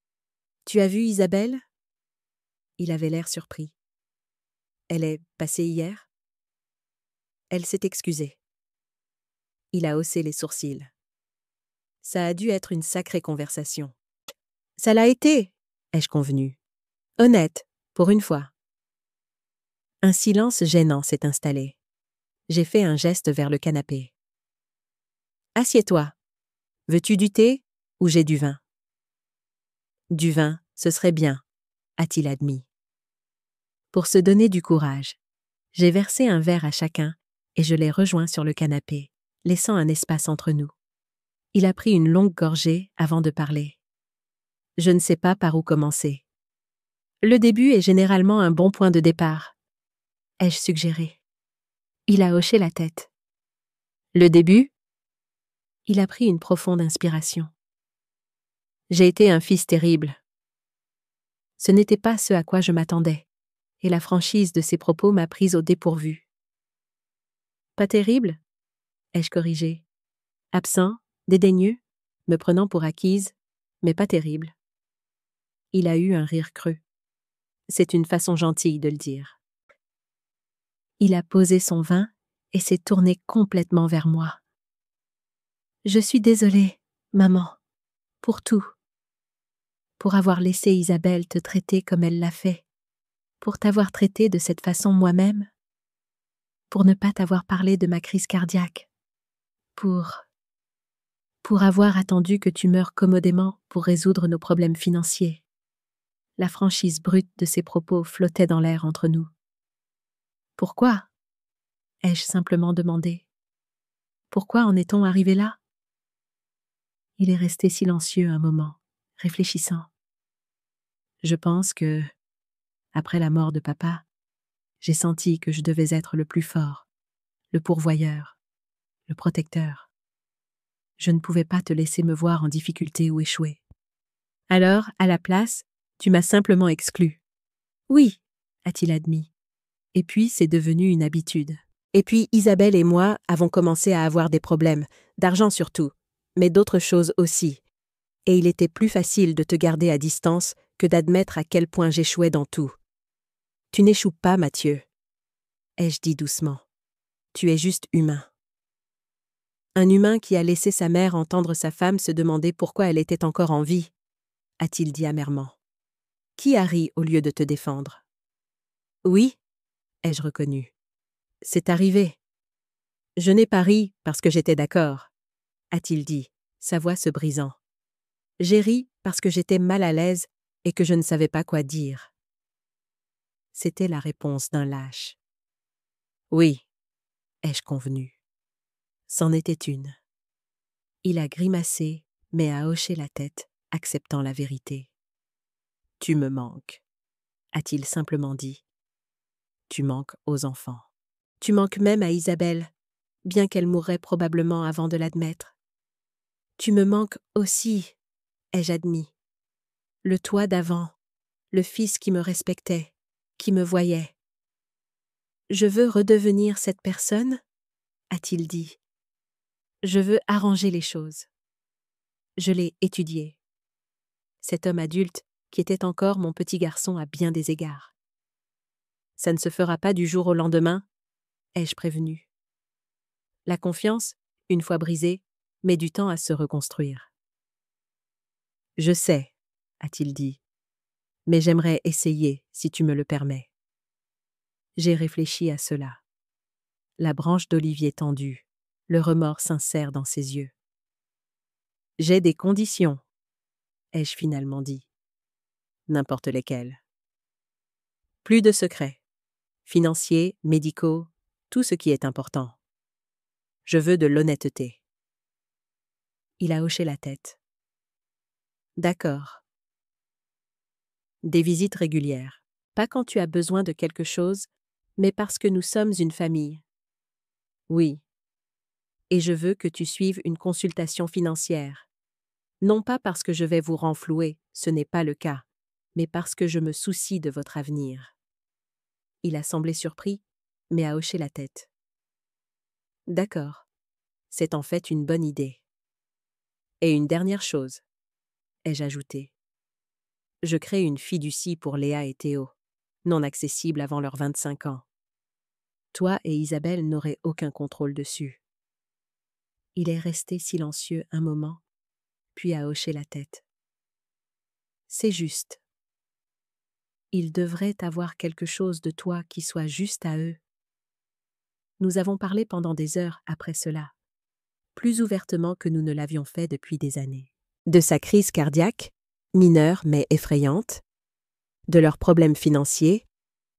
A: « Tu as vu Isabelle ?» Il avait l'air surpris. « Elle est passée hier ?» Elle s'est excusée. Il a haussé les sourcils. Ça a dû être une sacrée conversation. « Ça l'a été, ai-je convenu. Honnête, pour une fois. » Un silence gênant s'est installé. J'ai fait un geste vers le canapé. « Assieds-toi. Veux-tu du thé ou j'ai du vin ?»« Du vin, ce serait bien, » a-t-il admis. Pour se donner du courage, j'ai versé un verre à chacun et je l'ai rejoint sur le canapé, laissant un espace entre nous. Il a pris une longue gorgée avant de parler. Je ne sais pas par où commencer. Le début est généralement un bon point de départ, ai-je suggéré. Il a hoché la tête. Le début ? Il a pris une profonde inspiration. J'ai été un fils terrible. Ce n'était pas ce à quoi je m'attendais, et la franchise de ses propos m'a prise au dépourvu. Pas terrible ? Ai-je corrigé. Absent, dédaigneux, me prenant pour acquise, mais pas terrible. Il a eu un rire creux. C'est une façon gentille de le dire. Il a posé son vin et s'est tourné complètement vers moi. Je suis désolée, maman, pour tout. Pour avoir laissé Isabelle te traiter comme elle l'a fait. Pour t'avoir traité de cette façon moi-même. Pour ne pas t'avoir parlé de ma crise cardiaque. Pour avoir attendu que tu meures commodément pour résoudre nos problèmes financiers. La franchise brute de ses propos flottait dans l'air entre nous. Pourquoi ? Ai-je simplement demandé. Pourquoi en est-on arrivé là ? Il est resté silencieux un moment, réfléchissant. Je pense que, après la mort de papa, j'ai senti que je devais être le plus fort, le pourvoyeur, le protecteur. Je ne pouvais pas te laisser me voir en difficulté ou échouer. Alors, à la place, tu m'as simplement exclu. Oui, a-t-il admis. Et puis, c'est devenu une habitude. Et puis, Isabelle et moi avons commencé à avoir des problèmes, d'argent surtout, mais d'autres choses aussi. Et il était plus facile de te garder à distance que d'admettre à quel point j'échouais dans tout. Tu n'échoues pas, Mathieu, ai-je dit doucement. Tu es juste humain. Un humain qui a laissé sa mère entendre sa femme se demander pourquoi elle était encore en vie, a-t-il dit amèrement. Qui a ri au lieu de te défendre? Oui, ai-je reconnu. C'est arrivé. Je n'ai pas ri parce que j'étais d'accord, a-t-il dit, sa voix se brisant. J'ai ri parce que j'étais mal à l'aise et que je ne savais pas quoi dire. C'était la réponse d'un lâche. Oui, ai-je convenu. C'en était une. Il a grimacé, mais a hoché la tête, acceptant la vérité. Tu me manques, a-t-il simplement dit. Tu manques aux enfants. Tu manques même à Isabelle, bien qu'elle mourrait probablement avant de l'admettre. Tu me manques aussi, ai-je admis. Le toi d'avant, le fils qui me respectait, qui me voyait. Je veux redevenir cette personne, a-t-il dit. Je veux arranger les choses. Je l'ai étudié. Cet homme adulte, qui était encore mon petit garçon à bien des égards. Ça ne se fera pas du jour au lendemain, ai-je prévenu. La confiance, une fois brisée, met du temps à se reconstruire. Je sais, a-t-il dit, mais j'aimerais essayer, si tu me le permets. J'ai réfléchi à cela. La branche d'olivier tendue, le remords sincère dans ses yeux. J'ai des conditions, ai-je finalement dit. N'importe lesquelles. Plus de secrets. Financiers, médicaux, tout ce qui est important. Je veux de l'honnêteté. Il a hoché la tête. D'accord. Des visites régulières. Pas quand tu as besoin de quelque chose, mais parce que nous sommes une famille. Oui. Et je veux que tu suives une consultation financière. Non pas parce que je vais vous renflouer, ce n'est pas le cas, mais parce que je me soucie de votre avenir. Il a semblé surpris, mais a hoché la tête. D'accord. C'est en fait une bonne idée. Et une dernière chose, ai-je ajouté. Je crée une fiducie pour Léa et Théo, non accessible avant leurs 25 ans. Toi et Isabelle n'aurez aucun contrôle dessus. Il est resté silencieux un moment, puis a hoché la tête. C'est juste. Ils devraient avoir quelque chose de toi qui soit juste à eux. Nous avons parlé pendant des heures après cela, plus ouvertement que nous ne l'avions fait depuis des années. De sa crise cardiaque, mineure mais effrayante, de leurs problèmes financiers,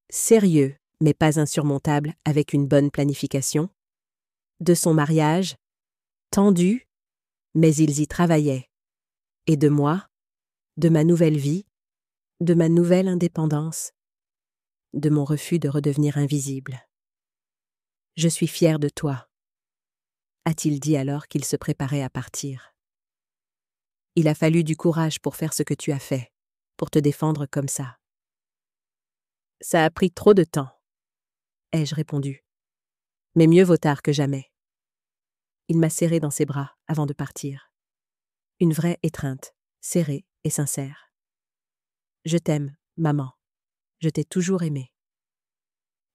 A: sérieux mais pas insurmontables avec une bonne planification, de son mariage, tendu, mais ils y travaillaient, et de moi, de ma nouvelle vie, de ma nouvelle indépendance, de mon refus de redevenir invisible. Je suis fier de toi, a-t-il dit alors qu'il se préparait à partir. Il a fallu du courage pour faire ce que tu as fait, pour te défendre comme ça. Ça a pris trop de temps, ai-je répondu. Mais mieux vaut tard que jamais. Il m'a serré dans ses bras avant de partir. Une vraie étreinte, serrée et sincère. Je t'aime, maman. Je t'ai toujours aimé.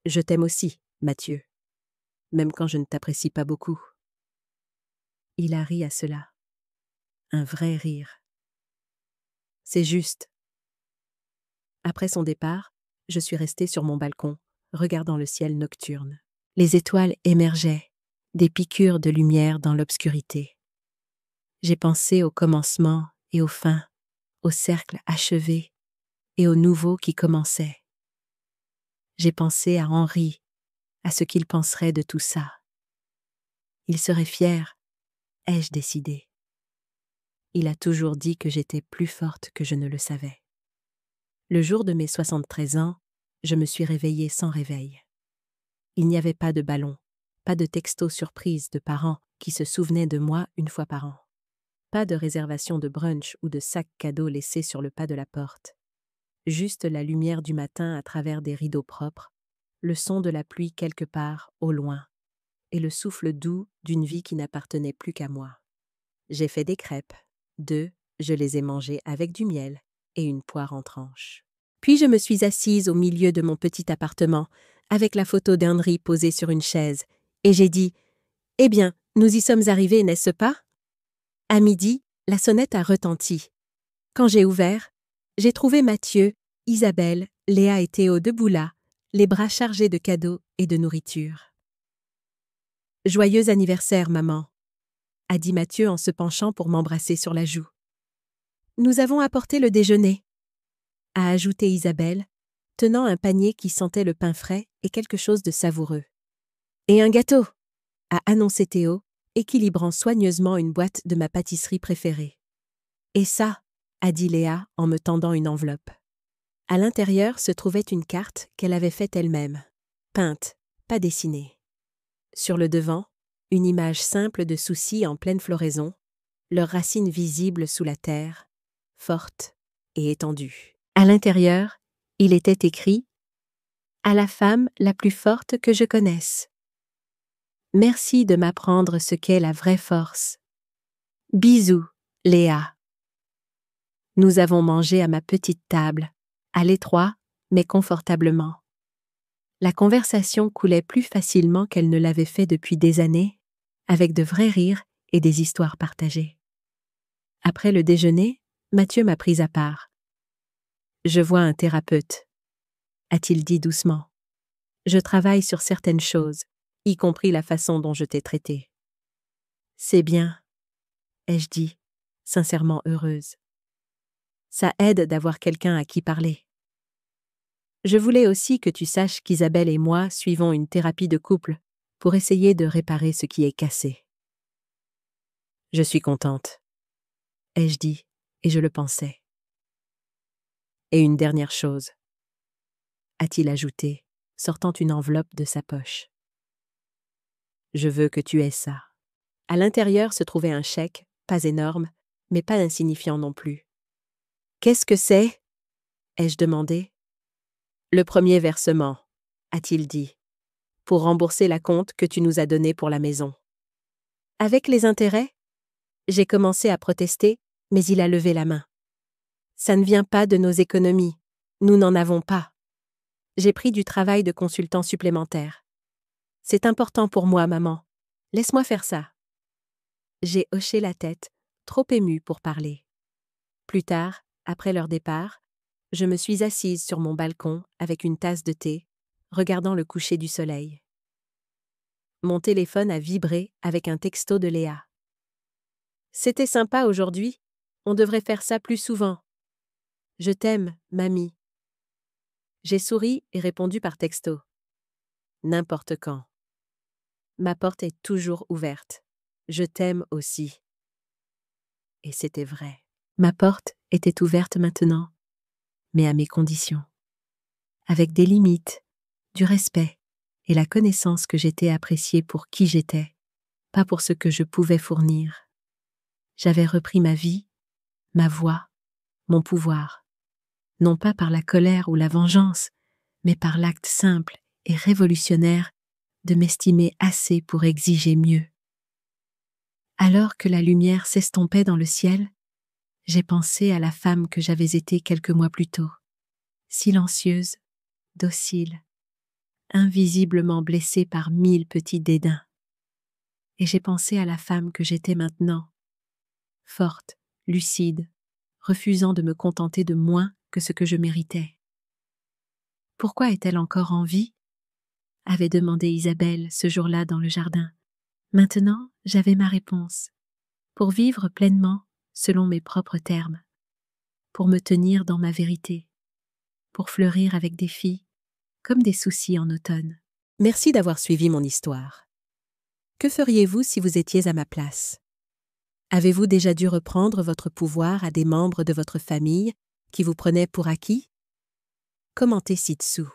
A: Je t'aime aussi, Mathieu, même quand je ne t'apprécie pas beaucoup. Il a ri à cela. Un vrai rire. C'est juste. Après son départ, je suis restée sur mon balcon, regardant le ciel nocturne. Les étoiles émergeaient, des piqûres de lumière dans l'obscurité. J'ai pensé au commencement et aux fins, au cercle achevé et au nouveau qui commençait. J'ai pensé à Henri, à ce qu'il penserait de tout ça. Il serait fier, ai-je décidé. Il a toujours dit que j'étais plus forte que je ne le savais. Le jour de mes 73 ans, je me suis réveillée sans réveil. Il n'y avait pas de ballon, pas de texto surprise de parents qui se souvenait de moi une fois par an. Pas de réservation de brunch ou de sac cadeau laissé sur le pas de la porte. Juste la lumière du matin à travers des rideaux propres, le son de la pluie quelque part, au loin, et le souffle doux d'une vie qui n'appartenait plus qu'à moi. J'ai fait des crêpes. 2, je les ai mangées avec du miel et une poire en tranches. Puis je me suis assise au milieu de mon petit appartement, avec la photo d'Henry posée sur une chaise, et j'ai dit « Eh bien, nous y sommes arrivés, n'est-ce pas ?» À midi, la sonnette a retenti. Quand j'ai ouvert, j'ai trouvé Mathieu, Isabelle, Léa et Théo debout là, les bras chargés de cadeaux et de nourriture. « Joyeux anniversaire, maman !» a dit Mathieu en se penchant pour m'embrasser sur la joue. « Nous avons apporté le déjeuner », a ajouté Isabelle, tenant un panier qui sentait le pain frais et quelque chose de savoureux. « Et un gâteau !» a annoncé Théo, équilibrant soigneusement une boîte de ma pâtisserie préférée. « Et ça !» a dit Léa en me tendant une enveloppe. À l'intérieur se trouvait une carte qu'elle avait faite elle-même, peinte, pas dessinée. Sur le devant, une image simple de soucis en pleine floraison, leurs racines visibles sous la terre, fortes et étendues. À l'intérieur, il était écrit « À la femme la plus forte que je connaisse. Merci de m'apprendre ce qu'est la vraie force. Bisous, Léa. » Nous avons mangé à ma petite table, à l'étroit, mais confortablement. La conversation coulait plus facilement qu'elle ne l'avait fait depuis des années, avec de vrais rires et des histoires partagées. Après le déjeuner, Mathieu m'a prise à part. « Je vois un thérapeute », a-t-il dit doucement. « Je travaille sur certaines choses, y compris la façon dont je t'ai traité. »« C'est bien », ai-je dit, sincèrement heureuse. Ça aide d'avoir quelqu'un à qui parler. Je voulais aussi que tu saches qu'Isabelle et moi suivons une thérapie de couple pour essayer de réparer ce qui est cassé. Je suis contente, ai-je dit, et je le pensais. Et une dernière chose, a-t-il ajouté, sortant une enveloppe de sa poche. Je veux que tu aies ça. À l'intérieur se trouvait un chèque, pas énorme, mais pas insignifiant non plus. Qu'est-ce que c'est ? Ai-je demandé. Le premier versement, a-t-il dit, pour rembourser la compte que tu nous as donnée pour la maison. Avec les intérêts ? J'ai commencé à protester, mais il a levé la main. Ça ne vient pas de nos économies. Nous n'en avons pas. J'ai pris du travail de consultant supplémentaire. C'est important pour moi, maman. Laisse-moi faire ça. J'ai hoché la tête, trop émue pour parler. Plus tard, après leur départ, je me suis assise sur mon balcon avec une tasse de thé, regardant le coucher du soleil. Mon téléphone a vibré avec un texto de Léa. « C'était sympa aujourd'hui. On devrait faire ça plus souvent. Je t'aime, mamie. » J'ai souri et répondu par texto. « N'importe quand. Ma porte est toujours ouverte. Je t'aime aussi. » Et c'était vrai. Ma porte était ouverte maintenant, mais à mes conditions. Avec des limites, du respect et la connaissance que j'étais appréciée pour qui j'étais, pas pour ce que je pouvais fournir. J'avais repris ma vie, ma voix, mon pouvoir, non pas par la colère ou la vengeance, mais par l'acte simple et révolutionnaire de m'estimer assez pour exiger mieux. Alors que la lumière s'estompait dans le ciel, j'ai pensé à la femme que j'avais été quelques mois plus tôt, silencieuse, docile, invisiblement blessée par 1000 petits dédains. Et j'ai pensé à la femme que j'étais maintenant, forte, lucide, refusant de me contenter de moins que ce que je méritais. « Pourquoi est-elle encore en vie ?» avait demandé Isabelle ce jour-là dans le jardin. Maintenant, j'avais ma réponse. Pour vivre pleinement, selon mes propres termes, pour me tenir dans ma vérité, pour fleurir avec des filles, comme des soucis en automne. Merci d'avoir suivi mon histoire. Que feriez-vous si vous étiez à ma place? Avez-vous déjà dû reprendre votre pouvoir à des membres de votre famille qui vous prenaient pour acquis? Commentez ci-dessous.